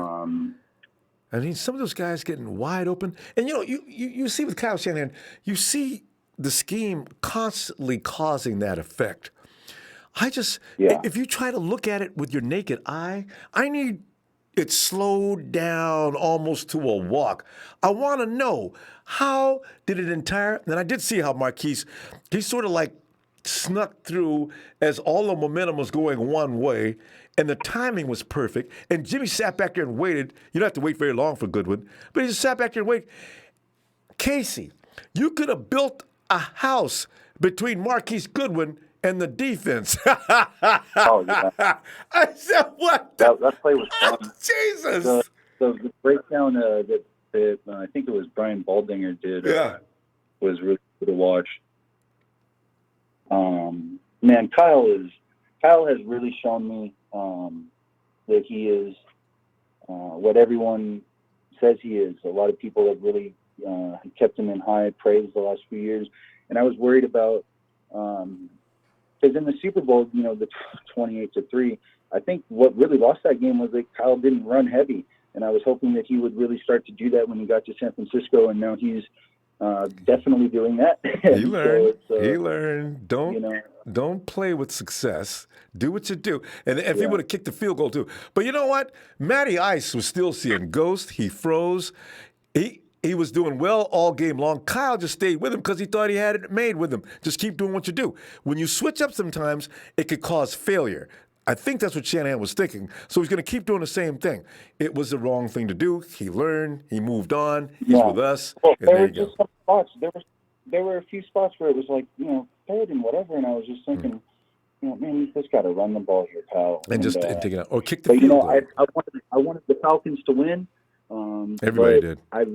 I mean, some of those guys getting wide open, and you see with Kyle Shanahan, you see the scheme constantly causing that effect. If you try to look at it with your naked eye, I need it slowed down almost to a walk. I want to know, how did it entire, and I did see how Marquise, he sort of like snuck through as all the momentum was going one way, and the timing was perfect, and Jimmy sat back there and waited. You don't have to wait very long for Goodwin, but he just sat back there and waited. Casey, you could have built a house between Marquise Goodwin and the defense. Oh, yeah. I said, what? That play was fun. Jesus. The breakdown that I think it was Brian Baldinger did was really good to watch. Man, Kyle has really shown me that he is what everyone says he is. A lot of people have really kept him in high praise the last few years, and I was worried about because in the Super Bowl, the 28-3, I think what really lost that game was that Kyle didn't run heavy, and I was hoping that he would really start to do that when he got to San Francisco, and now he's definitely doing that. He learned. He learned. Don't play with success. Do what you do. And if he would have kicked the field goal too. But you know what? Matty Ice was still seeing ghosts. He froze. He was doing well all game long. Kyle just stayed with him because he thought he had it made with him. Just keep doing what you do. When you switch up sometimes, it could cause failure. I think that's what Shanahan was thinking. So he's going to keep doing the same thing. It was the wrong thing to do. He learned. He moved on. He's with us. Well, there were just some spots. There were a few spots where it was like, third and whatever, and I was just thinking, man, you just got to run the ball here, Kyle. And take it out. Or kick the field goal. I wanted the Falcons to win. Everybody did. I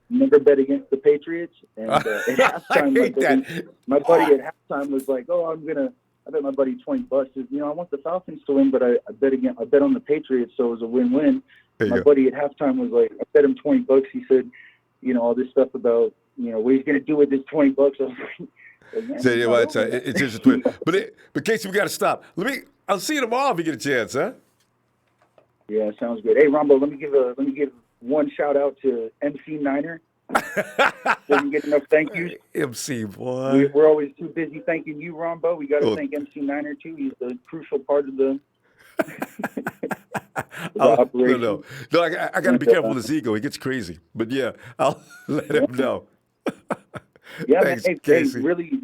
never bet against the Patriots. And at halftime, my buddy at halftime was like, I bet my buddy $20. I want the Falcons to win, but I bet on the Patriots, so it was a win-win. My buddy at halftime was like, I bet him $20. He said, all this stuff about, what he's going to do with this $20. I was like, it's just a but Casey, we got to stop. I'll see you tomorrow if you get a chance, huh? Yeah, sounds good. Hey, Ronbo, let me give one shout out to MC Niner. Didn't get enough thank yous. MC boy. We're always too busy thanking you, Ronbo. We got to thank MC Niner too. He's a crucial part of the operation. No, I got to be careful with his ego. He gets crazy. But yeah, I'll let him know. Yeah, thanks, man, Casey. Really,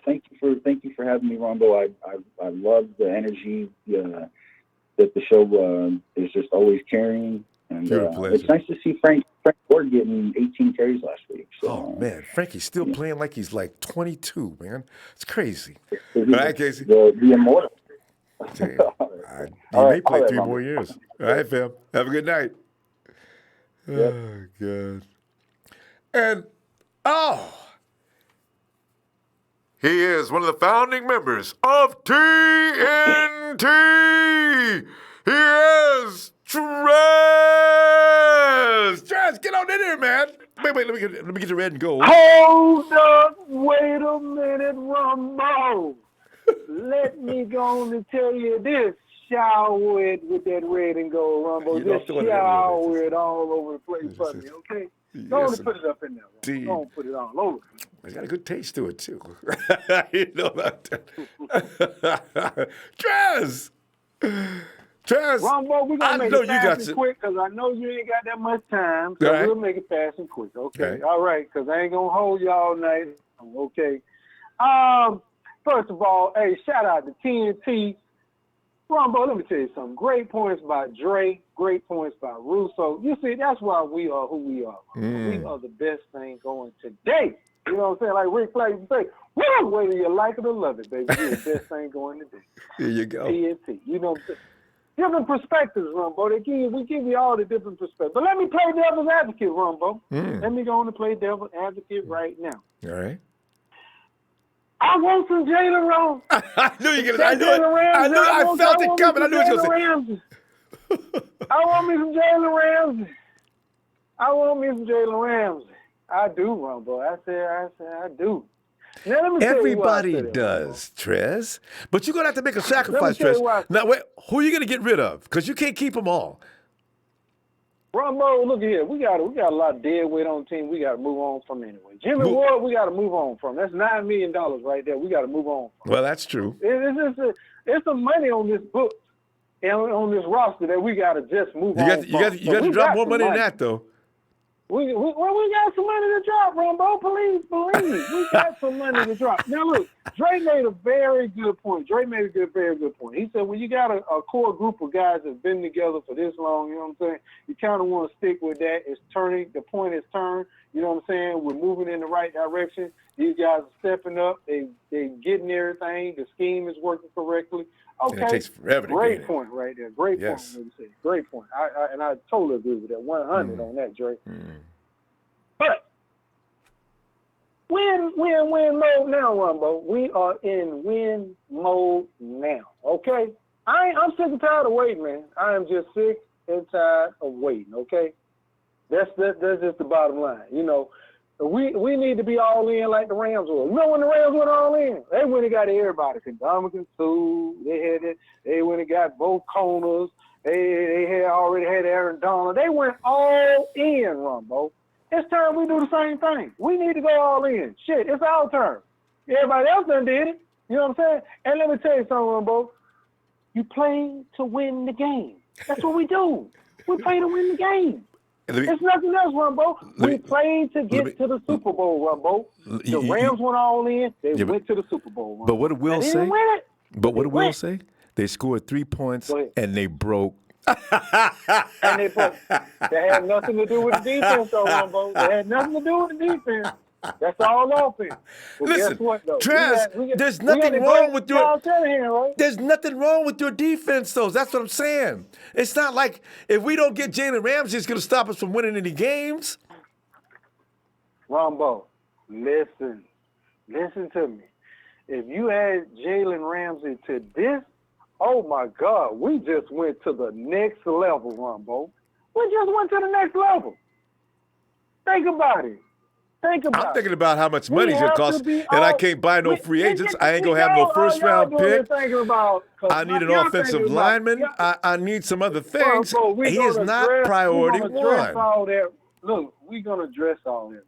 thank you for having me, Ronbo. I love the energy that the show is just always carrying. And it's nice to see Frank Ward getting 18 carries last week. So, oh, man. Frankie's still playing like he's like 22, man. It's crazy. All right, Casey. The immortal. He may play 3 more years. All right, fam. Have a good night. Yep. Oh, God. And, he is one of the founding members of TNT. He is Trez, get on in there, man. Wait, let me get the red and gold. Hold up, wait a minute, Ronbo. Let me go on and tell you this. Shower it with that red and gold, Ronbo. Just shower it all over the place for me, okay? Go on and put it up in there. Go on and put it all over. It's got a good taste to it, too. You know about that. Trez! Ronbo, we're going to make it fast and quick because I know you ain't got that much time. So we'll make it fast and quick, okay? All right, because I ain't going to hold you all night. Okay. First of all, hey, shout out to TNT. Ronbo, let me tell you something. Great points by Dre. Great points by Russo. You see, that's why we are who we are. We are the best thing going today. You know what I'm saying? Like Rick Flag used to say, woo, whether you like it or love it, baby, we're the best thing going today. Here you go. TNT. You know what I'm saying? Different perspectives, Rumbo. We give you all the different perspectives. But let me play devil's advocate, Rumbo. Let me go on and play devil's advocate right now. All right. I want some Jalen Ramsey. I knew you were going to. I felt it coming. I knew you were going to say. I want me some Jalen Ramsey. I want me some Jalen Ramsey. I do, Rumbo. I said, I do. Now, let me Everybody does, Trez. But you're going to have to make a sacrifice, Trez. Now, wait, who are you going to get rid of? Because you can't keep them all. Rumbo, look here. We got a lot of dead weight on the team. We got to move on from anyway. Jimmy Ward, we got to move on from. That's $9 million right there. We got to move on from. Well, that's true. It's some money on this book and on this roster that we got to just move on from. You got to drop more money than that, though. We got some money to drop, Rumbo. Please believe. We got some money to drop. Now, look, Dre made a very good point. Very good point. He said, when you got a core group of guys that's been together for this long, you know what I'm saying, you kind of want to stick with that. It's turning. The point is turned. You know what I'm saying? We're moving in the right direction. These guys are stepping up. They getting everything. The scheme is working correctly. Okay. It takes forever to Great get point right there. Great point. Great point. I totally agree with that. 100 on that, Dre. But win mode now, Rumbo. We are in win mode now. Okay? I'm sick and tired of waiting, man. I am just sick and tired of waiting. Okay? That's just the bottom line. You know, we need to be all in like the Rams were. You know when the Rams went all in? They went and got everybody. Ndamukong Suh. They went and got both corners. They already had Aaron Donald. They went all in, Rumbo. It's time we do the same thing. We need to go all in. Shit, it's our turn. Everybody else done did it. You know what I'm saying? And let me tell you something, Rumbo. You play to win the game. That's what we do. We play to win the game. It's nothing else, Rumbo. We played to get to the Super Bowl, Rumbo. The Rams went all in. They went to the Super Bowl, Rumbo. But what did Will say? Win it. But what did Will say? They scored 3 points and they broke. And they had nothing to do with the defense, though, Rumbo. They had nothing to do with the defense. That's all offense. Well, listen, guess what, though? Trez, there's nothing wrong with your. Right? There's nothing wrong with your defense, though. That's what I'm saying. It's not like if we don't get Jalen Ramsey, it's going to stop us from winning any games. Ronbo, listen to me. If you had Jalen Ramsey to this, oh my God, we just went to the next level, Ronbo. We just went to the next level. Think about it. I'm thinking about how much money it's going to cost, and I can't buy no free agents. I ain't going to have no first-round pick. I need an offensive lineman. I need some other things. He is not priority one. Look, we're going to address all that.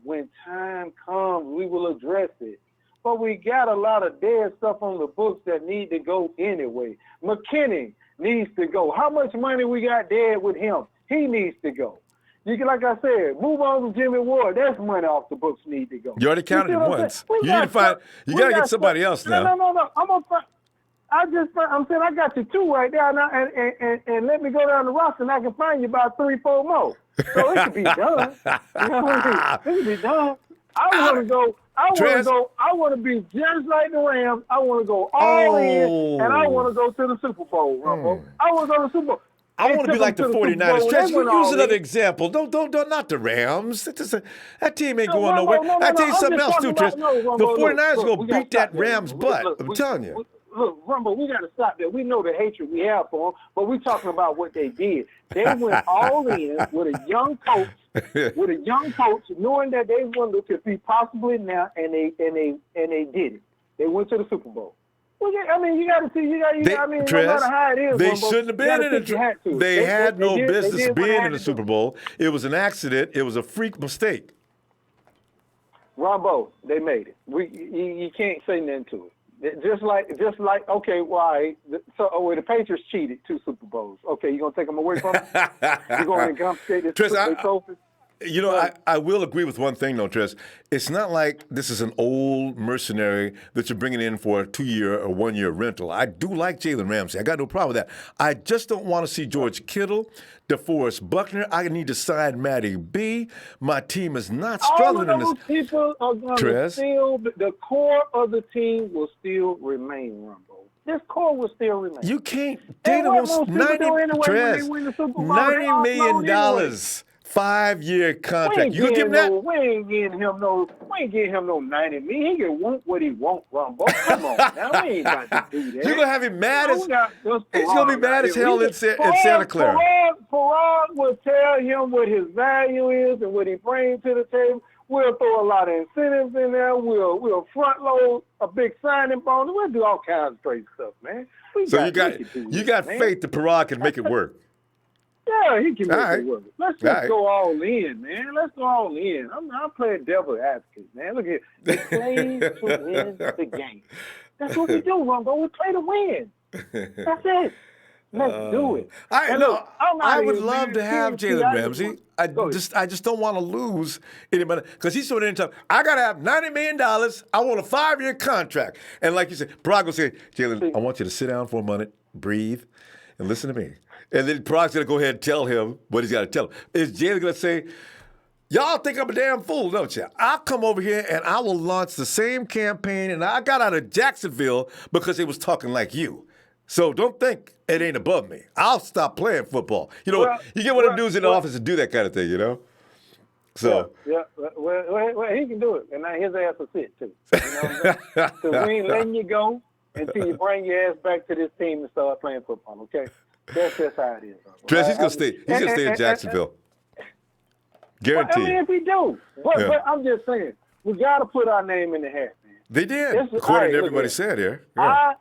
When time comes, we will address it. But we got a lot of dead stuff on the books that need to go anyway. McKinney needs to go. How much money we got dead with him? He needs to go. You can, like I said, move on to Jimmy Ward. That's money off the books need to go. You already counted him once. You got to get somebody else now. No. I'm saying I got you 2 right there, and let me go down the roster, and I can find you about 3, 4 more. So it could be done. You know what I mean? It could be done. I want to be just like the Rams. I want to go all in, and I want to go to the Super Bowl, Rumbo. I want to go to the Super Bowl. I want to be like the 49ers. Trez, use another example. Don't, not the Rams. That team ain't going nowhere. I tell you something else, too, Trez. The 49ers going to beat that Rams' butt. I'm telling you. Look, Rumbo, we got to stop that. We know the hatred we have for them, but we're talking about what they did. They went all in with a young coach, knowing that they wanted to compete possibly now, and they did it. They went to the Super Bowl. Well, yeah, I mean, you got to see. Trez, no matter how it is, they Rumbo, shouldn't have been in it. They had no business being in the Super Bowl. It was an accident. It was a freak mistake. Ronbo, they made it. You can't say nothing to it. Just like okay, why? So the Patriots cheated 2 Super Bowls. Okay, you gonna take them away from them? You gonna confiscate this trophy? You know, I will agree with one thing, though, Tress. It's not like this is an old mercenary that you're bringing in for a 2-year or 1-year rental. I do like Jalen Ramsey. I got no problem with that. I just don't want to see George Kittle, DeForest Buckner. I need to sign Matty B. My team is not struggling in this. All of those people are going to still, the core of the team will still remain, Rumbo. This core will still remain. You can't. Dana wants $90 million. 5-year contract. You gonna give him that? We ain't getting him no $90 million. He can want what he want, Rumbo. Come on, now we ain't got to do that. You gonna have him mad as he's gonna be mad as hell in Santa Clara. Farad will tell him what his value is and what he brings to the table. We'll throw a lot of incentives in there. We'll front load a big signing bonus. We'll do all kinds of crazy stuff, man. So you got faith that Farad can make it work. Yeah, he can make it work. Let's just go all in, man. Let's go all in. I'm playing devil advocate, man. Look at we play to win the game. That's what we do, Rumbo. We play to win. That's it. Let's do it. I would love to have Jalen Ramsey. I just don't want to lose anybody because he's so tough. I gotta have $90 million. I want a 5-year contract. And like you said, Brock will say, Jalen, I want you to sit down for a minute, breathe, and listen to me. And then Brock's gonna go ahead and tell him what he's got to tell him. Is Jalen gonna say, y'all think I'm a damn fool, don't you? I'll come over here and I will launch the same campaign. And I got out of Jacksonville because they was talking like you. So don't think it ain't above me. I'll stop playing football. You know, you get one of the dudes in the office to do that kind of thing, you know? So well, he can do it. And now his ass will sit, too. You know what I'm saying? Because we ain't letting you go until you bring your ass back to this team and start playing football, okay? That's just how it is. Tress, he's going to stay. He's going to stay in Jacksonville. Guaranteed. I mean, if he do. But I'm just saying, we got to put our name in the hat, man. They did, according to everybody said here. Yeah.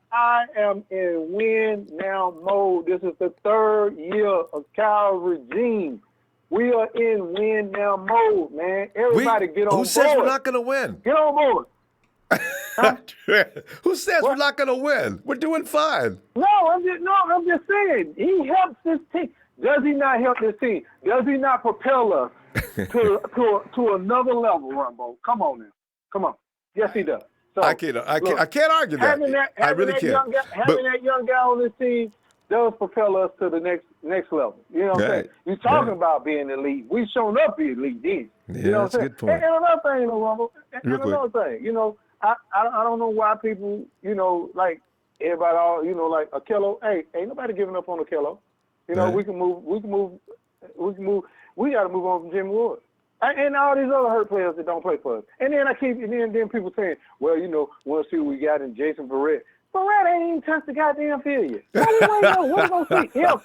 I am in win now mode. This is the 3rd year of Kyle's regime. We are in win now mode, man. Everybody get on board. Who says we're not going to win? Get on board. Who says we're not going to win? We're doing fine. I'm just saying. He helps this team. Does he not help this team? Does he not propel us to another level, Rumbo? Come on now. Come on. Yes, he does. So, I can't argue that. I really can't. Having that young guy on this team does propel us to the next level. You know what I'm saying? You're talking about being elite. We've shown up being elite then. You know what I'm saying? Good point. And another thing, Rumble, you know, I don't know why people, you know, like everybody all, you know, like Akello. Hey, ain't nobody giving up on Akello. You know, we got to move on from Jimmy Ward. And all these other hurt players that don't play for us. And then then people saying, well, you know, we'll see what we got in Jason Verrett. Verrett ain't even touched the goddamn field yet. We're going to see all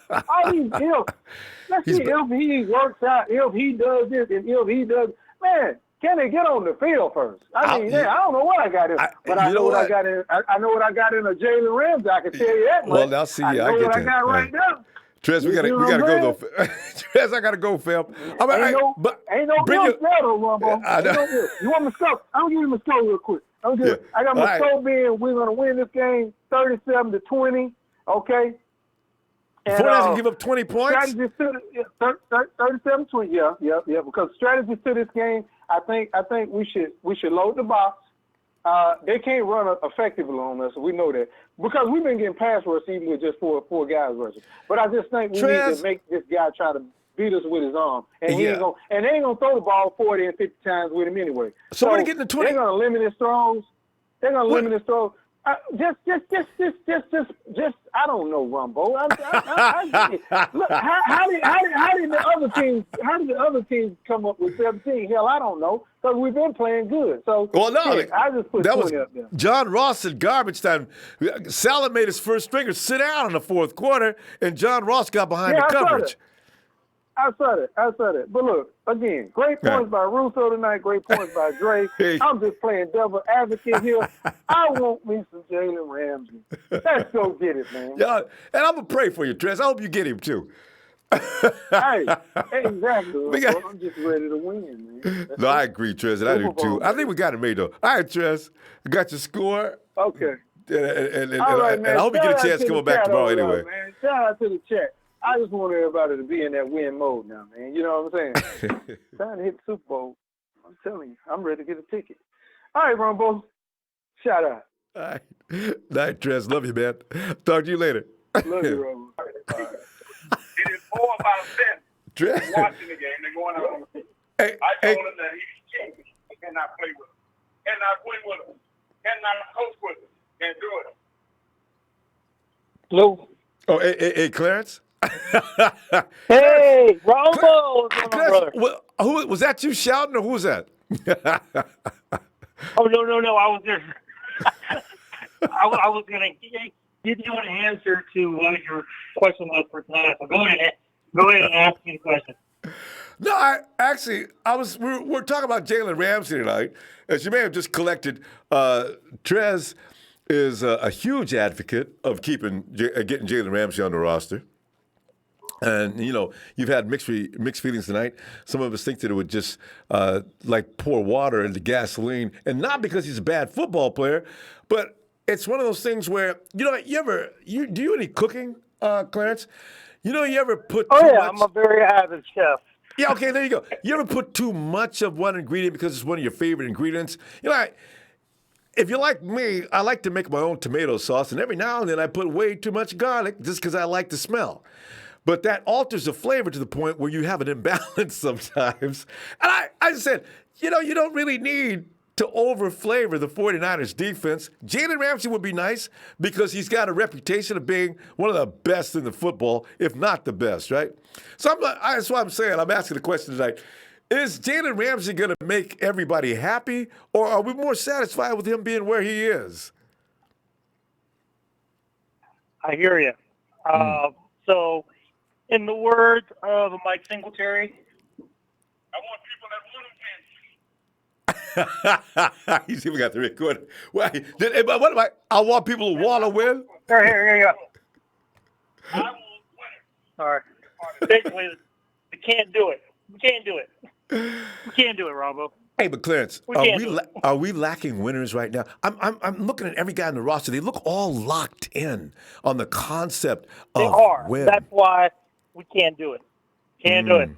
these ifs. Let's see if he works out, if he does this, and if he does. Man, can they get on the field first? I mean, I don't know what I got in, but I know what I got in. I know what I got in a Jalen Ramsey. I can tell you that much. Well, now see, I know what I got right now. Trez, we gotta go though. Trez, I gotta go, fam. Ain't no real settle, Rumbo. You want me to score? I'm gonna give you a score real quick. I got my score being we're gonna win this game 37-20. Okay. And, Before doesn't give up 20 points. 37-20. Yeah. Because strategies to this game, I think we should load the box. They can't run effectively on us. We know that because we've been getting pass rush even with just four guys rushing. But I just think we need to make this guy try to beat us with his arm, and they ain't gonna throw the ball 40 and 50 times with him anyway. So when they get in the 20, they're gonna limit his throws. Just I don't know, Rumbo. Look, how did the other teams come up with 17? Hell, I don't know, because we've been playing good. So I just put 20 up there. John Ross at garbage time. Salad made his first stringer sit down in the 4th quarter, and John Ross got behind the coverage. I said it. But look, again, great points by Russo tonight, great points by Dre. I'm just playing devil advocate here. I want me some Jalen Ramsey. Let's go get it, man. Yeah, and I'm going to pray for you, Trez. I hope you get him, too. Hey, exactly. I'm just ready to win, man. No, I agree, Trez, and I do, too. I think we got it made, though. All right, Trez, I got your score. Okay. And I hope you get a chance to come back tomorrow anyway. Man. Shout out to the chat. I just want everybody to be in that win mode now, man. You know what I'm saying? Trying to hit the Super Bowl. I'm telling you, I'm ready to get a ticket. All right, Ronbo. Shout out. All right. Night, Trez. Love you, man. Talk to you later. Love you, Ronbo. It is more about them watching the game than going out on the field. I told him that he cannot play with him, cannot win with him, cannot coach with him, can't do it. Hello. Oh, hey, Clarence? Hey, Ronbo! What's going on, brother? Who was that? You shouting, or who was that? Oh, no. I was there. I was going to give you an answer to what your question was for tonight. So go ahead and ask me the question. No, we're talking about Jalen Ramsey tonight. As you may have just collected, Trez is a huge advocate of getting Jalen Ramsey on the roster. And, you've had mixed feelings tonight. Some of us think that it would just like pour water into gasoline. And not because he's a bad football player, but it's one of those things where, do you any cooking, Clarence? You ever put too much? I'm a very avid chef. Yeah, okay, there you go. You ever put too much of one ingredient because it's one of your favorite ingredients? If you're like me, I like to make my own tomato sauce, and every now and then I put way too much garlic just because I like the smell. But that alters the flavor to the point where you have an imbalance sometimes. And I just said, you don't really need to over-flavor the 49ers defense. Jalen Ramsey would be nice because he's got a reputation of being one of the best in the football, if not the best, right? So that's what I'm saying. I'm asking the question tonight. Is Jalen Ramsey going to make everybody happy, or are we more satisfied with him being where he is? I hear you. So, in the words of Mike Singletary, I want people that want to win. He's even got the record. I want people who want to win. Here you go. I will win it. All right. Basically, we can't do it. We can't do it. We can't do it, Ronbo. Hey, but Clarence, are we lacking winners right now? I'm looking at every guy in the roster. They look all locked in on the concept of win. That's why we can't do it. Can't do it.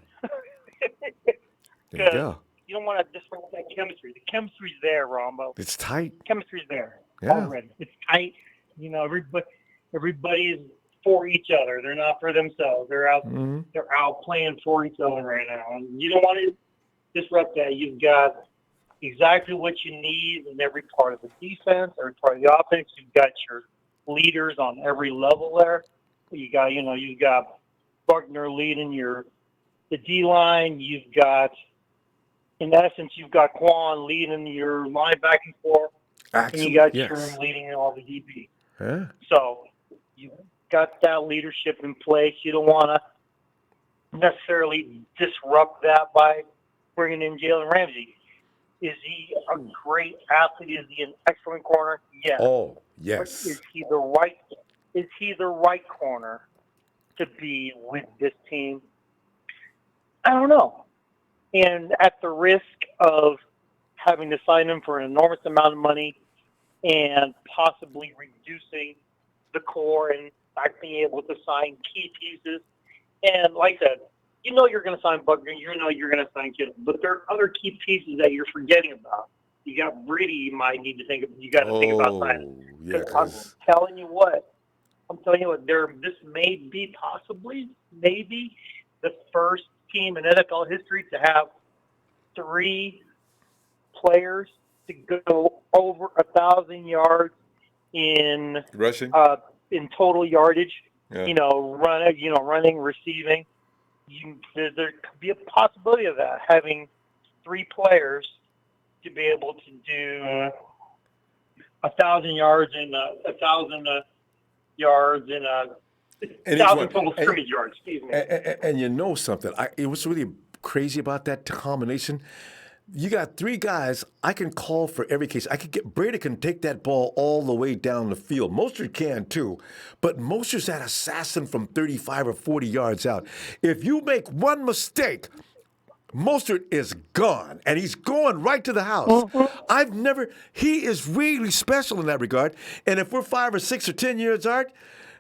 There you go. You don't want to disrupt that chemistry. The chemistry's there, Ronbo. It's tight. Chemistry's there already. It's tight. Everybody's for each other. They're not for themselves. They're out. They're out playing for each other right now. And you don't want to disrupt that. You've got exactly what you need in every part of the defense, every part of the offense. You've got your leaders on every level there. You've got Buckner leading the D line. You've got, in essence, Quan leading your linebacking core, and you got Sherman leading all the DB. Yeah. So you've got that leadership in place. You don't want to necessarily disrupt that by bringing in Jalen Ramsey. Is he a great athlete? Is he an excellent corner? Yes. Oh, yes. But is he the right corner to be with this team? I don't know. And at the risk of having to sign him for an enormous amount of money and possibly reducing the core and not being able to sign key pieces. And like I said, you're going to sign Buckner, you're going to sign Kittle, but there are other key pieces that you're forgetting about. You got Brady you might need to think about signing. Yeah, I'm telling you what, this may be maybe the first team in NFL history to have 3 players to go over 1,000 yards in rushing, in total yardage. Yeah. Running, receiving. There could be a possibility of that, having 3 players to be able to do 1,000 yards and 1,000 yards and 1,000 total scrimmage yards. Excuse me. And you know something? It was really crazy about that combination. You got 3 guys I can call for every case. Brady can take that ball all the way down the field. Mostert can too, but Mostert's that assassin from 35 or 40 yards out. If you make one mistake, Mostert is gone, and he's going right to the house. He is really special in that regard. And if we're 5 or 6 or 10 years out,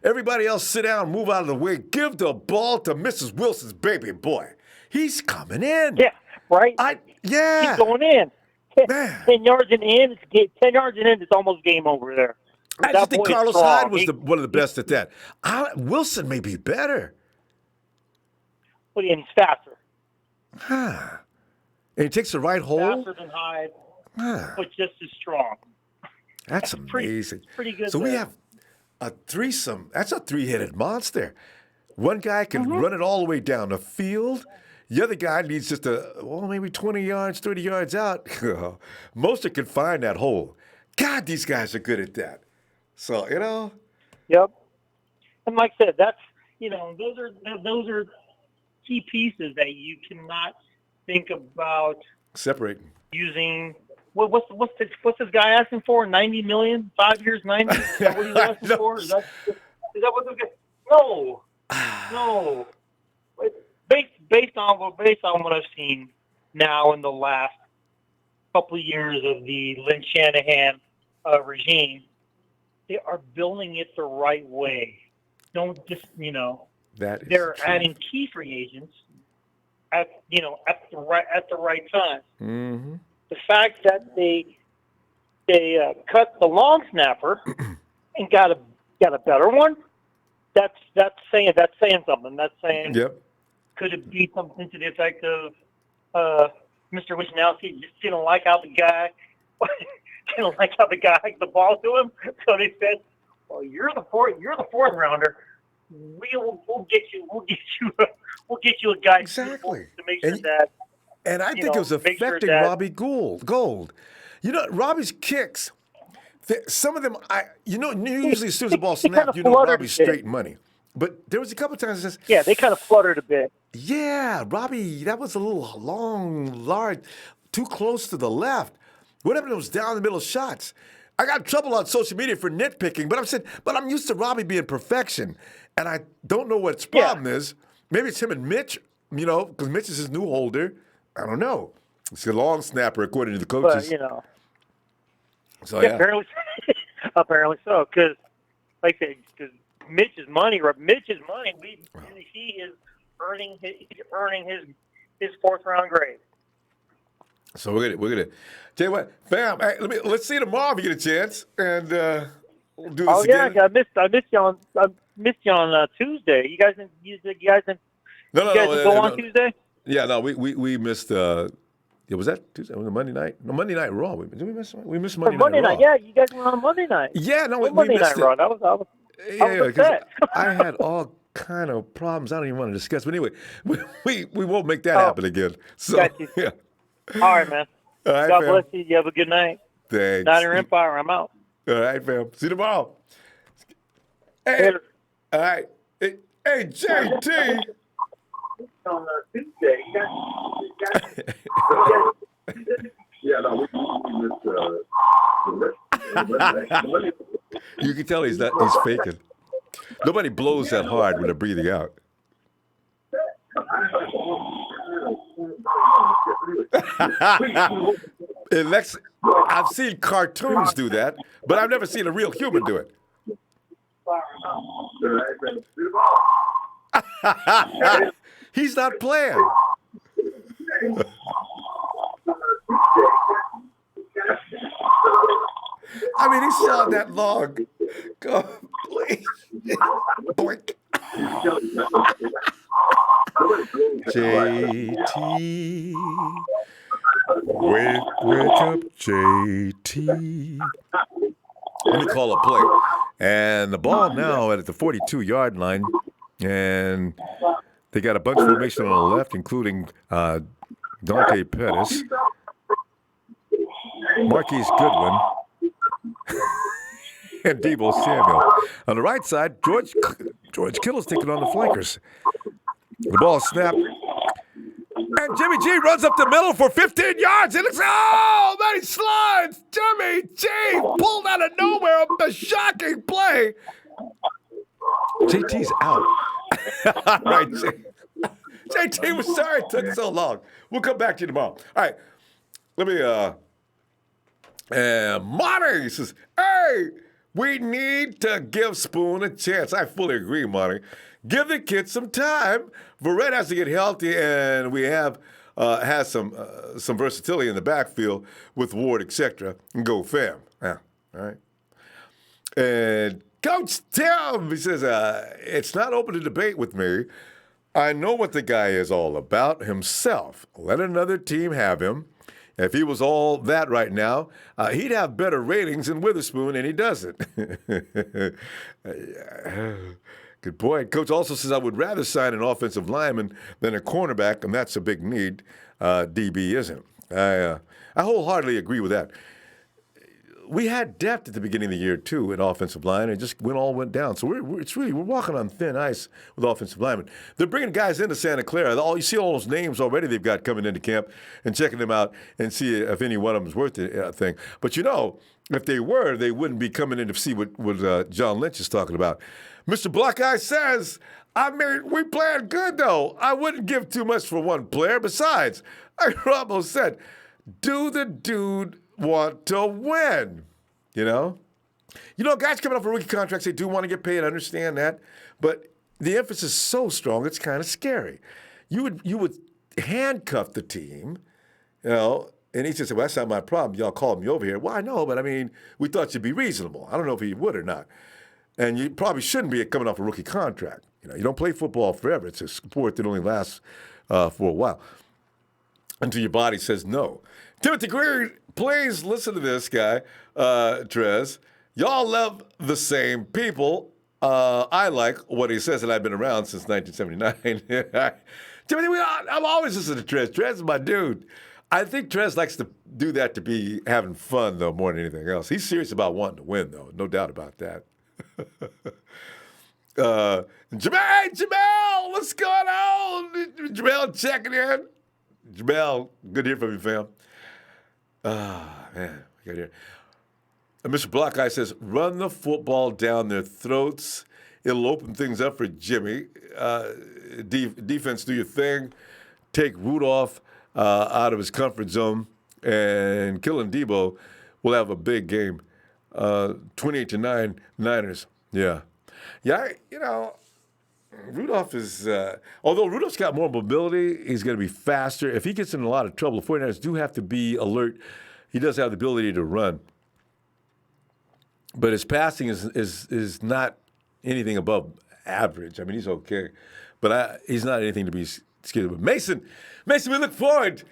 Everybody else sit down, move out of the way. Give the ball to Mrs. Wilson's baby boy. He's coming in. Yeah, right? Yeah. He's going in. 10 yards in the end, 10 yards in the end, it's almost game over there. I just think Carlos Hyde was one of the best at that. Wilson may be better. And he's faster. Huh. And he takes the right hole? Faster than Hyde, but just as strong. That's amazing. Pretty good. So we have a threesome. That's a three-headed monster. One guy can run it all the way down the field. The other guy needs just maybe 20 yards, 30 yards out. Mostert can find that hole. God, these guys are good at that. So, Yep. And like I said, that's, those are key pieces that you cannot think about separating. Using, what's this guy asking for? 90 million? 5 years, 90? Is that what he's asking for? Is that what this guy? No. Based on what I've seen now in the last couple of years of the Lynn Shanahan regime, they are building it the right way. Don't just they're adding key free agents at the right time. Mm-hmm. The fact that they cut the long snapper and got a better one, that's saying something. That's saying could it be something to the effect of Mr. Wisnowski just didn't like how the guy hiked the ball to him, so they said, "Well, you're the fourth rounder. We'll get you a guy exactly to make sure that." And I think it was affecting Robbie Gould. Robbie's kicks. Some of them, usually as soon as the ball snapped, Robbie's straight money. But there was a couple times. They kind of fluttered a bit. Yeah, Robbie, that was a little long, large, too close to the left. What happened to those down the middle shots? I got in trouble on social media for nitpicking, but I'm used to Robbie being perfection, and I don't know what his problem is. Maybe it's him and Mitch, because Mitch is his new holder. I don't know. He's a long snapper, according to the coaches. But, So yeah. Apparently so, because like I said, because Mitch's money, he is earning his fourth round grade. So we're gonna tell you what, fam. Hey, let's see you tomorrow if you get a chance, and we'll do this again. I missed you on Tuesday. You guys didn't go on Tuesday? Yeah, no, we missed. Was that Tuesday? Was it Monday night? No, Monday Night Raw. Did we miss? We missed Monday night Raw. Yeah, you guys were on Monday night. Yeah, no, we Monday missed Night Raw. I was upset. I had all kind of problems I don't even want to discuss. But anyway, we won't make that happen again. So got you. Yeah. All right, man. All right, God fam. bless you. You have a good night. Thanks. Niner Empire. I'm out. All right, fam. See you tomorrow. Hey. All right. Hey, JT. On Tuesday. Yeah, no, You can tell he's faking. Nobody blows that hard when they're breathing out. I've seen cartoons do that, but I've never seen a real human do it. He's not playing. I mean, he saw that long. Go, please. Boink. JT. Wake up, JT. Let me call a play. And the ball now at the 42-yard line. And they got a bunch of formation on the left, including Dante Pettis, Marquise Goodwin, and Deebo Samuel. On the right side, George Kittle's taking on the flankers. The ball snapped. And Jimmy G runs up the middle for 15 yards. And man, he slides. Jimmy G pulled out of nowhere a shocking play. JT's out. All right, JT was sorry it took so long. We'll come back to you tomorrow. All right. Let me, Monty says, hey, We need to give Spoon a chance. I fully agree, Monty. Give the kid some time. Verrett has to get healthy, and we have has some versatility in the backfield with Ward, etc. And go fam. Yeah, all right. And Coach Tim, he says, it's not open to debate with me. I know what the guy is all about himself. Let another team have him. If he was all that right now, he'd have better ratings than Witherspoon, and he doesn't. Good point. Coach also says, I would rather sign an offensive lineman than a cornerback, and that's a big need. DB isn't. I wholeheartedly agree with that. We had depth at the beginning of the year, too, in offensive line. It just all went down. So we're walking on thin ice with offensive linemen. They're bringing guys into Santa Clara. You see all those names already they've got coming into camp and checking them out and see if any one of them is worth the thing. But, if they were, they wouldn't be coming in to see what John Lynch is talking about. Mr. Blackeye says, we playing good, though. I wouldn't give too much for one player. Besides, like Ronbo said, do the dude want to win, guys coming off a rookie contracts, they do want to get paid. I understand that, but the emphasis is so strong, it's kind of scary. You would handcuff the team, and he said, well, that's not my problem. Y'all called me over here. Well, I know, but we thought you'd be reasonable. I don't know if he would or not. And you probably shouldn't be coming off a rookie contract. You don't play football forever. It's a sport that only lasts for a while until your body says no. Timothy Greer, please listen to this guy, Trez. Y'all love the same people. I like what he says, and I've been around since 1979. Timothy, I'm always listening to Trez. Trez is my dude. I think Trez likes to do that to be having fun, though, more than anything else. He's serious about wanting to win, though. No doubt about that. Jamel, what's going on? Jamel checking in. Jamel, good to hear from you, fam. Man, I got here. Mr. Blockeye says, run the football down their throats. It'll open things up for Jimmy. Defense, do your thing. Take Rudolph out of his comfort zone. And killing Debo will have a big game. 28-9 Niners. Yeah. Yeah, Rudolph is, although Rudolph's got more mobility, he's going to be faster. If he gets in a lot of trouble, the 49ers do have to be alert. He does have the ability to run. But his passing is not anything above average. He's okay. But he's not anything to be scared of. Mason, we look forward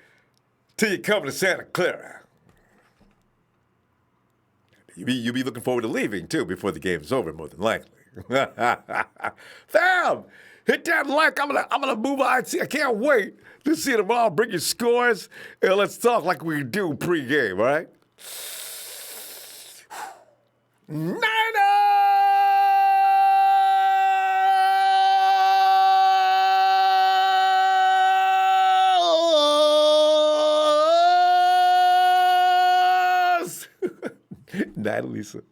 to you coming to Santa Clara. You'll be looking forward to leaving, too, before the game's over, more than likely. Fam, hit that like. I'm gonna move on. I can't wait to see you tomorrow. Bring your scores and let's talk like we do pregame. All right? Niners! Night, Lisa.